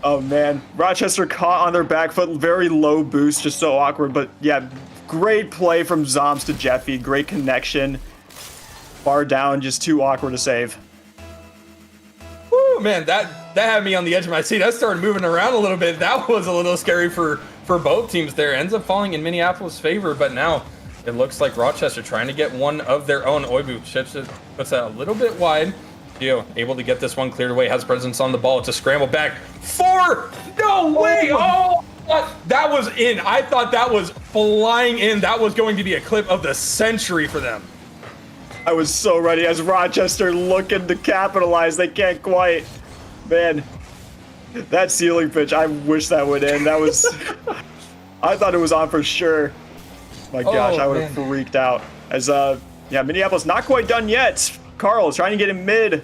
Oh man, Rochester caught on their back foot, very low boost, just so awkward, but yeah, great play from Zoms to Jeffy, great connection. Far down, just too awkward to save. Woo, man, that had me on the edge of my seat. I started moving around a little bit. That was a little scary for for both teams there. Ends up falling in Minneapolis' favor, but now it looks like Rochester trying to get one of their own. Oibu puts that a little bit wide. Gio able to get this one cleared away, has presence on the ball. It's a scramble back. 4! No way! Oh! That was in. I thought that was flying in. That was going to be a clip of the century for them. I was so ready as Rochester looking to capitalize. They can't quite. Man, that ceiling pitch, I wish that would end. That was, I thought it was on for sure. My gosh, I would have freaked out. As, yeah, Minneapolis not quite done yet. Carl is trying to get in mid. A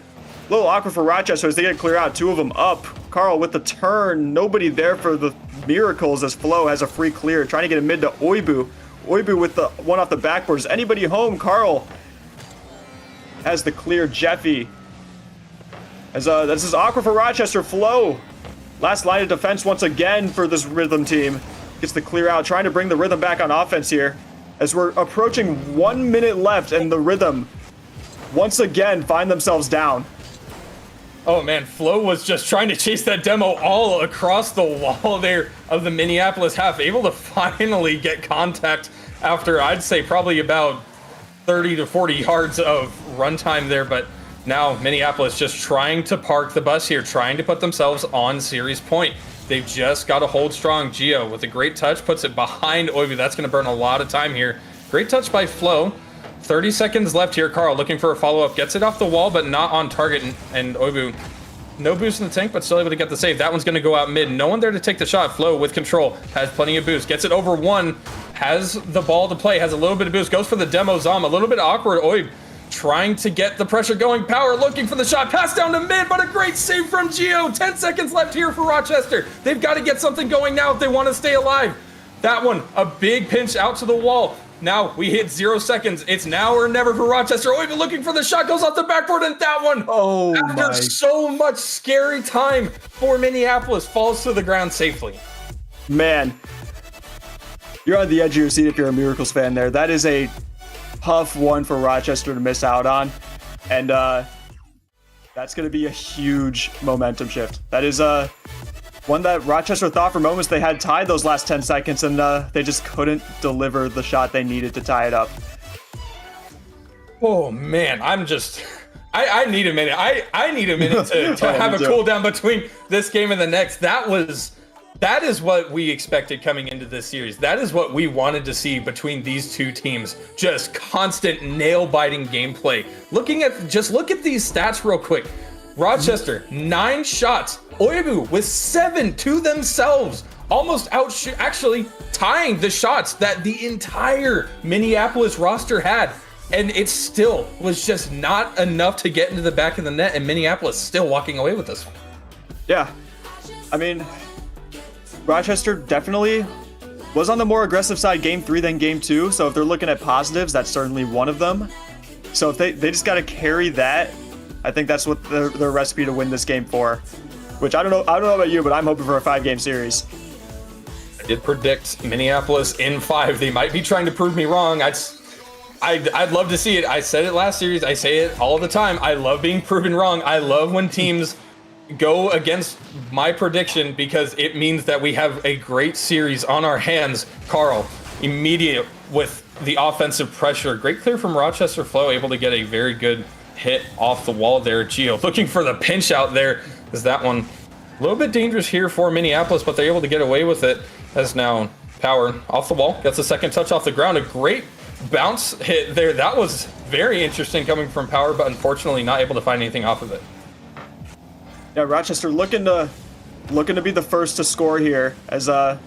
little awkward for Rochester as they get to clear out. 2 of them up. Carl with the turn. Nobody there for the miracles as Flo has a free clear. Trying to get in mid to Oibu. Oibu with the one off the backboard. Is anybody home? Carl has the clear. Jeffy. As this is awkward for Rochester. Flo. Last line of defense once again for this Rhythm team. Gets the clear out. Trying to bring the Rhythm back on offense here. As we're approaching 1 minute left and the Rhythm once again find themselves down. Oh man, Flo was just trying to chase that demo all across the wall there of the Minneapolis half. Able to finally get contact after, I'd say, probably about 30 to 40 yards of runtime there. But now Minneapolis just trying to park the bus here, trying to put themselves on series point. They've just got to hold strong. Gio with a great touch, puts it behind Oibu. That's going to burn a lot of time here. Great touch by Flo. 30 seconds left here. Carl looking for a follow-up. Gets it off the wall, but not on target. And Oibu, no boost in the tank, but still able to get the save. That one's going to go out mid. No one there to take the shot. Flo with control. Has plenty of boost. Gets it over 1. Has the ball to play. Has a little bit of boost. Goes for the demo Zom. A little bit awkward. Oib trying to get the pressure going. Power looking for the shot. Pass down to mid, but a great save from Gio. 10 seconds left here for Rochester. They've got to get something going now if they want to stay alive. That one, a big pinch out to the wall. Now we hit 0 seconds. It's now or never for Rochester. Oibu looking for the shot, goes off the backboard, and that one, after so much scary time for Minneapolis, falls to the ground safely. Man, you're on the edge of your seat if you're a Miracles fan there. That is a tough one for Rochester to miss out on. And that's going to be a huge momentum shift. That is one that Rochester thought for moments they had tied those last 10 seconds, and they just couldn't deliver the shot they needed to tie it up. Oh, man, I'm just... I need a minute. I need a minute to have a cool down between this game and the next. That is what we expected coming into this series. That is what we wanted to see between these two teams. Just constant nail-biting gameplay. Look at these stats real quick. Rochester, 9 shots. Oibu with 7 to themselves. Almost actually tying the shots that the entire Minneapolis roster had. And it still was just not enough to get into the back of the net, and Minneapolis still walking away with this one. Yeah. I mean, Rochester definitely was on the more aggressive side game 3 than game 2. So if they're looking at positives, that's certainly one of them. So if they just got to carry that, I think that's what their recipe to win this game for. Which I don't know about you, but I'm hoping for a 5-game series. I did predict Minneapolis in 5. They might be trying to prove me wrong. I'd love to see it. I said it last series. I say it all the time. I love being proven wrong. I love when teams go against my prediction because it means that we have a great series on our hands. Carl, immediate with the offensive pressure. Great clear from Rochester. Flo able to get a very good hit off the wall there. Gio looking for the pinch out there. Is that one a little bit dangerous here for Minneapolis, but they're able to get away with it. As now Power off the wall, gets a second touch off the ground. A great bounce hit there. That was very interesting coming from Power, but unfortunately not able to find anything off of it. Yeah, Rochester looking to be the first to score here, as they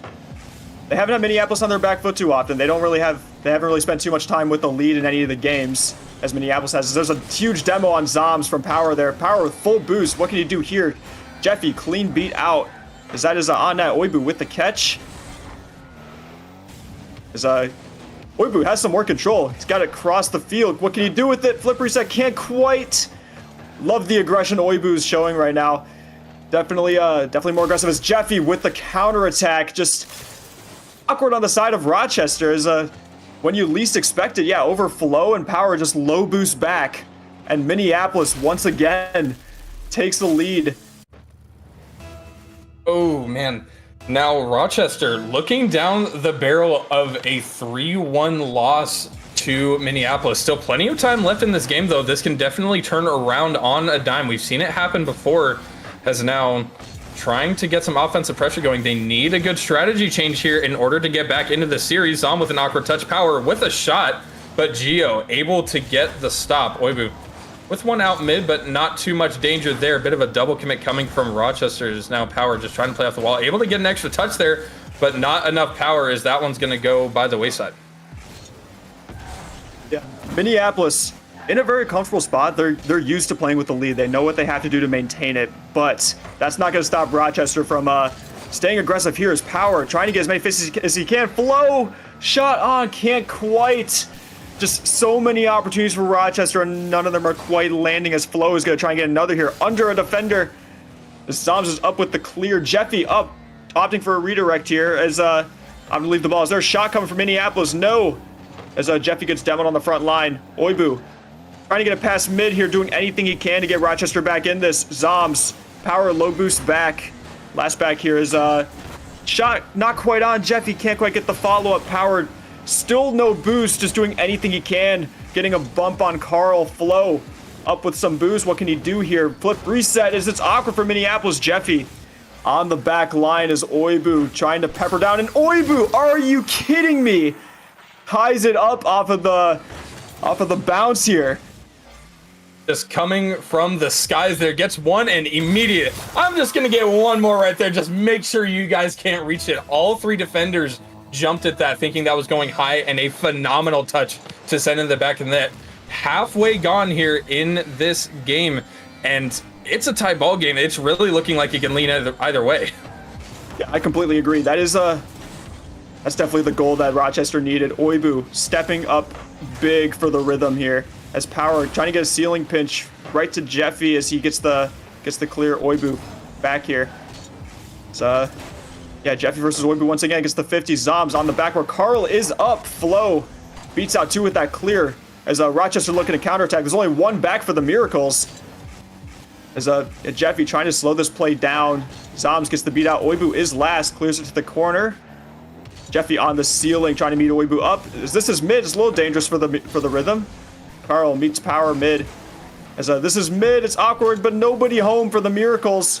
haven't had Minneapolis on their back foot too often. They haven't really spent too much time with the lead in any of the games as Minneapolis has. There's a huge demo on Zoms from Power there. Power with full boost. What can you do here? Jeffy clean beat out. As that is on net. Oibu with the catch. As Oibu has some more control. He's got it across the field. What can he do with it? Flip reset can't quite. Love the aggression Oibu's showing right now. Definitely more aggressive as Jeffy with the counterattack. Just awkward on the side of Rochester as when you least expect it. Yeah, overflow and Power just low boost back. And Minneapolis once again takes the lead. Oh man, Now Rochester looking down the barrel of a 3-1 loss to Minneapolis. Still plenty of time left in this game, though. This can definitely turn around on a dime. We've seen it happen before. Has now trying to get some offensive pressure going. They need a good strategy change here in order to get back into the series. Zom with an awkward touch, Power with a shot, but Gio able to get the stop. Oibu with one out mid, but not too much danger there. A bit of a double commit coming from Rochester. Is now Power just trying to play off the wall. Able to get an extra touch there, but not enough power as that one's going to go by the wayside. Yeah, Minneapolis in a very comfortable spot. They're used to playing with the lead. They know what they have to do to maintain it, but that's not going to stop Rochester from staying aggressive here. As Power trying to get as many fixes as he can. Flow shot on, can't quite. Just so many opportunities for Rochester, and none of them are quite landing, as Flo is going to try and get another here under a defender. As Zoms is up with the clear. Jeffy up, opting for a redirect here, as I'm going to leave the ball. Is there a shot coming from Minneapolis? No. As Jeffy gets demoed on the front line. Oibu trying to get a pass mid here, doing anything he can to get Rochester back in this. Zoms, Power low boost back. Last back here is shot not quite on. Jeffy can't quite get the follow-up. Power still no boost, just doing anything he can. Getting a bump on Carl. Flo up with some boost. What can he do here? Flip reset as it's awkward for Minneapolis. Jeffy on the back line is Oibu trying to pepper down. And Oibu, are you kidding me? Ties it up off of the bounce here. Just coming from the skies there, gets one and immediate. I'm just gonna get one more right there. Just make sure you guys can't reach it. All three defenders jumped at that, thinking that was going high, and a phenomenal touch to send in the back of the net. Halfway gone here in this game, and it's a tight ball game. It's really looking like it can lean either way. Yeah, I completely agree. That's definitely the goal that Rochester needed. Oibu stepping up big for the rhythm here, as Power trying to get a ceiling pinch right to Jeffy as he gets the clear. Oibu back here. So yeah, Jeffy versus Oibu once again gets the 50. Zoms on the back where Carl is up. Flo beats out two with that clear, as Rochester looking to counterattack. There's only one back for the Miracles, as Jeffy trying to slow this play down. Zoms gets the beat out. Oibu is last, clears it to the corner. Jeffy on the ceiling trying to meet Oibu up. This is mid. It's a little dangerous for the rhythm. Carl meets Power mid. As this is mid, it's awkward, but nobody home for the Miracles.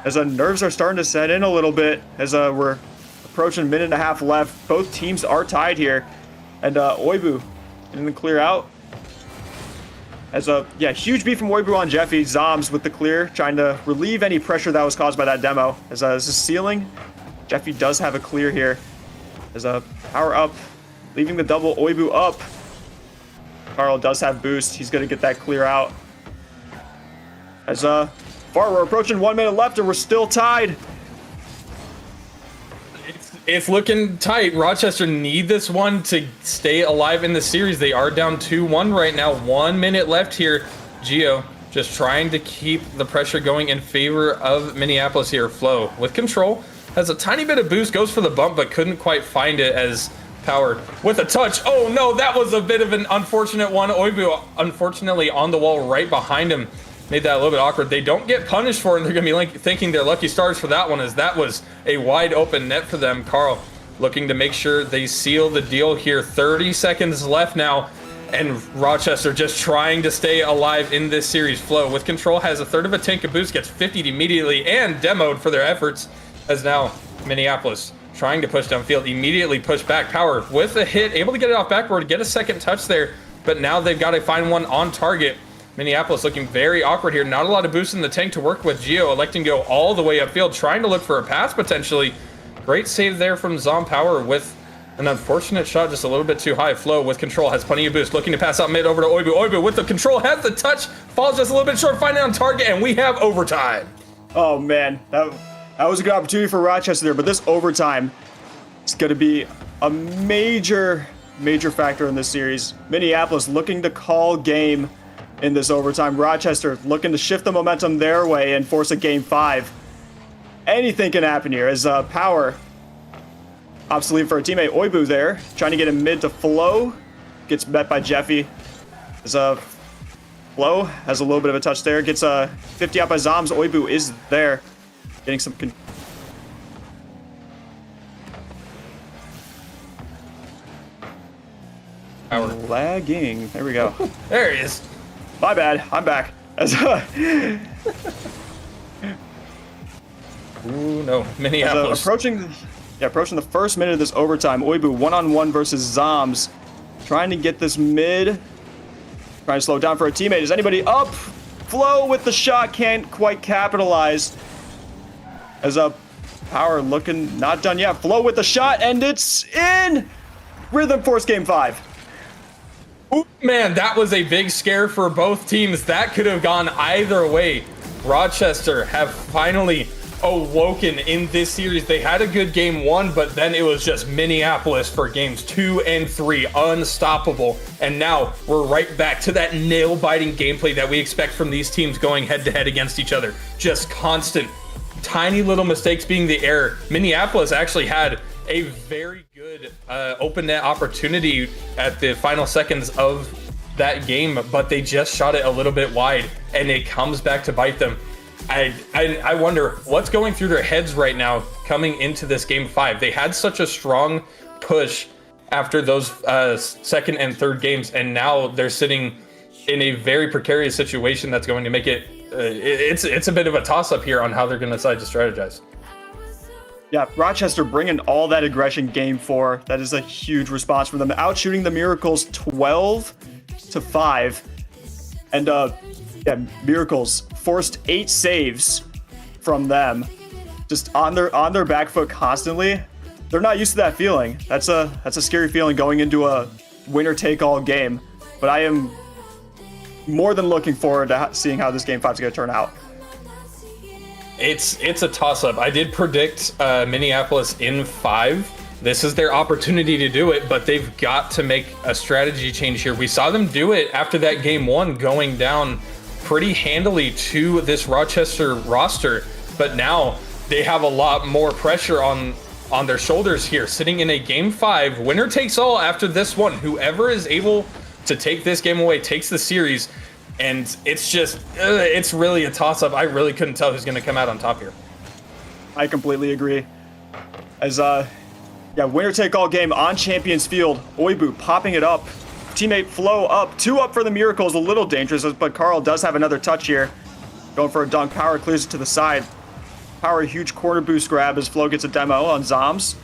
As nerves are starting to set in a little bit, as we're approaching a minute and a half left. Both teams are tied here, and Oibu in the clear out. As yeah, huge beat from Oibu on Jeffy. Zoms with the clear, trying to relieve any pressure that was caused by that demo. As this is ceiling, Jeffy does have a clear here. As Power up, leaving the double. Oibu up. Carl does have boost. He's gonna get that clear out. As we're approaching 1 minute left and we're still tied. It's looking tight. Rochester need this one to stay alive in the series. They are down 2-1 right now. 1 minute left here. Gio just trying to keep the pressure going in favor of Minneapolis here. Flo with control, has a tiny bit of boost, goes for the bump, but couldn't quite find it, as Power with a touch. Oh no, that was a bit of an unfortunate one. Oibu, unfortunately, on the wall right behind him. Made that a little bit awkward. They don't get punished for it, and they're going to be thinking they're lucky stars for that one, as that was a wide open net for them. Carl looking to make sure they seal the deal here. 30 seconds left now, and Rochester just trying to stay alive in this series. Flo with control, has a third of a tank of boost, gets 50'd immediately, and demoed for their efforts, as now Minneapolis trying to push downfield, immediately push back. Power with a hit, able to get it off backboard, get a second touch there, but now they've got to find one on target. Minneapolis looking very awkward here. Not a lot of boost in the tank to work with. Gio electing to go all the way upfield, trying to look for a pass potentially. Great save there from Zom. Power with an unfortunate shot, just a little bit too high. Flo with control, has plenty of boost, looking to pass out mid over to Oibu. Oibu with the control, has the touch, falls just a little bit short, finding on target, and we have overtime. Oh man, that was a good opportunity for Rochester there, but this overtime is going to be a major factor in this series. Minneapolis looking to call game in this overtime. Rochester looking to shift the momentum their way and force a game 5. Anything can happen here, as Power obsolete for a teammate. Oibu there, trying to get him mid to Flo. Gets met by Jeffy. As Flo has a little bit of a touch there. Gets 50 out by Zoms. Oibu is there, getting some Lagging. There we go. There he is. My bad. I'm back. Ooh, no. Minneapolis. approaching the first minute of this overtime. Oibu 1-on-1 versus Zoms. Trying to get this mid. Trying to slow down for a teammate. Is anybody up? Flow with the shot. Can't quite capitalize. As a Power looking not done yet. Flow with the shot, and it's in! Rhythm Force Game 5. Ooh, man, that was a big scare for both teams. That could have gone either way. Rochester have finally awoken in this series. They had a good game 1, but then it was just Minneapolis for games 2 and 3, unstoppable. And now we're right back to that nail-biting gameplay that we expect from these teams going head-to-head against each other. Just constant, tiny little mistakes being the error. Minneapolis actually had a very good open net opportunity at the final seconds of that game, but they just shot it a little bit wide, and it comes back to bite them. I wonder what's going through their heads right now coming into this game 5. They had such a strong push after those second and third games, and now they're sitting in a very precarious situation that's going to make it it's a bit of a toss-up here on how they're going to decide to strategize. Yeah, Rochester bringing all that aggression game 4. That is a huge response from them. Outshooting the Miracles 12-5. And Miracles forced 8 saves from them. Just on their back foot constantly. They're not used to that feeling. That's a scary feeling going into a winner-take-all game. But I am more than looking forward to seeing how this game 5 is going to turn out. It's a toss-up. I did predict Minneapolis in 5. This is their opportunity to do it, but they've got to make a strategy change here. We saw them do it after that game 1 going down pretty handily to this Rochester roster, but now they have a lot more pressure on their shoulders here, sitting in a game 5. Winner takes all after this one. Whoever is able to take this game away takes the series. And it's just, it's really a toss-up. I really couldn't tell who's going to come out on top here. I completely agree. As, winner-take-all game on Champions Field. Oibu popping it up. Teammate Flo up. 2 up for the Miracles. A little dangerous, but Carl does have another touch here. Going for a dunk. Power clears it to the side. Power, huge corner boost grab as Flo gets a demo on Zoms.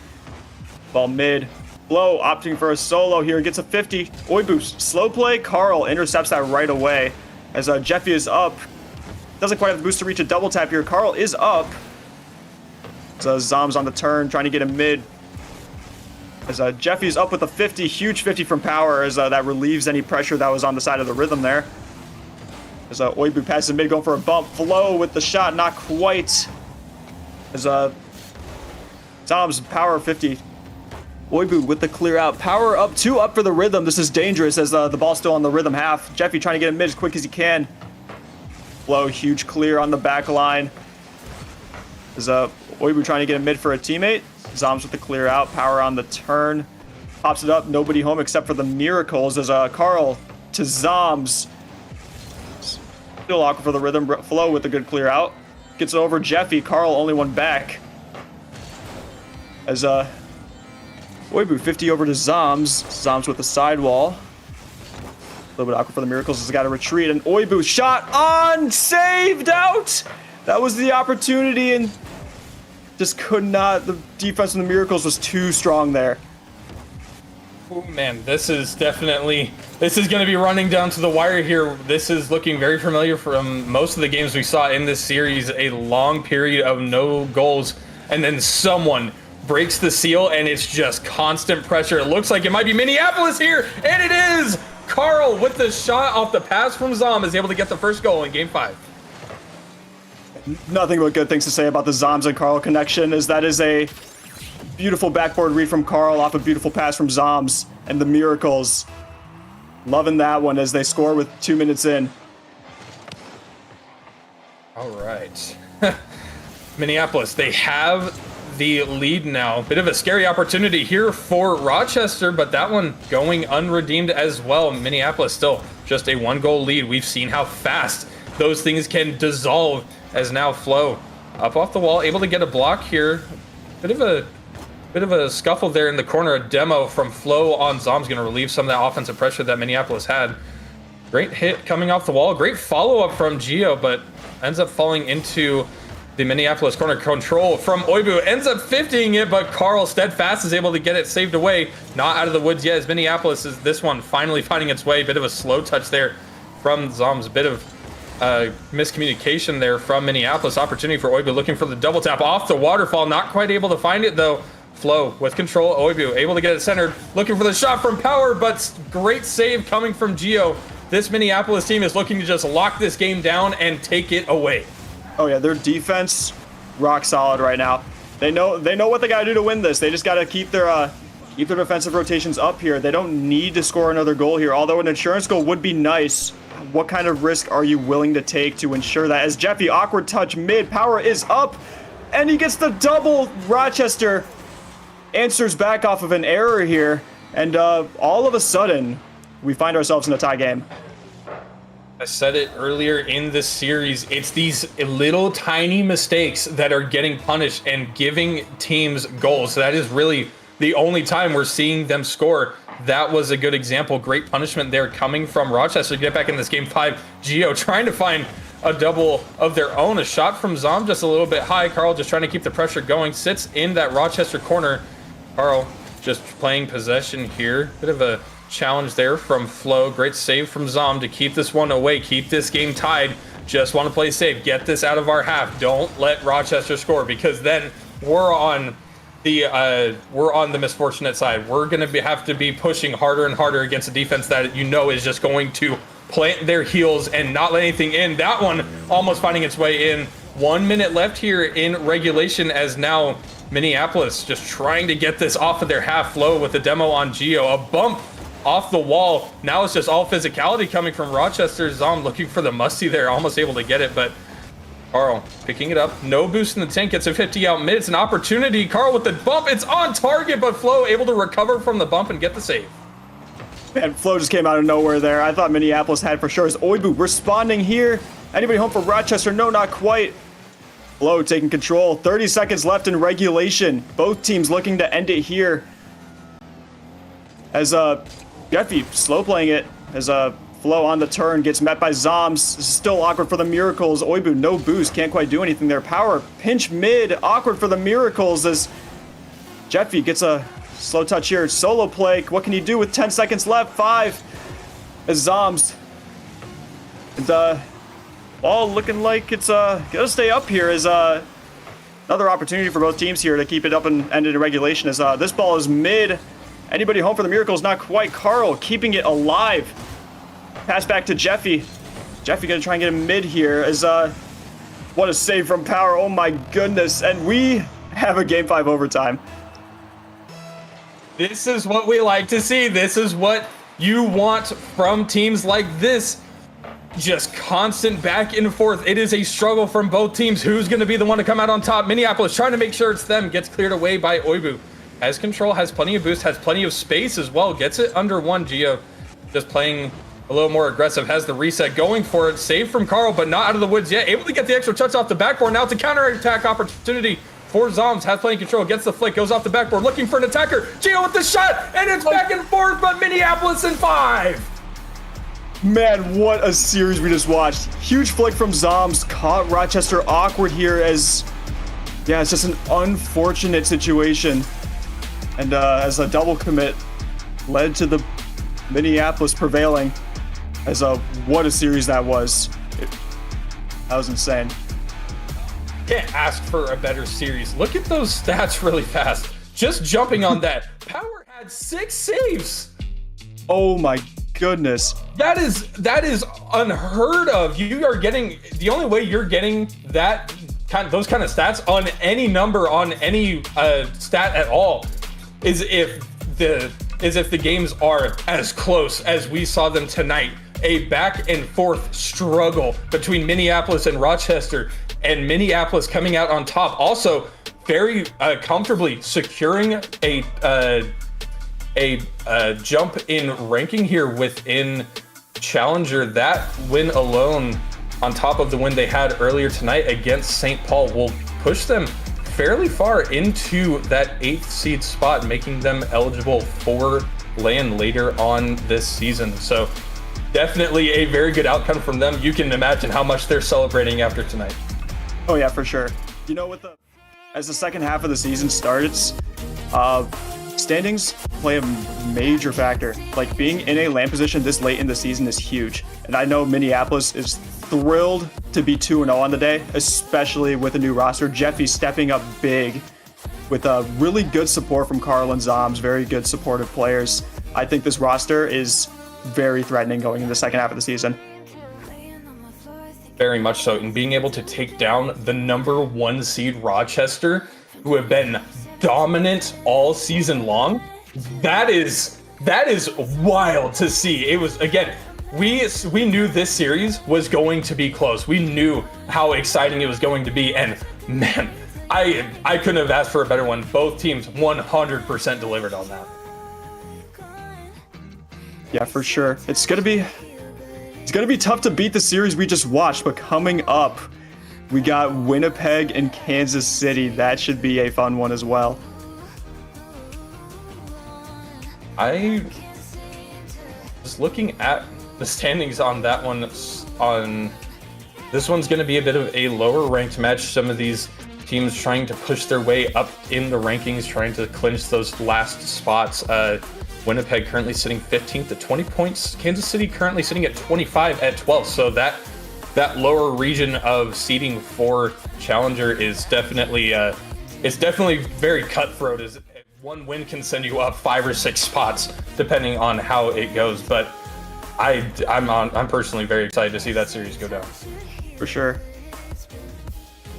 Ball mid. Flo opting for a solo here. Gets a 50. Oibu, slow play. Carl intercepts that right away. As Jeffy is up. Doesn't quite have the boost to reach a double tap here. Carl is up. So Zoms on the turn, trying to get him mid. As Jeffy's up with a 50. Huge 50 from Power as that relieves any pressure that was on the side of the rhythm there. As Oibu passes mid, going for a bump. Flo with the shot, not quite. As Zoms, Power 50. Oibu with the clear out. Power up, 2 up for the rhythm. This is dangerous as the ball's still on the rhythm half. Jeffy trying to get him mid as quick as he can. Flo, huge clear on the back line. As Oibu trying to get him mid for a teammate. Zoms with the clear out. Power on the turn. Pops it up. Nobody home except for the Miracles as Carl to Zoms. Still awkward for the rhythm. Flo with a good clear out. Gets it over Jeffy. Carl only one back. As Oibu 50 over to Zoms. Zoms with the sidewall. A little bit awkward for the Miracles. Has got to retreat. And Oibu shot on, saved out. That was the opportunity and just could not. The defense of the Miracles was too strong there. Oh man, this is going to be running down to the wire here. This is looking very familiar from most of the games we saw in this series. A long period of no goals, and then someone breaks the seal, and it's just constant pressure. It looks like it might be Minneapolis here, and it is! Carl with the shot off the pass from Zom is able to get the first goal in game 5. Nothing but good things to say about the Zoms and Carl connection, as that is a beautiful backboard read from Carl off a beautiful pass from Zoms, and the Miracles loving that one as they score with 2 minutes in. All right. Minneapolis, they have the lead now. Bit of a scary opportunity here for Rochester, but that one going unredeemed as well. Minneapolis still just a 1-goal lead. We've seen how fast those things can dissolve as now Flo up off the wall, able to get a block here. Bit of a Bit of a scuffle there in the corner. A demo from Flo on Zom's going to relieve some of that offensive pressure that Minneapolis had. Great hit coming off the wall. Great follow-up from Gio, but ends up falling into the Minneapolis corner. Control from Oibu. Ends up 50ing it, but Carl Steadfast is able to get it saved away. Not out of the woods yet, as Minneapolis is this one finally finding its way. Bit of a slow touch there from Zom's. Bit of miscommunication there from Minneapolis. Opportunity for Oibu looking for the double tap off the waterfall. Not quite able to find it, though. Flo with control. Oibu able to get it centered. Looking for the shot from Power, but great save coming from Gio. This Minneapolis team is looking to just lock this game down and take it away. Oh yeah, their defense rock solid right now. They know what they got to do to win this. They just got to keep their defensive rotations up here. They don't need to score another goal here. Although an insurance goal would be nice. What kind of risk are you willing to take to ensure that? As Jeffy, awkward touch mid, Power is up, and he gets the double. Rochester answers back off of an error here, and all of a sudden, we find ourselves in a tie game. I said it earlier in this series, it's these little tiny mistakes that are getting punished and giving teams goals. That is really the only time we're seeing them score. That was a good example. Great punishment there coming from Rochester to get back in this game 5. Gio trying to find a double of their own. A shot from Zom just a little bit high. Carl just trying to keep the pressure going. Sits in that Rochester corner. Carl just playing possession here. Bit of a challenge there from Flo. Great save from Zom to keep this one away. Keep this game tied. Just want to play safe. Get this out of our half. Don't let Rochester score, because then we're on the misfortunate side. We're going to have to be pushing harder and harder against a defense that is just going to plant their heels and not let anything in. That one almost finding its way in. 1 minute left here in regulation, as now Minneapolis just trying to get this off of their half. Flow with the demo on Gio. A bump off the wall. Now it's just all physicality coming from Rochester. Zom looking for the musty there. Almost able to get it, but Carl picking it up. No boost in the tank. Gets a 50 out mid. It's an opportunity. Carl with the bump. It's on target, but Flo able to recover from the bump and get the save. Man, Flo just came out of nowhere there. I thought Minneapolis had for sure. Is Oibu responding here? Anybody home for Rochester? No, not quite. Flo taking control. 30 seconds left in regulation. Both teams looking to end it here. As Jeffy slow playing it. As Flo on the turn gets met by Zoms. Still awkward for the Miracles. Oibu no boost. Can't quite do anything there. Power pinch mid. Awkward for the Miracles as Jeffy gets a slow touch here. Solo play. What can he do with 10 seconds left? 5. As Zoms. And all looking like it's gonna stay up here. As another opportunity for both teams here to keep it up and end in regulation. As this ball is mid. Anybody home for the Miracles? Not quite. Carl keeping it alive. Pass back to Jeffy. Jeffy gonna try and get him mid here. As what a save from Power. Oh my goodness. And we have a game 5 overtime. This is what we like to see. This is what you want from teams like this. Just constant back and forth. It is a struggle from both teams. Who's going to be the one to come out on top? Minneapolis trying to make sure it's them. Gets cleared away by Oibu. Has control, has plenty of boost, has plenty of space as well. Gets it under 1. Gio just playing a little more aggressive. Has the reset going for it. Save from Carl, but not out of the woods yet. Able to get the extra touch off the backboard. Now it's a counter-attack opportunity for Zoms. Has plenty of control. Gets the flick. Goes off the backboard. Looking for an attacker. Gio with the shot. And it's back and forth, but Minneapolis in 5. Man, what a series we just watched. Huge flick from Zoms. Caught Rochester awkward here as... Yeah, it's just an unfortunate situation. And as a double commit led to the Minneapolis prevailing. As what a series that was. That was insane. Can't ask for a better series. Look at those stats really fast. Just jumping on that. Power had 6 saves. Oh my goodness. That is unheard of. You are getting, the only way you're getting those kind of stats on any number, on any stat at all, is if the games are as close as we saw them tonight. A back and forth struggle between Minneapolis and Rochester, and Minneapolis coming out on top. Also, very comfortably securing a jump in ranking here within Challenger. That win alone, on top of the win they had earlier tonight against St. Paul, will push them fairly far into that 8th seed spot, making them eligible for land later on this season. So definitely a very good outcome from them. You can imagine how much they're celebrating after tonight. Oh yeah, for sure. You know, as the second half of the season starts, standings play a major factor. Like, being in a land position this late in the season is huge. And I know Minneapolis is thrilled to be 2-0 on the day, especially with a new roster. Jeffy stepping up big with a really good support from Carl and Zoms, very good supportive players. I think this roster is very threatening going into the second half of the season. Very much so. And being able to take down the number 1 seed Rochester, who have been dominant all season long, that is wild to see. It was, again, we knew this series was going to be close. We knew how exciting it was going to be, and man, I couldn't have asked for a better one. Both teams 100% delivered on that. Yeah, for sure. It's gonna be tough to beat the series we just watched, but coming up, we got Winnipeg and Kansas City. That should be a fun one as well. I was looking at the standings on that one. This one's going to be a bit of a lower ranked match. Some of these teams trying to push their way up in the rankings, trying to clinch those last spots. Winnipeg currently sitting 15th at 20 points. Kansas City currently sitting at 25 at 12. So that lower region of seeding for Challenger is definitely very cutthroat. As one win can send you up 5 or 6 spots depending on how it goes. But I'm personally very excited to see that series go down. For sure.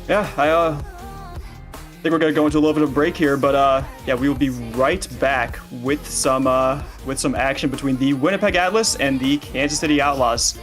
Yeah, I think we're gonna go into a little bit of a break here, but yeah, we will be right back with some action between the Winnipeg Atlas and the Kansas City Outlaws.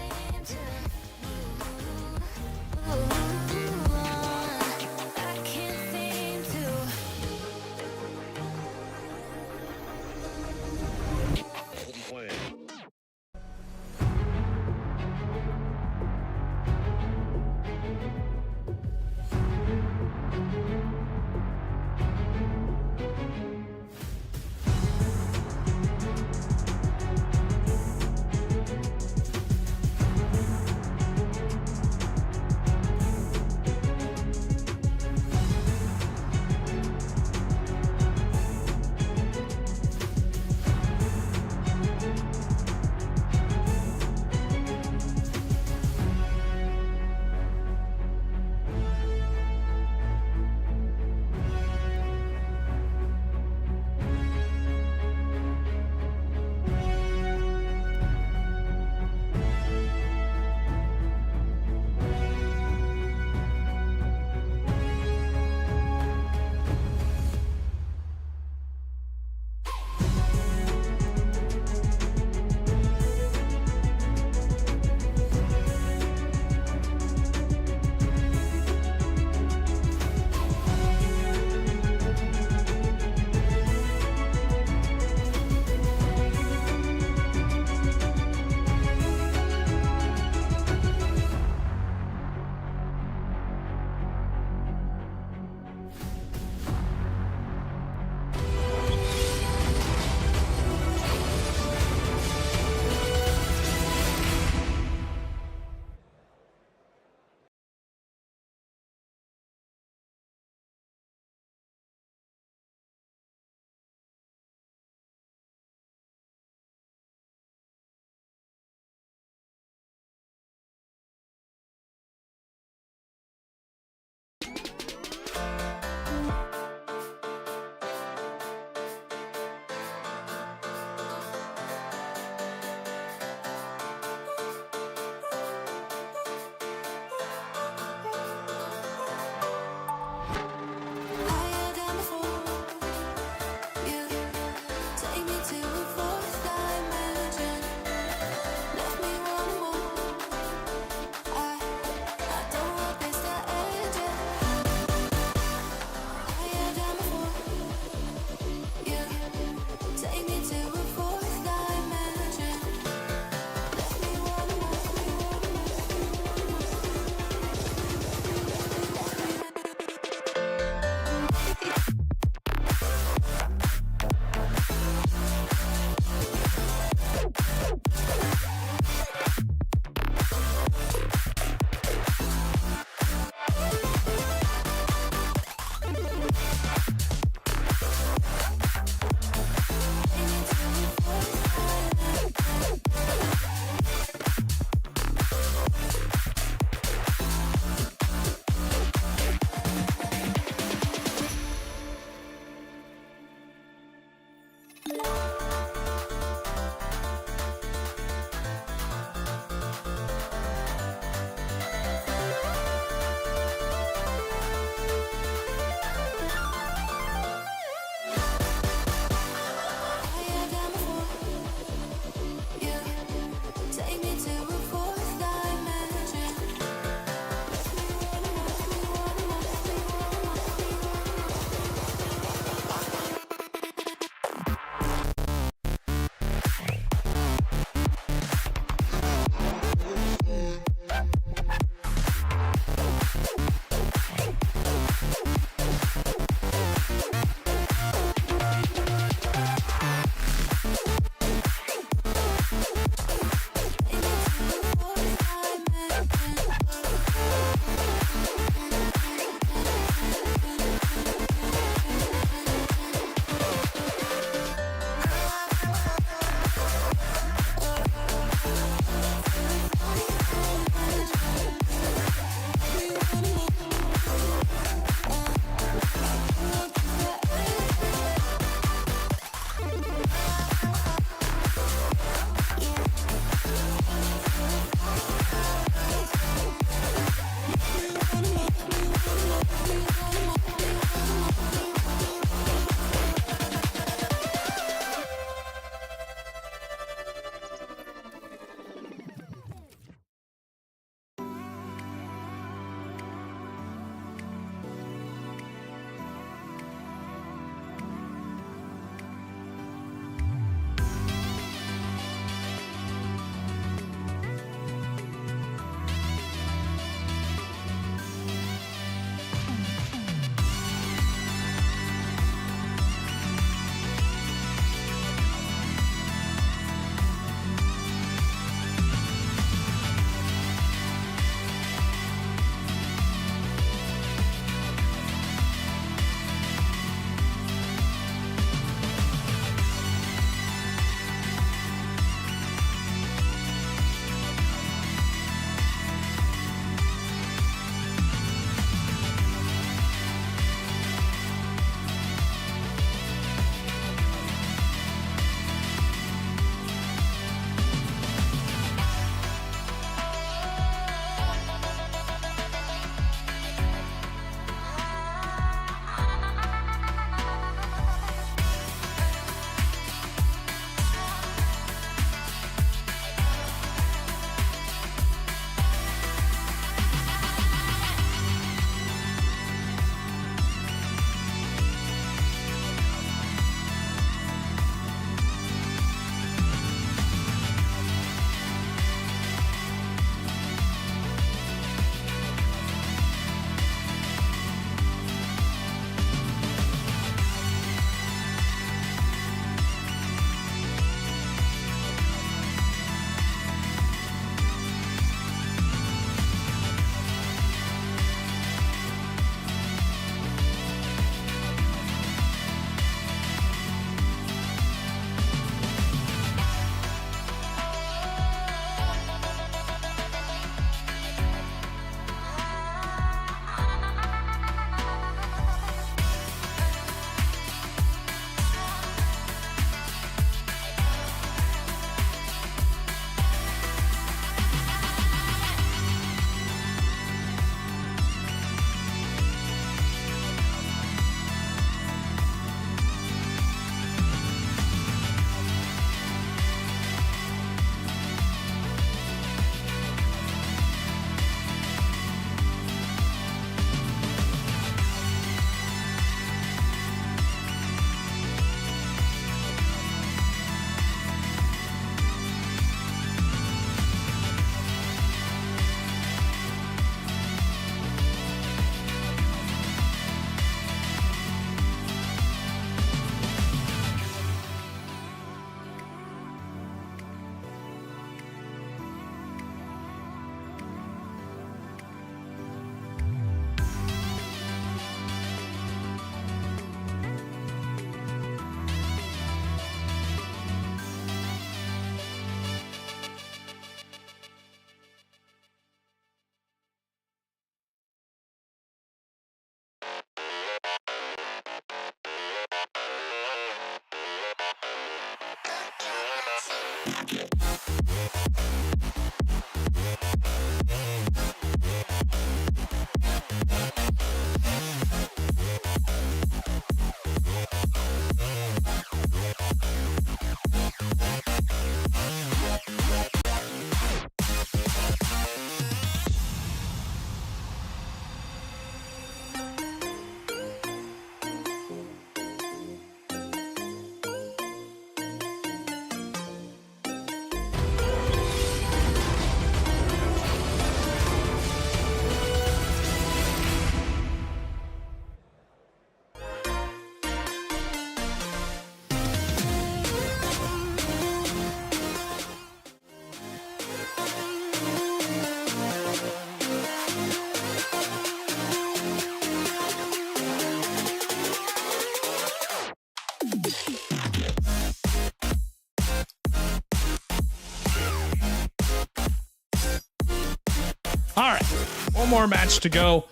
All right, one more match to go.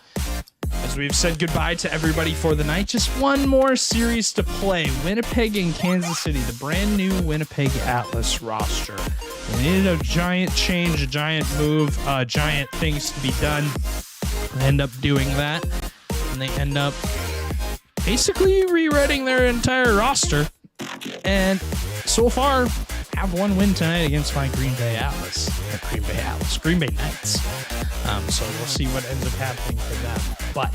As we've said goodbye to everybody for the night, just one more series to play. Winnipeg and Kansas City, the brand new Winnipeg Atlas roster. They needed a giant change, a giant move, giant things to be done. They end up doing that, and they end up basically rewriting their entire roster. And so far, have one win tonight against my Green Bay Knights. So we'll see what ends up happening for them. But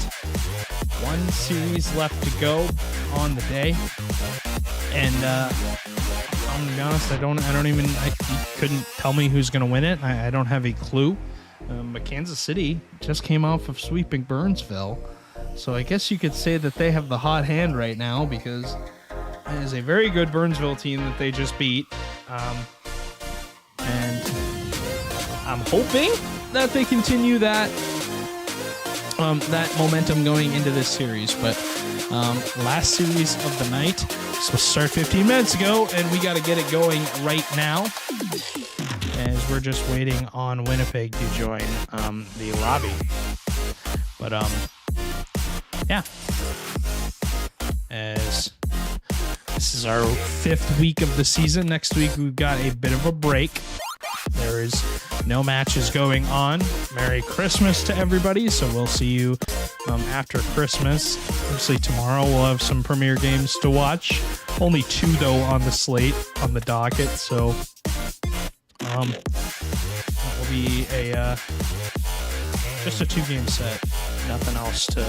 one series left to go on the day, and I'm gonna be honest, you couldn't tell me who's gonna win it. I don't have a clue. But Kansas City just came off of sweeping Burnsville, so I guess you could say that they have the hot hand right now, because it is a very good Burnsville team that they just beat. And I'm hoping that they continue that momentum going into this series. But last series of the night was supposed to start 15 minutes ago, and we got to get it going right now, as we're just waiting on Winnipeg to join the lobby. But yeah, as this is our 5th week of the season. Next week, we've got a bit of a break. There is no matches going on. Merry Christmas to everybody. So we'll see you after Christmas. Obviously, tomorrow we'll have some premiere games to watch. Only 2, though, on the slate, on the docket. So that will be just a 2-game set. Nothing else to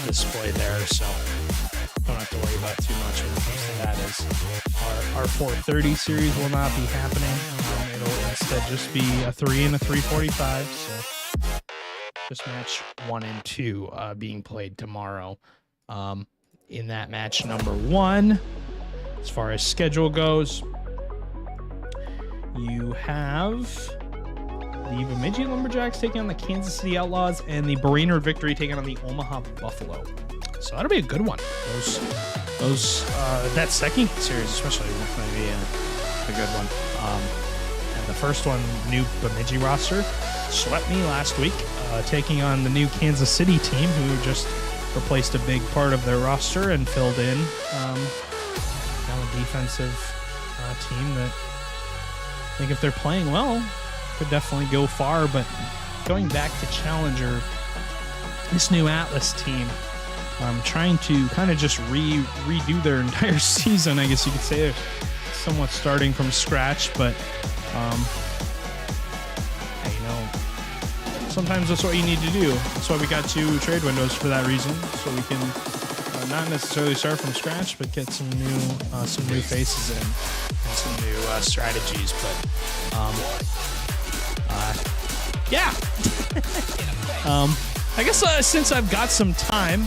display there. So don't have to worry about too much when it comes to that. As our 4:30 series will not be happening. It'll instead just be a 3 and a 3:45. So just match 1 and 2 being played tomorrow. In that match number 1, as far as schedule goes, you have the Bemidji Lumberjacks taking on the Kansas City Outlaws, and the Brainerd Victory taking on the Omaha Buffalo. So that'll be a good one. That second series especially will be a good one. And the first one, new Bemidji roster, swept me last week, taking on the new Kansas City team, who just replaced a big part of their roster and filled in a defensive team that I think if they're playing well could definitely go far. But going back to Challenger, this new Atlas team, trying to kind of just redo their entire season. I guess you could say they're somewhat starting from scratch, but sometimes that's what you need to do. That's why we got 2 trade windows for that reason, so we can not necessarily start from scratch, but get some new faces in and some new strategies. But yeah. I guess since I've got some time,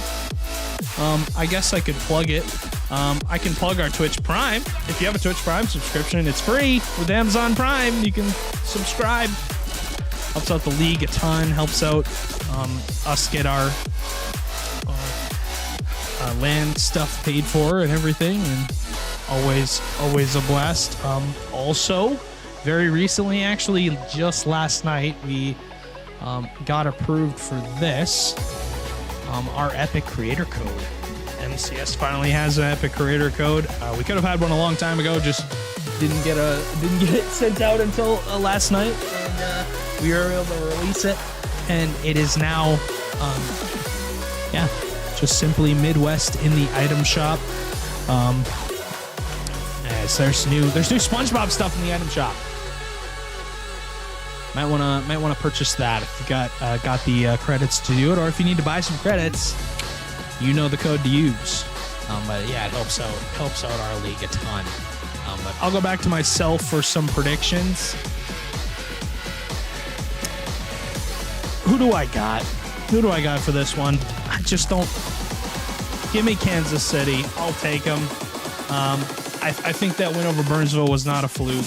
I guess I could plug it. I can plug our Twitch Prime. If you have a Twitch Prime subscription, it's free with Amazon Prime. You can subscribe. Helps out the league a ton. Helps out us get our land stuff paid for and everything. And always a blast. Also, very recently, actually just last night, we got approved for this. Our Epic Creator Code. MCS finally has an Epic Creator Code. We could have had one a long time ago, just didn't get it sent out until last night, and we were able to release it, and it is now, just simply Midwest in the item shop. As there's new SpongeBob stuff in the item shop. Might wanna purchase that if you got the credits to do it, or if you need to buy some credits, you know the code to use. But yeah, it helps out our league a ton. But I'll go back to myself for some predictions. Who do I got? Who do I got for this one? I just don't. Give me Kansas City. I'll take them. I think that win over Burnsville was not a fluke.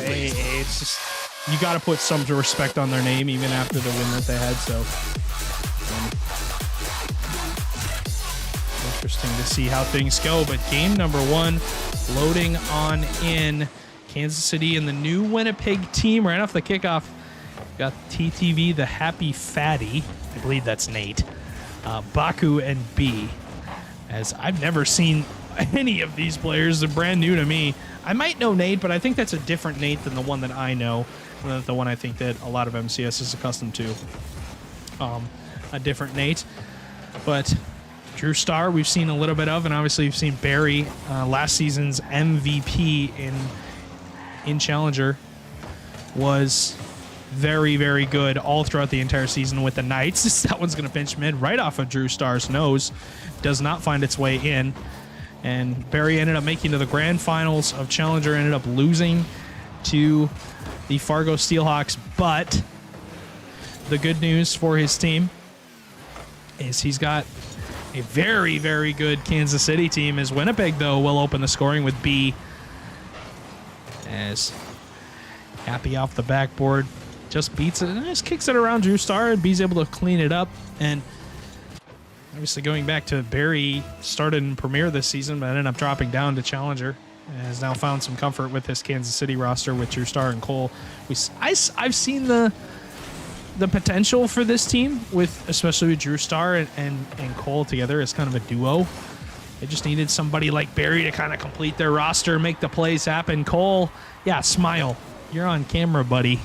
It's just, you got to put some respect on their name even after the win that they had. So interesting to see how things go. But game number 1, loading on in. Kansas City and the new Winnipeg team right off the kickoff. Got TTV, the Happy Fatty. I believe that's Nate. Baku and B. As I've never seen any of these players. They're brand new to me. I might know Nate, but I think that's a different Nate than the one that I know. The one I think that a lot of MCS is accustomed to. A different Nate. But Drew Starr, we've seen a little bit of, and obviously you've seen Barry, last season's MVP in Challenger, was very, very good all throughout the entire season with the Knights. That one's going to pinch mid right off of Drew Starr's nose. Does not find its way in. And Barry ended up making to the grand finals of Challenger, ended up losing to the Fargo Steelhawks. But the good news for his team is he's got a very, very good Kansas City team. As Winnipeg, though, will open the scoring with B. As Happy off the backboard just beats it and just kicks it around Drew Starr, and B's able to clean it up. And obviously going back to Barry, started in Premier this season, but ended up dropping down to Challenger, and has now found some comfort with his Kansas City roster with Drew Starr and Cole. I've seen the potential for this team, with especially with Drew Starr and Cole together as kind of a duo. They just needed somebody like Barry to kind of complete their roster, make the plays happen. Cole, yeah, smile. You're on camera, buddy.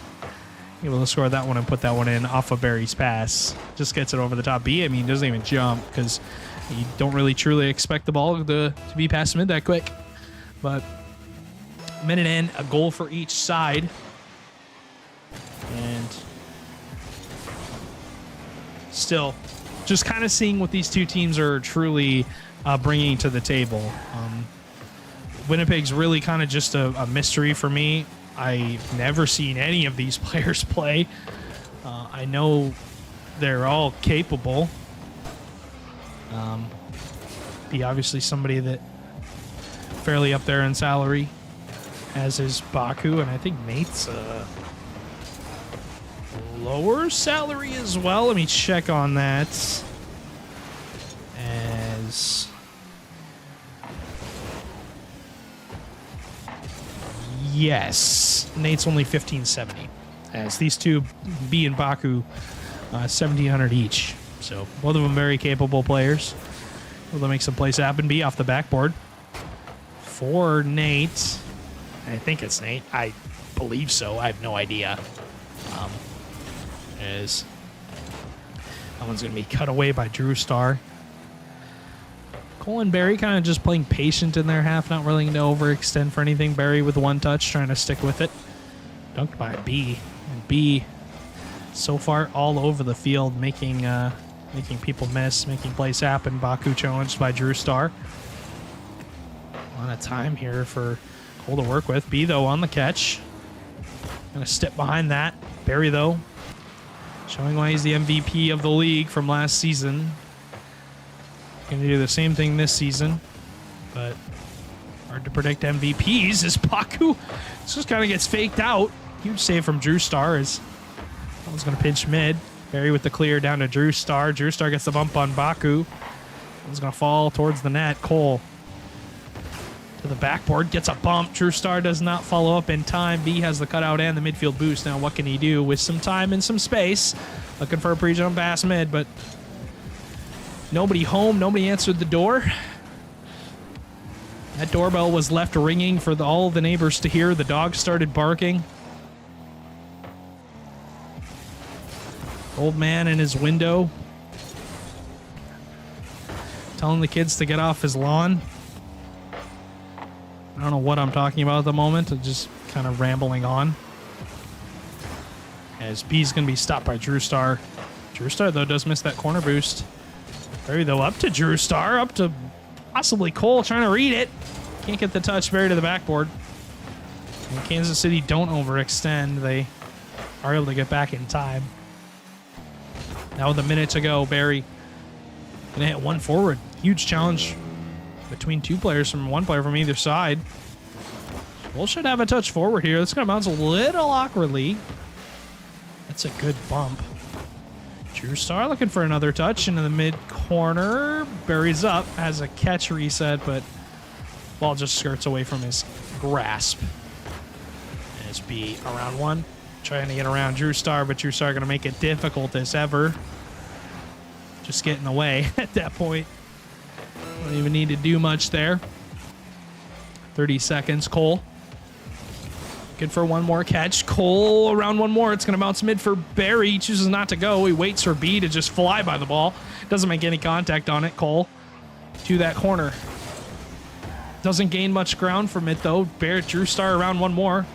Able to score that one and put that one in off of Barry's pass. Just gets it over the top. B, I mean, doesn't even jump because you don't really truly expect the ball to be past mid that quick. But minute in, a goal for each side. And still, just kind of seeing what these two teams are truly bringing to the table. Winnipeg's really kind of just a mystery for me. I've never seen any of these players play. I know they're all capable. Be obviously somebody that fairly up there in salary, as is Baku, and I think Nate's lower salary as well. Let me check on that. As yes, Nate's only 1570. As these two, B and Baku, 1700 each. So both of them very capable players. Able to make some plays happen. B off the backboard for Nate. I think it's Nate. I believe so. I have no idea. As that one's going to be cut away by Drew Starr. Cole and Barry kind of just playing patient in their half, not willing to overextend for anything. Barry with one touch, trying to stick with it. Dunked by B. And B, so far, all over the field, making people miss, making plays happen. Baku challenged by Drew Starr. A lot of time here for Cole to work with. B, though, on the catch. Gonna step behind that. Barry, though, showing why he's the MVP of the league from last season. Gonna do the same thing this season, but hard to predict MVPs as Baku just kind of gets faked out. Huge save from Drew Starr as that one's gonna pinch mid. Barry with the clear down to Drew Starr. Drew Starr gets the bump on Baku. One's gonna fall towards the net. Cole to the backboard, gets a bump. Drew Starr does not follow up in time. B has the cutout and the midfield boost. Now what can he do with some time and some space? Looking for a pre-jump pass mid, but nobody home. Nobody answered the door. That doorbell was left ringing for all the neighbors to hear. The dog started barking. Old man in his window telling the kids to get off his lawn. I don't know what I'm talking about at the moment. I'm just kind of rambling on. As B's going to be stopped by Drew Star. Drew Star, though, does miss that corner boost. Barry, though, up to Drew Star. Up to possibly Cole trying to read it. Can't get the touch. Barry to the backboard. And Kansas City don't overextend. They are able to get back in time. Now with a minute to go, Barry gonna hit one forward. Huge challenge between two players from one player from either side. Cole should have a touch forward here. This gonna bounce a little awkwardly. That's a good bump. Drew Star looking for another touch into the mid corner. Barry's up, has a catch reset, but ball just skirts away from his grasp. And it's B around one. Trying to get around Drew Star, but Drew Star going to make it difficult as ever. Just get in the way at that point. Don't even need to do much there. 30 seconds. Cole. Looking for one more catch. Cole around one more. It's going to bounce mid for Barry. He chooses not to go. He waits for B to just fly by the ball. Doesn't make any contact on it. Cole to that corner. Doesn't gain much ground from it, though. Drew Star around one more.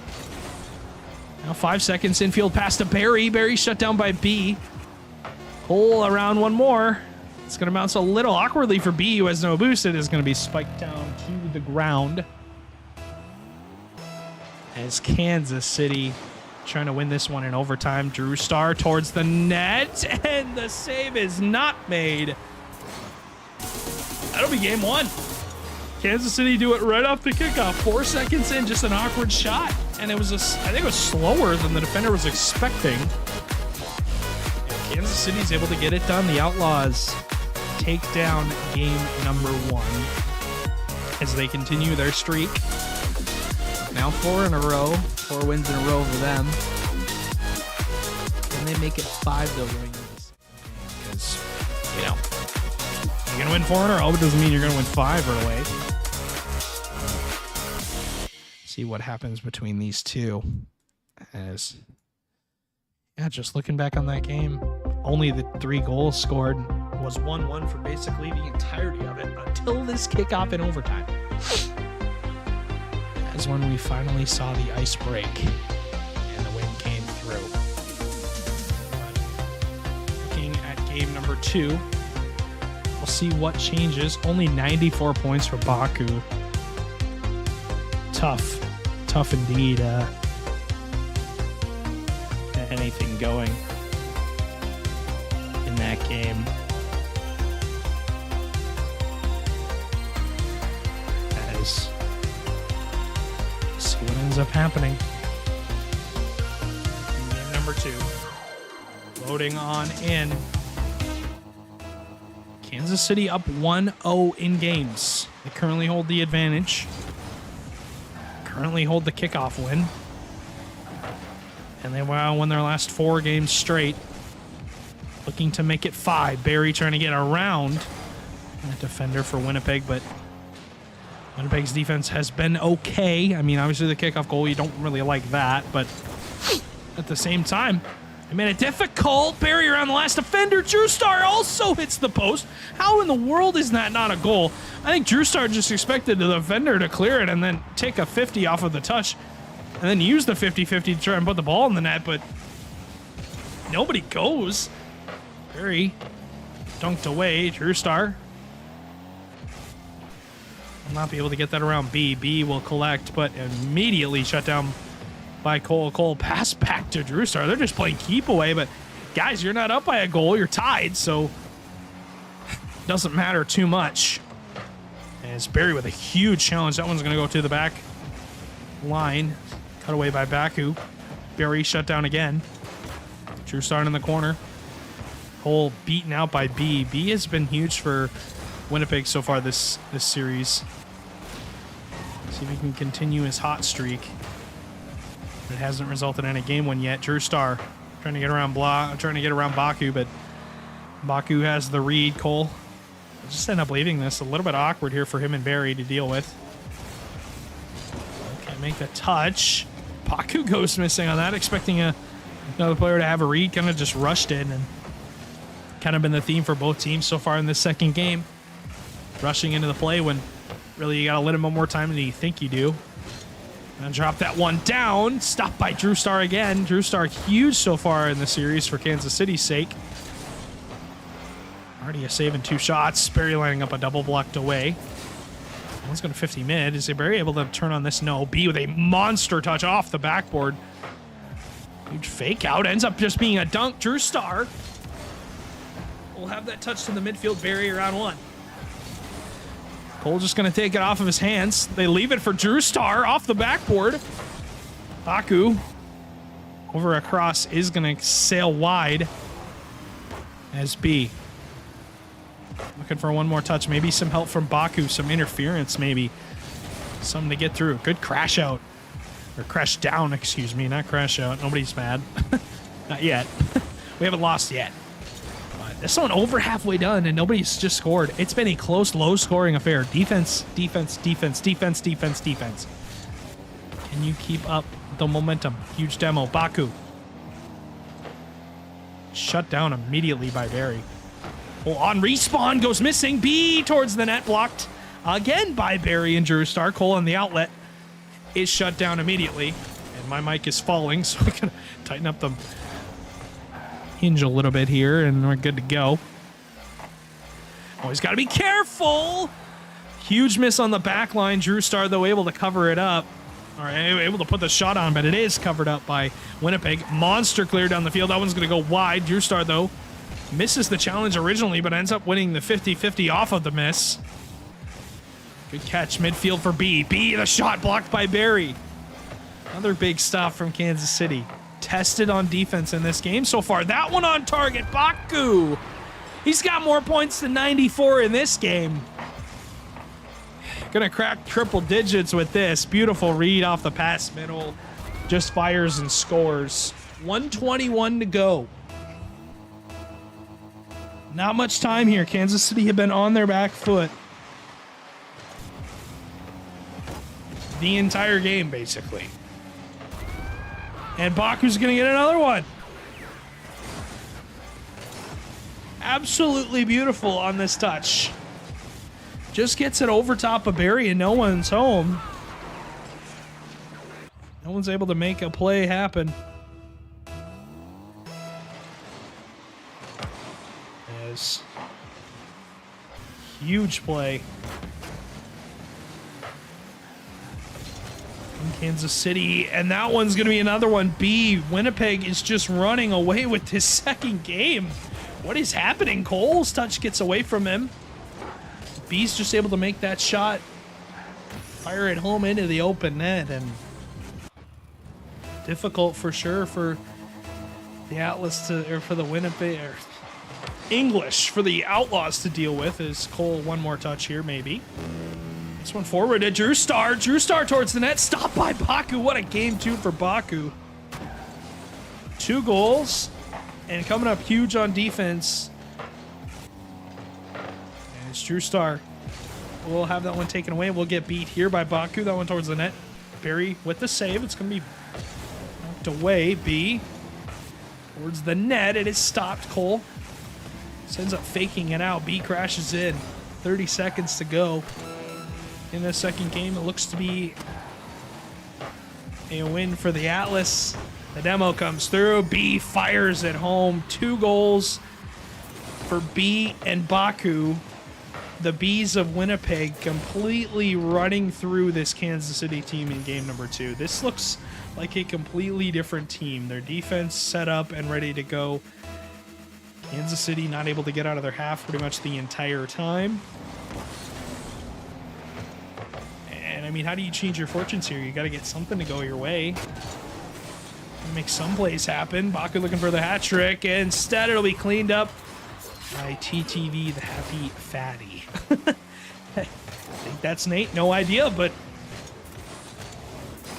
Now 5 seconds, infield pass to Barry. Barry shut down by B. Cole around one more. It's going to bounce a little awkwardly for B, who has no boost. It is going to be spiked down to the ground. As Kansas City trying to win this one in overtime. Drew Star towards the net, and the save is not made. That'll be game one. Kansas City do it right off the kickoff. 4 seconds in, just an awkward shot. And it was, I think it was slower than the defender was expecting. And Kansas City's able to get it done. The Outlaws take down game number one as they continue their streak. Now 4 in a row, 4 wins in a row for them. And they make it 5 though going into this game. Because, you know, you're going to win 4 in a row, but it doesn't mean you're going to win 5 right away. See what happens between these two. As, yeah, just looking back on that game, only the 3 goals scored was 1-1 for basically the entirety of it until this kickoff in overtime. That's when we finally saw the ice break and the win came through. Looking at game number 2, we'll see what changes. Only 94 points for Baku. Tough indeed. Anything going in that game. As see what ends up happening. Game number 2. Loading on in. Kansas City up 1-0 in games. They currently hold the advantage. Currently hold the kickoff win. And they won their last 4 games straight. Looking to make it 5. Barry trying to get around that defender for Winnipeg, but Winnipeg's defense has been okay. I mean, obviously the kickoff goal, you don't really like that, but at the same time, they made it difficult. Barry around the last defender. Drew Star also hits the post. How in the world is that not a goal? I think Drew Star just expected the defender to clear it and then take a 50 off of the touch and then use the 50-50 to try and put the ball in the net, but nobody goes. Barry dunked away. Drew Star will not be able to get that around B. B will collect, but immediately shut down by Cole. Cole pass back to Drew Star. They're just playing keep away, but guys, you're not up by a goal. You're tied, so doesn't matter too much. And it's Barry with a huge challenge. That one's going to go to the back line. Cut away by Baku. Barry shut down again. Drew Star in the corner. Cole beaten out by B. B has been huge for Winnipeg so far this series. See if he can continue his hot streak. It hasn't resulted in a game win yet. Drew Star trying to get around Baku, but Baku has the read. Cole just end up leaving this a little bit awkward here for him and Barry to deal with. Gonna make the touch. Baku goes missing on that, expecting another player to have a read. Kind of just rushed in, and kind of been the theme for both teams so far in this second game. Rushing into the play when really you gotta let him one more time than you think you do. And drop that one down. Stopped by Drew Star again. Drew Star huge so far in the series for Kansas City's sake. Already a save in 2 shots. Barry lining up a double blocked away. One's going to 50 mid. Is Barry able to turn on this? No. B with a monster touch off the backboard. Huge fake out. Ends up just being a dunk. Drew Star will have that touch to the midfield barrier on 1. Cole just going to take it off of his hands. They leave it for Drew Star off the backboard. Baku over across is going to sail wide as B. Looking for one more touch. Maybe some help from Baku. Some interference maybe. Something to get through. Good crash out. Or crash down, excuse me. Not crash out. Nobody's mad. Not yet. We haven't lost yet. This one over halfway done, and nobody's just scored. It's been a close, low-scoring affair. Defense, defense, defense, defense, defense, defense. Can you keep up the momentum? Huge demo. Baku. Shut down immediately by Barry. Oh, on respawn, goes missing. B towards the net, blocked again by Barry and Drew Star. Cole on the outlet is shut down immediately. And my mic is falling, so we can tighten up the hinge a little bit here, and we're good to go. Always got to be careful. Huge miss on the back line. Drew Star, though, able to cover it up. Or able to put the shot on, but it is covered up by Winnipeg. Monster clear down the field. That one's going to go wide. Drew Star, though, misses the challenge originally, but ends up winning the 50-50 off of the miss. Good catch midfield for B. B, the shot blocked by Barry. Another big stop from Kansas City. Tested on defense in this game so far. That one on target. Baku. He's got more points than 94 in this game. Gonna crack triple digits with this. Beautiful read off the pass middle. Just fires and scores. 1:21 to go. Not much time here. Kansas City have been on their back foot the entire game, basically. And Baku's going to get another one. Absolutely beautiful on this touch. Just gets it over top of Barry and no one's home. No one's able to make a play happen. As huge play in Kansas City, and that one's going to be another one. B, Winnipeg is just running away with this second game. What is happening? Cole's touch gets away from him. B's just able to make that shot, fire it home into the open net, and difficult for sure for the Atlas to, or for the Winnipeg, or English for the Outlaws to deal with. Is Cole one more touch here, maybe? This one forward to Drew Star. Drew Star towards the net. Stopped by Baku. What a game 2 for Baku. 2 goals. And coming up huge on defense. And it's Drew Star. We'll have that one taken away. We'll get beat here by Baku. That one towards the net. Barry with the save. It's going to be knocked away. B towards the net. It is stopped. Cole ends up faking it out. B crashes in. 30 seconds to go. In the second game, it looks to be a win for the Atlas. The demo comes through. B fires it home. 2 goals for B and Baku. The Bees of Winnipeg completely running through this Kansas City team in game number 2. This looks like a completely different team. Their defense set up and ready to go. Kansas City not able to get out of their half pretty much the entire time. I mean, how do you change your fortunes here? You got to get something to go your way. Make some plays happen. Baku looking for the hat trick. Instead, it'll be cleaned up by TTV, the Happy Fatty. I think that's Nate. No idea, but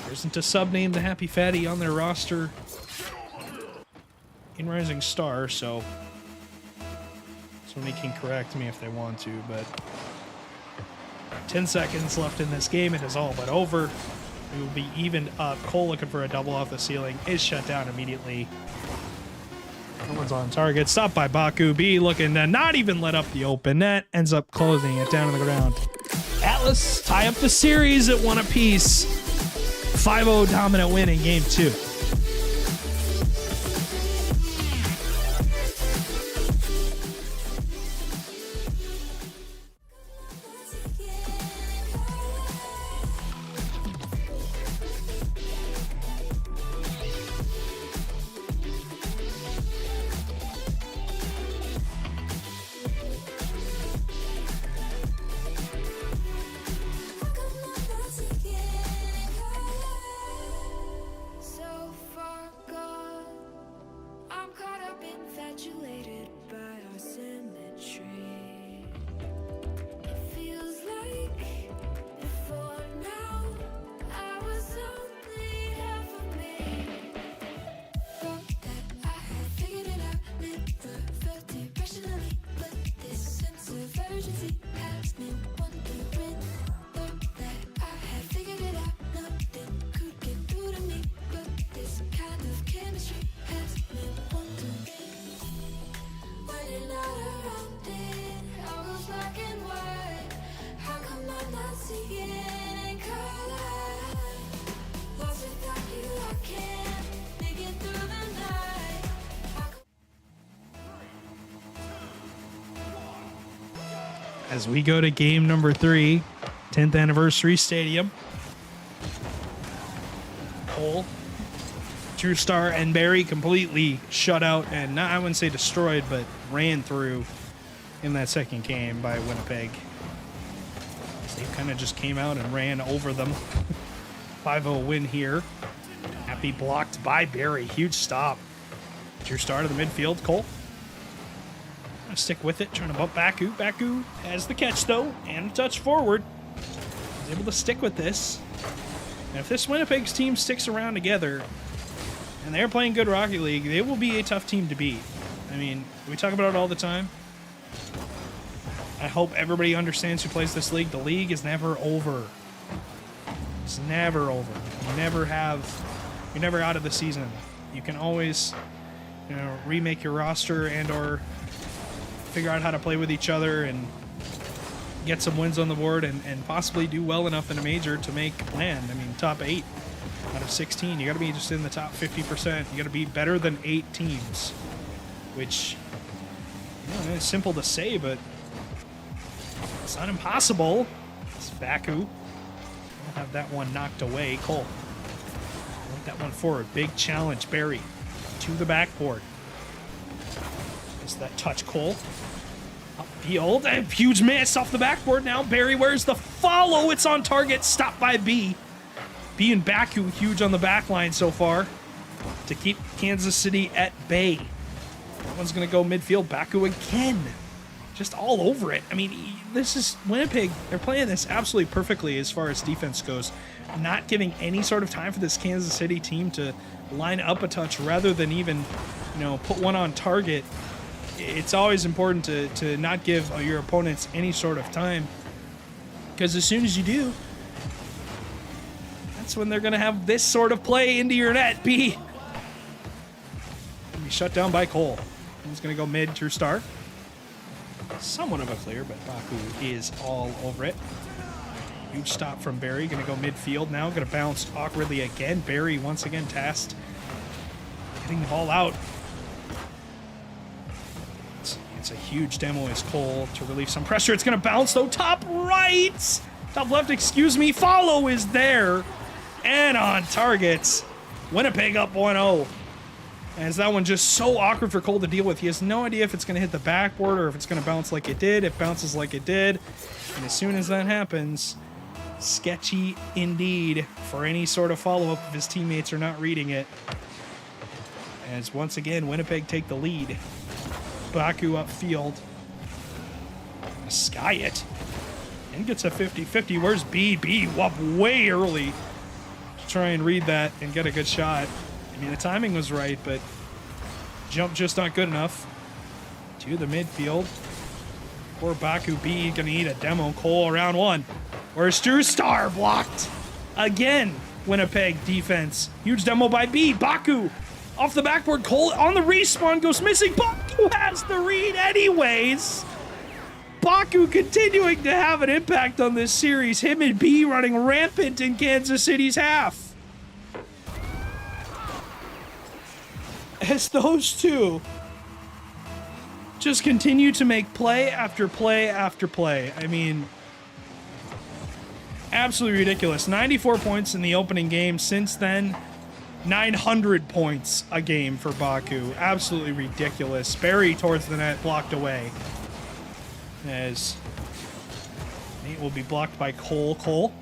there isn't a sub named the Happy Fatty on their roster in Rising Star, so somebody can correct me if they want to, but 10 seconds left in this game. It is all but over. We will be evened up. Cole looking for a double off the ceiling is shut down immediately. No one's on target. Stopped by Baku. B looking to not even let up the open net. Ends up closing it down on the ground. Atlas tie up the series at 1 apiece. 5-0 dominant win in game 2. So far gone, I'm caught up, infatuated by our symmetry. It feels like before now, I was only half of me. Thought that I had figured it out, never felt it rationally, but this sense of urgency has me wondering. Thought that I had figured it out, nothing could get through to me, but this kind of chemistry has me wondering. When you're not around it, all goes black and white. How come I'm not seeing in color? Lost without you, I can't make it through the night. As we go to game number 3, 10th anniversary stadium. Cole, True Star, and Barry completely shut out and not, I wouldn't say destroyed, but ran through in that second game by Winnipeg. They kind of just came out and ran over them. 5-0 win here. Happy blocked by Barry. Huge stop. True Star to the midfield. Cole. Gonna stick with it, trying to bump Baku. Baku has the catch though, and a touch forward. He's able to stick with this. And if this Winnipeg's team sticks around together, and they're playing good Rocket League, they will be a tough team to beat. I mean, we talk about it all the time. I hope everybody understands who plays this league. The league is never over. It's never over. You're never out of the season. You can always, remake your roster and or figure out how to play with each other and get some wins on the board and possibly do well enough in a major to make land. I mean, top 8 out of 16. You got to be just in the top 50%. You got to be better than 8 teams, which it's simple to say, but it's not impossible. It's Baku. We'll have that one knocked away. Cole. Put that one forward. Big challenge. Barry to the backboard. Is that touch Cole? Upfield. And huge miss off the backboard now. Barry, where's the follow? It's on target. Stopped by B. B and Baku huge on the back line so far to keep Kansas City at bay. That one's going to go midfield. Baku again. Just all over it. I mean, this is Winnipeg. They're playing this absolutely perfectly as far as defense goes. Not giving any sort of time for this Kansas City team to line up a touch rather than even, put one on target. It's always important to not give your opponents any sort of time, because as soon as you do, that's when they're going to have this sort of play into your net. B. Be shut down by Cole. He's going to go mid. True Star. Somewhat of a clear, but Baku is all over it. Huge stop from Barry. Going to go midfield now. Going to bounce awkwardly again. Barry once again tasked getting the ball out. It's a huge demo as Cole to relieve some pressure. It's going to bounce though. Top right. Top left, excuse me. Follow is there. And on targets. Winnipeg up 1-0. As that one just so awkward for Cole to deal with. He has no idea if it's going to hit the backboard or if it's going to bounce like it did. It bounces like it did. And as soon as that happens, sketchy indeed for any sort of follow-up if his teammates are not reading it. As once again, Winnipeg take the lead. Baku upfield. Sky it. And gets a 50-50. Where's B? B up way early to try and read that and get a good shot. I mean, the timing was right, but jump just not good enough. To the midfield. Poor Baku. B gonna need a demo. Cole around one. Where's True Star blocked? Again. Winnipeg defense. Huge demo by B. Baku off the backboard. Cole on the respawn goes missing. Baku has the read anyways. Baku continuing to have an impact on this series. Him and B running rampant in Kansas City's half. As those two just continue to make play after play after play. I mean, absolutely ridiculous. 94 points in the opening game. Since then, 900 points a game for Baku. Absolutely ridiculous. Barry towards the net, blocked away. As Nate will be blocked by Cole. Cole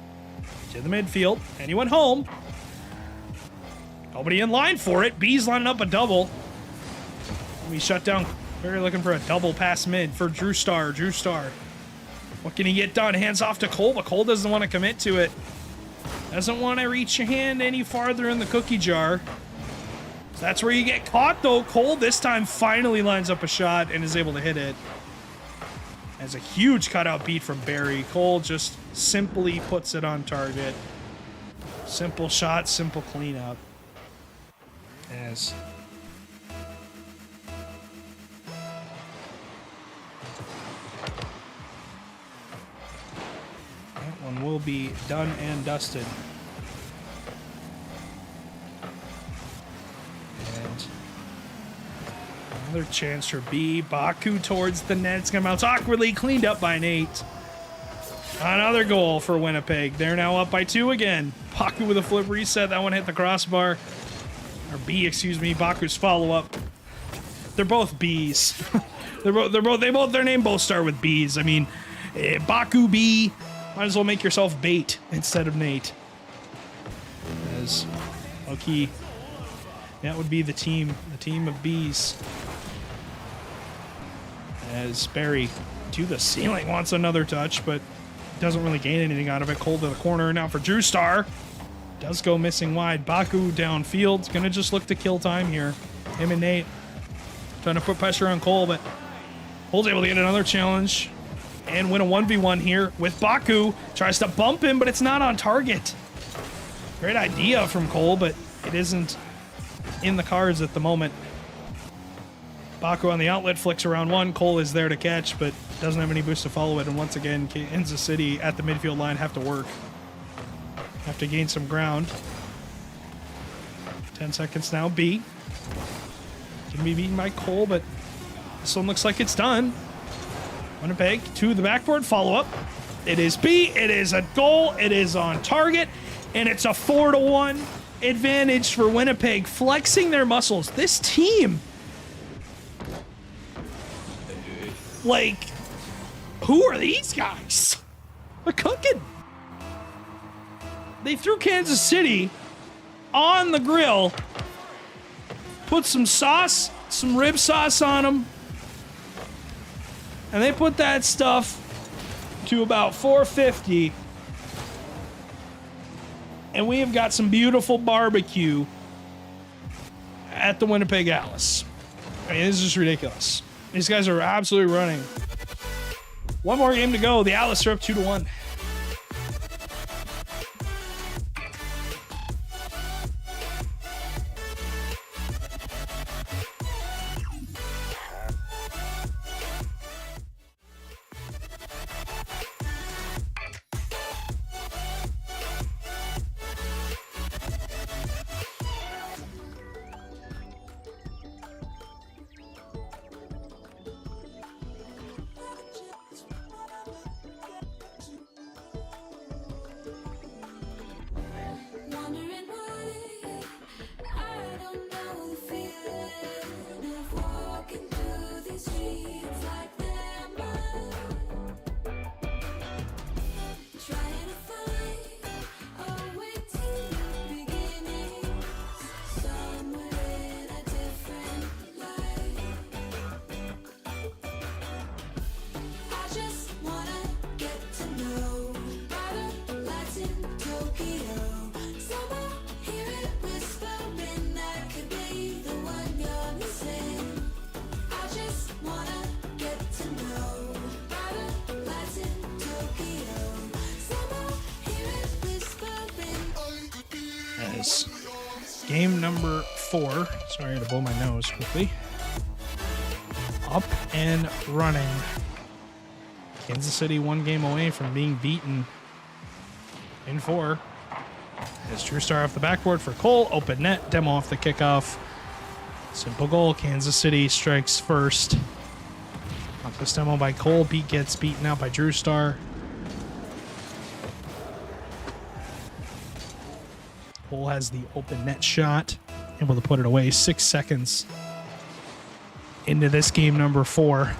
to the midfield. And he went home. Nobody in line for it. B's lining up a double. We shut down. Barry looking for a double pass mid for Drew Starr. Drew Starr. What can he get done? Hands off to Cole, but Cole doesn't want to commit to it. Doesn't want to reach your hand any farther in the cookie jar. So that's where you get caught, though. Cole this time finally lines up a shot and is able to hit it. As a huge cutout beat from Barry. Cole just simply puts it on target. Simple shot, simple cleanup. As that one will be done and dusted. And another chance for B. Baku towards the net. It's going to bounce awkwardly. Cleaned up by Nate. Another goal for Winnipeg. They're now up by 2 again. Baku with a flip reset. That one hit the crossbar. Or B, excuse me. Baku's follow-up. They're both B's. Their name both start with B's. I mean, Baku B. Might as well make yourself bait instead of Nate. As low-key, that would be the team of B's. As Barry to the ceiling wants another touch, but doesn't really gain anything out of it. Cole to the corner now for Drew Starr. Does go missing wide. Baku downfield. Gonna just look to kill time here. Him and Nate trying to put pressure on Cole, but Cole's able to get another challenge and win a 1v1 here with Baku. Tries to bump him, but it's not on target. Great idea from Cole, but it isn't in the cards at the moment. Baku on the outlet, flicks around one. Cole is there to catch, but doesn't have any boost to follow it. And once again, Kansas City at the midfield line have to work. Have to gain some ground. 10 seconds now. B. Can be beaten by Cole, but this one looks like it's done. Winnipeg to the backboard. Follow up. It is B. It is a goal. It is on target. And it's a 4-1 advantage for Winnipeg, flexing their muscles. This team, like, who are these guys? They're cooking. They threw Kansas City on the grill, put some sauce, some rib sauce on them, and they put that stuff to about 450. And we have got some beautiful barbecue at the Winnipeg Alice. I mean, this is just ridiculous. These guys are absolutely running. One more game to go. The Alice are up 2-1. Game number 4. Sorry to blow my nose quickly. Up and running. Kansas City 1 game away from being beaten in 4. As True Star off the backboard for Cole. Open net. Demo off the kickoff. Simple goal. Kansas City strikes first. Off this demo by Cole. Beat gets beaten out by Drew Star. Cole has the open net shot. Able to put it away. 6 seconds into this game number 4.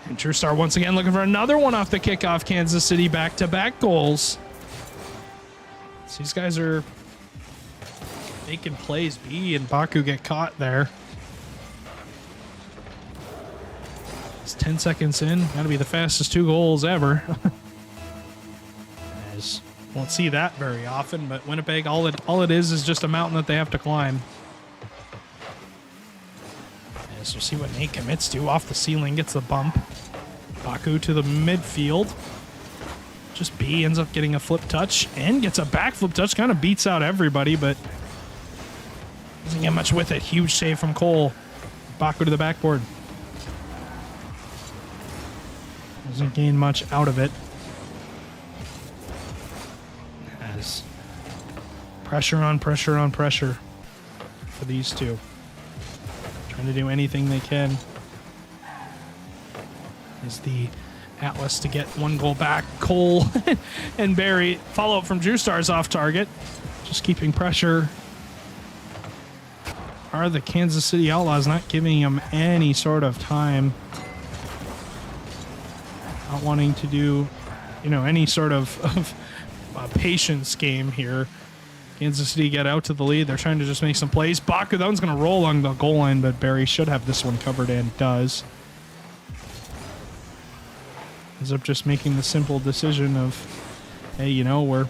And True Star once again looking for another one off the kickoff. Kansas City back-to-back goals. So these guys are making plays. B and Baku get caught there. It's 10 seconds in. Got to be the fastest 2 goals ever. As won't see that very often, but Winnipeg, all it is just a mountain that they have to climb. As we'll see what Nate commits to. Off the ceiling, gets the bump. Baku to the midfield. Just B ends up getting a flip touch and gets a back flip touch. Kind of beats out everybody, but doesn't get much with it. Huge save from Cole. Baku to the backboard. Doesn't gain much out of it. As pressure on pressure on pressure for these two. Trying to do anything they can. Is the Atlas to get 1 goal back. Cole and Barry follow up from Drew Stars off target. Just keeping pressure. Are the Kansas City Outlaws not giving them any sort of time? Not wanting to do, any sort of patience game here. Kansas City get out to the lead. They're trying to just make some plays. Baku, that one's going to roll along the goal line, but Barry should have this one covered and does. Ends up just making the simple decision of, hey, we're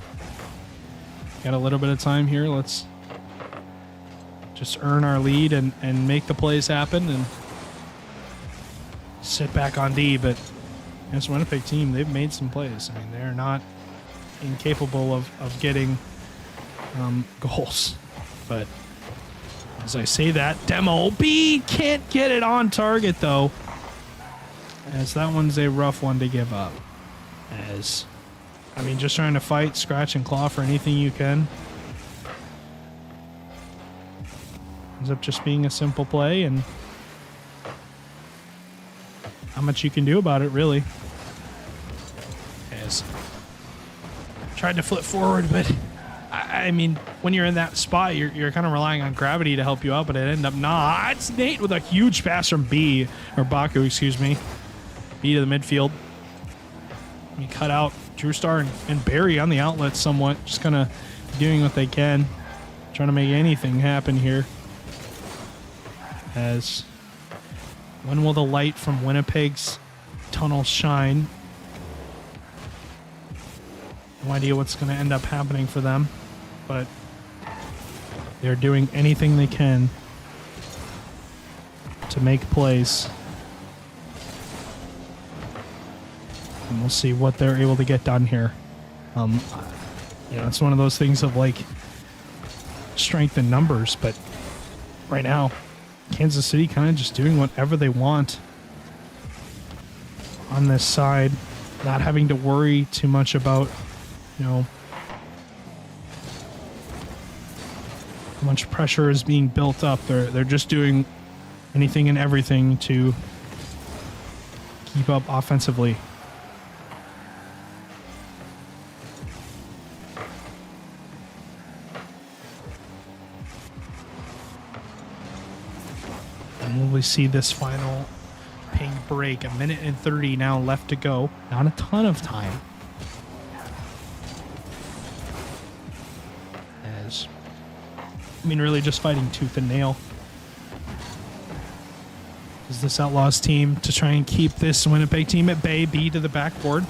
got a little bit of time here. Let's just earn our lead and make the plays happen and sit back on D. But this Winnipeg team, they've made some plays. I mean, they're not incapable of getting goals. But as I say that, demo B can't get it on target though. As that one's a rough one to give up. Just trying to fight, scratch, and claw for anything you can. Ends up just being a simple play, and not much you can do about it, really. As tried to flip forward, but when you're in that spot, you're kind of relying on gravity to help you out, but it ended up not. It's Nate with a huge pass from Baku, excuse me. B to the midfield. We cut out Drew Star and Barry on the outlet somewhat, just kind of doing what they can, trying to make anything happen here. As when will the light from Winnipeg's tunnel shine? No idea what's going to end up happening for them, but they're doing anything they can to make plays. And we'll see what they're able to get done here. It's one of those things of strength in numbers, but right now, Kansas City kind of just doing whatever they want on this side, not having to worry too much about, how much pressure is being built up. They're just doing anything and everything to keep up offensively. And will we see this final ping break? 1 minute and 30 now left to go. Not a ton of time. Really just fighting tooth and nail. Is this Outlaws team to try and keep this Winnipeg team at bay? B to the backboard.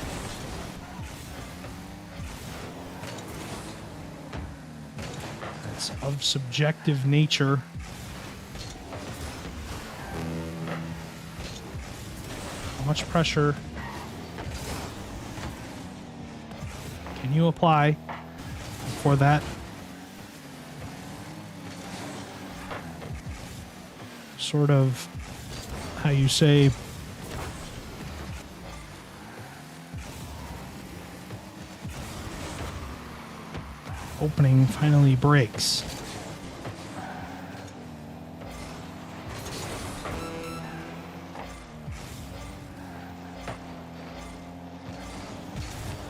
That's of subjective nature. How much pressure can you apply for that sort of how you say opening finally breaks.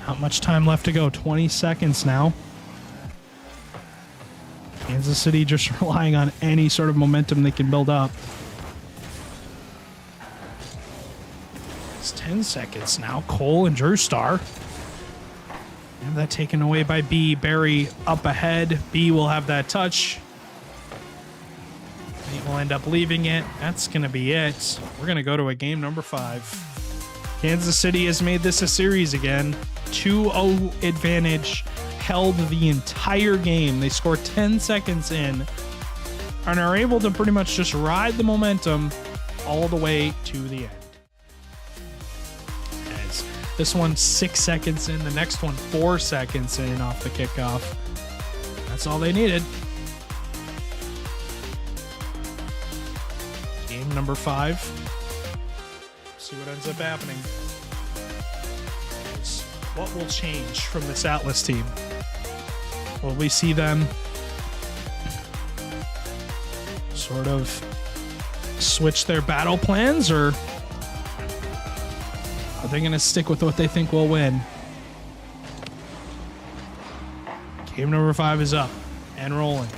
Not much time left to go. 20 seconds now. Kansas City just relying on any sort of momentum they can build up. It's 10 seconds now. Cole and Drew Star. Have that taken away by B. Barry up ahead. B will have that touch. He will end up leaving it. That's going to be it. We're going to go to a game number 5. Kansas City has made this a series again. 2-0 advantage. Held the entire game. They score 10 seconds in and are able to pretty much just ride the momentum all the way to the end. As this one 6 seconds in, the next one 4 seconds in off the kickoff. That's all they needed. Game number 5. See what ends up happening. What will change from this Atlas team? Will we see them sort of switch their battle plans, or are they going to stick with what they think will win? Game number 5 is up and rolling.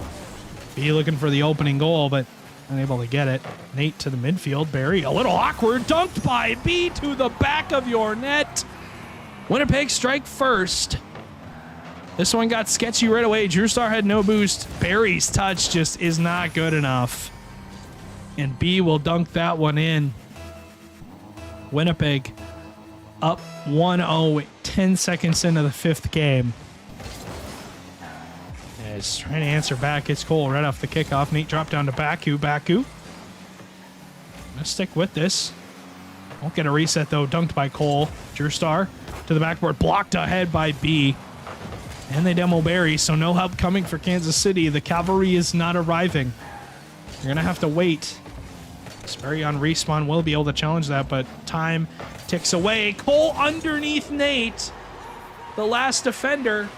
B looking for the opening goal, but unable to get it. Nate to the midfield. Barry, a little awkward. Dunked by B to the back of your net. Winnipeg strike first. This one got sketchy right away. Drew Star had no boost. Barry's touch just is not good enough. And B will dunk that one in. Winnipeg up 1-0, 10 seconds into the 5th game. As trying to answer back, it's Cole right off the kickoff. Nate dropped down to Baku. Baku. Let's stick with this. Won't get a reset though. Dunked by Cole. Drew Star to the backboard. Blocked ahead by B. And they demo Barry, so no help coming for Kansas City. The cavalry is not arriving. You're going to have to wait. Barry on respawn will be able to challenge that, but time ticks away. Cole underneath Nate. The last defender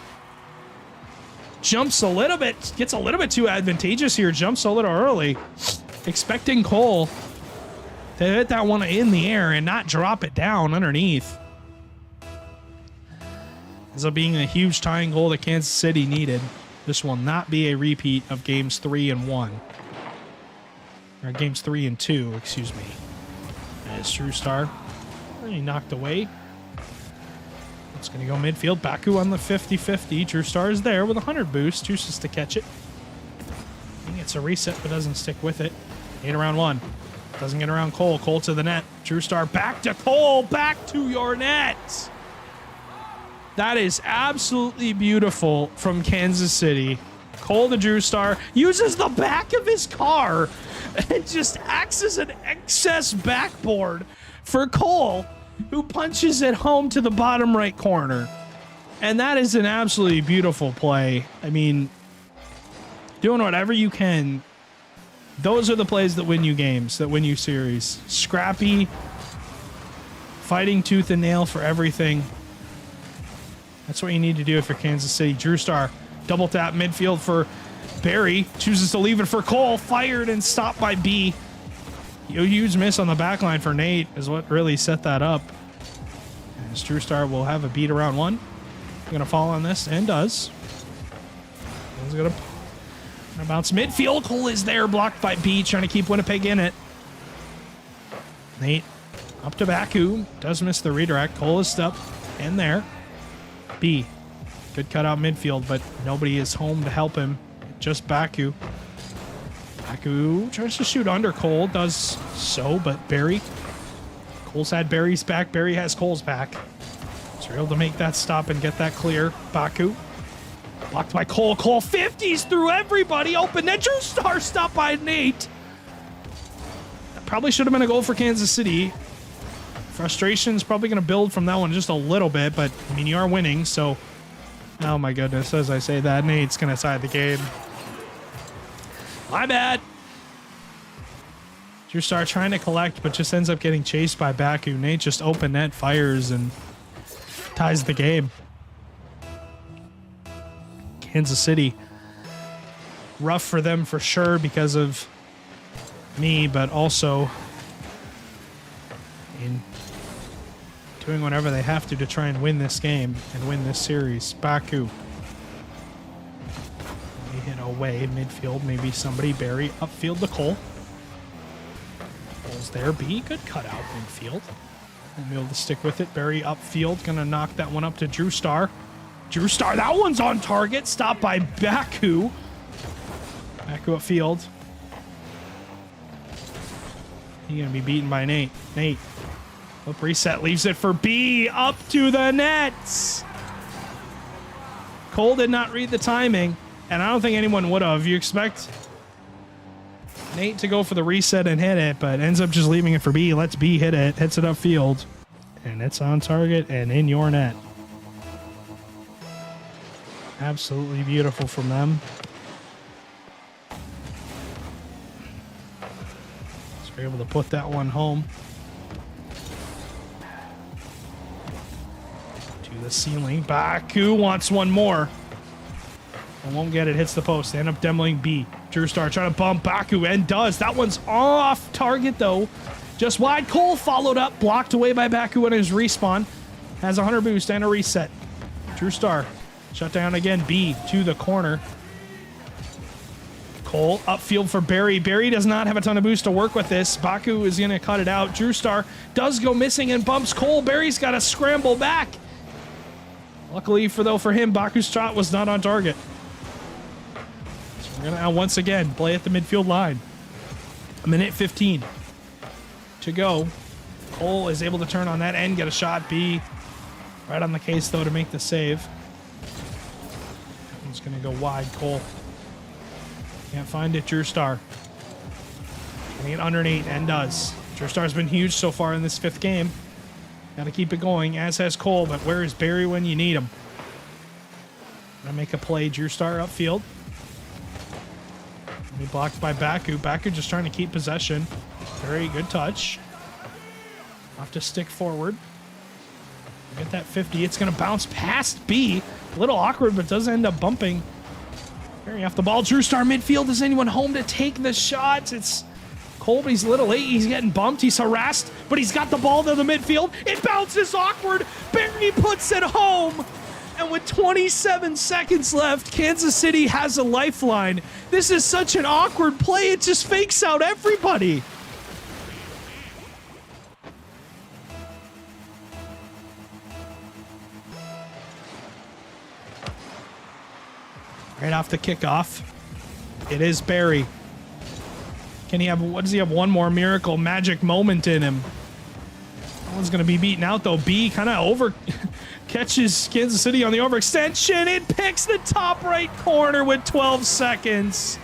jumps a little bit, gets a little bit too advantageous here. Jumps a little early. Expecting Cole to hit that one in the air and not drop it down underneath. Ends up being a huge tying goal that Kansas City needed. This will not be a repeat of games 3 and 1. Or games 3 and 2, excuse me. As Drew Star really knocked away. It's going to go midfield. Baku on the 50-50. Drew Star is there with 100 boost. Chooses to catch it. He gets a reset but doesn't stick with it. 8 around 1. Doesn't get around Cole. Cole to the net. Drew Star back to Cole. Back to your net. That is absolutely beautiful from Kansas City. Cole to Drew Star uses the back of his car and just acts as an excess backboard for Cole, who punches it home to the bottom right corner. And that is an absolutely beautiful play. I mean, doing whatever you can. Those are the plays that win you games, that win you series. Scrappy, fighting tooth and nail for everything. That's what you need to do if you're Kansas City. Drew Star, double tap midfield for Barry. Chooses to leave it for Cole. Fired and stopped by B. A huge miss on the back line for Nate is what really set that up. As Drew Star will have a beat around 1. Going to fall on this, and does. He's going to bounce midfield. Cole is there, blocked by B, trying to keep Winnipeg in it. Nate up to Baku. Does miss the redirect. Cole is up and there. B. Good cutout midfield, but nobody is home to help him. Just Baku. Baku tries to shoot under Cole. Does so, but Barry. Cole's had Barry's back. Barry has Cole's back. So you're able to make that stop and get that clear. Baku. Blocked by Cole. Cole 50s through everybody. Open net. Drew Star stopped by Nate. That probably should have been a goal for Kansas City. Frustration's probably going to build from that one just a little bit, but, I mean, you are winning, so... Oh, my goodness, as I say that, Nate's going to tie the game. My bad. Drew Star trying to collect, but just ends up getting chased by Baku. Nate just open net fires and ties the game. Kansas City. Rough for them for sure because of me, but also in doing whatever they have to try and win this game and win this series. Baku. They hit away midfield. Maybe somebody. Barry upfield to Cole. Cole's there. B. Good cut out midfield. Won't be able to stick with it. Barry upfield. Gonna knock that one up to Drew Star. Drew Star. That one's on target. Stopped by Baku. Baku upfield. He's gonna be beaten by Nate. Nate. Flip reset. Leaves it for B. Up to the nets. Cole did not read the timing, and I don't think anyone would have. You expect Nate to go for the reset and hit it, but ends up just leaving it for B. Lets B hit it. Hits it upfield. And it's on target and in your net. Absolutely beautiful from them. So we're able to put that one home. To the ceiling. Baku wants one more. And won't get it. Hits the post. They end up demoing B. Drew Star trying to bump Baku and does. That one's off target though. Just wide. Cole followed up. Blocked away by Baku on his respawn. Has a 100 boost and a reset. Drew Star. Shut down again. B to the corner. Cole upfield for Barry. Barry does not have a ton of boost to work with this. Baku is going to cut it out. Drew Star does go missing and bumps Cole. Barry's got to scramble back. Luckily for him, Baku's shot was not on target. So we're going to now once again play at the midfield line. A minute 15 to go. Cole is able to turn on that end, get a shot. B right on the case though to make the save. He's going to go wide. Cole can't find it. Drew Star getting it underneath and does. Drew Star's been huge so far in this 5th game. Got to keep it going, as has Cole, but where is Barry when you need him? Gonna make a play. Drew Star upfield. Be blocked by Baku. Baku just trying to keep possession. Very good touch. Have to stick forward. Get that 50. It's going to bounce past B. A little awkward, but does end up bumping. Barry off the ball. Drew Star midfield. Is anyone home to take the shot? It's Cole, but he's a little late. He's getting bumped. He's harassed, but he's got the ball to the midfield. It bounces awkward. Barry puts it home. And with 27 seconds left, Kansas City has a lifeline. This is such an awkward play. It just fakes out everybody. Right off the kickoff, it is Barry. Can he have, what does he have? One more miracle magic moment in him. That one's going to be beaten out though. B kind of over catches Kansas City on the overextension. It picks the top right corner with 12 seconds.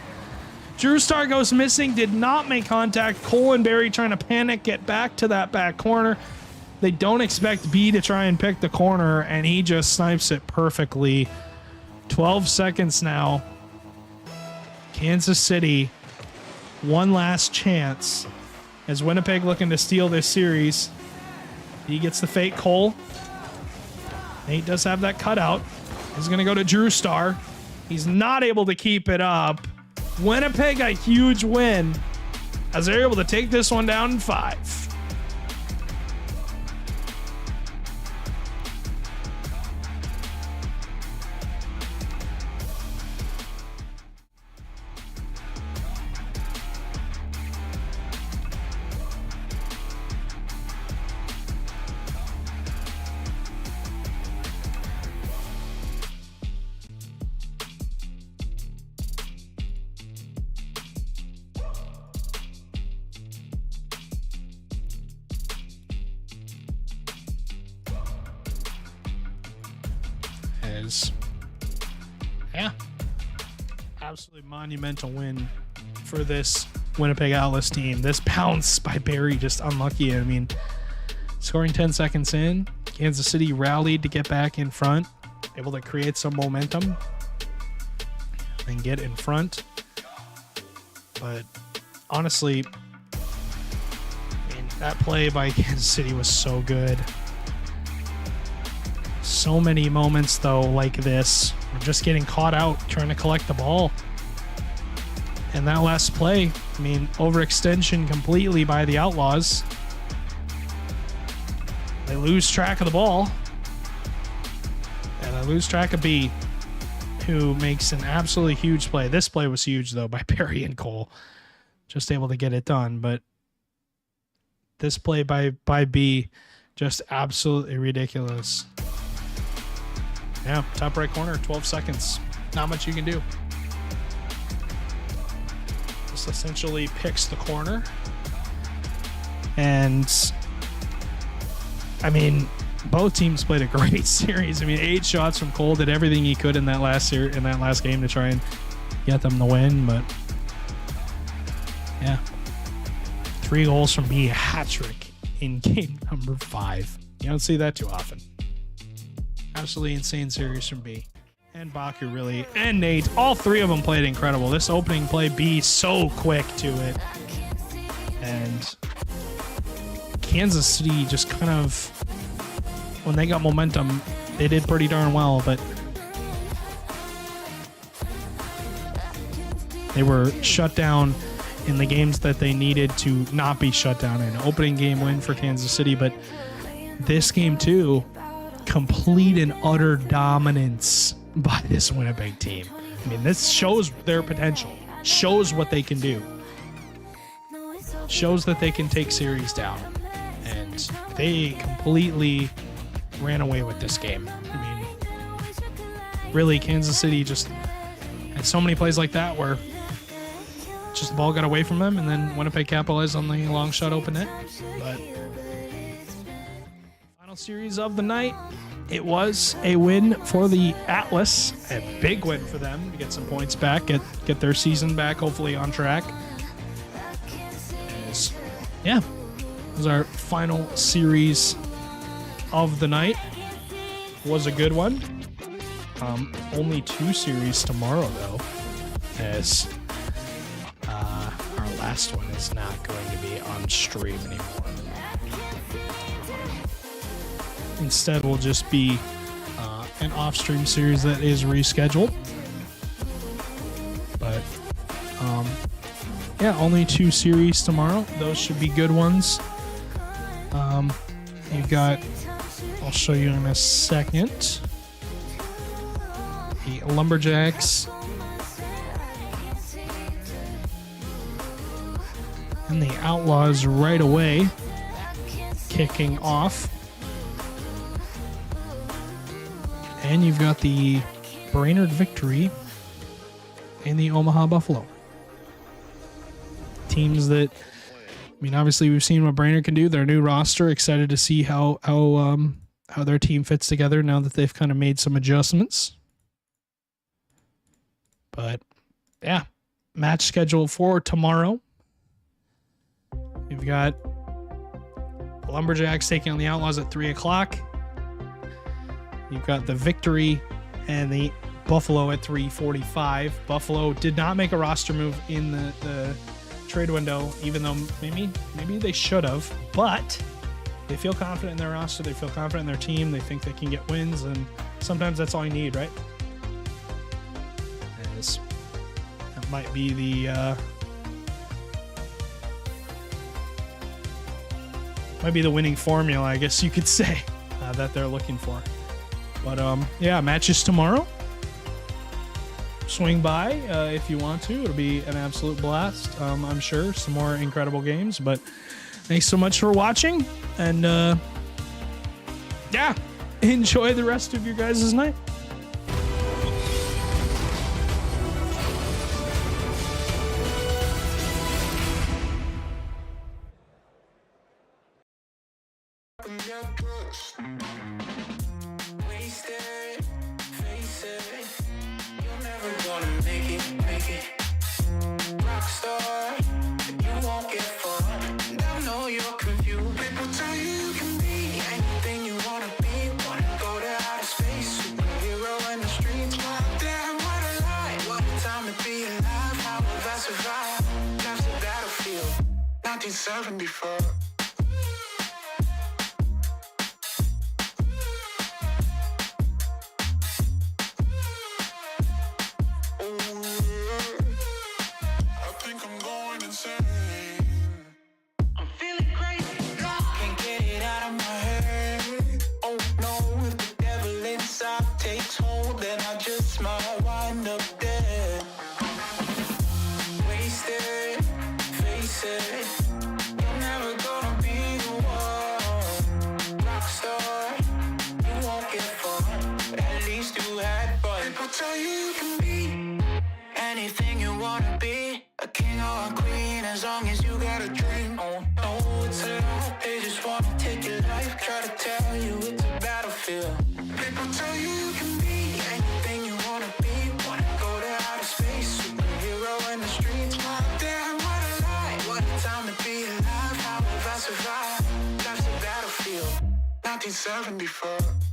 Drew Star goes missing, did not make contact. Cole and Barry trying to panic, get back to that back corner. They don't expect B to try and pick the corner, and he just snipes it perfectly. 12 seconds now. Kansas City, one last chance as Winnipeg looking to steal this series. He gets the fake. Cole. Nate does have that cutout. He's going to go to Drew Star. He's not able to keep it up. Winnipeg a huge win as they're able to take this one down in 5. Yeah, absolutely monumental win for this Winnipeg Atlas team. This pounce by Barry just unlucky. I mean, scoring 10 seconds in, Kansas City rallied to get back in front, able to create some momentum and get in front. But honestly, That play by Kansas City was so good. So many moments, though, like this. We're just getting caught out trying to collect the ball. And that last play, I mean, overextension completely by the Outlaws. They lose track of the ball. And they lose track of B, who makes an absolutely huge play. This play was huge, though, by Perry and Cole. Just able to get it done. But this play by B, just absolutely ridiculous. Yeah, top right corner, 12 seconds. Not much you can do. Just essentially picks the corner. And, I mean, both teams played a great series. I mean, 8 shots from Cole, did everything he could in that last game to try and get them the win. But, yeah. 3 goals from B, a hat trick in game number 5. You don't see that too often. Absolutely insane series from B. And Baku really, and Nate, all 3 of them played incredible. This opening play, B so quick to it. And Kansas City just kind of, when they got momentum, they did pretty darn well, but they were shut down in the games that they needed to not be shut down in. Opening game win for Kansas City, but this game too, complete and utter dominance by this Winnipeg team. I mean, this shows their potential, shows what they can do, shows that they can take series down, and they completely ran away with this game. I mean, really, Kansas City just had so many plays like that where just the ball got away from them, and then Winnipeg capitalized on the long shot open net. But final series of the night, it was a win for the Atlas, a big win for them to get some points back, get their season back, hopefully on track. Yeah, it was our final series of the night. Was a good one. Only 2 series tomorrow, though, as our last one is not going to be on stream anymore. Instead, will just be an off-stream series that is rescheduled. But yeah, only 2 series tomorrow. Those should be good ones. You've got, I'll show you in a second, the Lumberjacks and the Outlaws right away kicking off. And you've got the Brainerd Victory and the Omaha Buffalo. Teams that, I mean, obviously we've seen what Brainerd can do. Their new roster. Excited to see how their team fits together now that they've kind of made some adjustments. But yeah, match schedule for tomorrow. You've got the Lumberjacks taking on the Outlaws at 3 o'clock. You've got the Victory and the Buffalo at 3:45. Buffalo did not make a roster move in the trade window, even though maybe they should have. But they feel confident in their roster. They feel confident in their team. They think they can get wins, and sometimes that's all you need, right? As that might be the winning formula, I guess you could say, that they're looking for. But yeah, matches tomorrow. Swing by if you want to. It'll be an absolute blast. I'm sure some more incredible games. But thanks so much for watching, and yeah, enjoy the rest of your guys' night. Survive. Life's a battlefield. 1974. tell you you can be anything you wanna be, a king or a queen, as long as you got a dream. Oh no, it's a lie. They just wanna take your life, try to tell you it's a battlefield. People tell you you can be anything you wanna be, wanna go to outer space, superhero in the streets. My damn, what a lie, what a time to be alive. How have I survived? Life's a battlefield, 1974.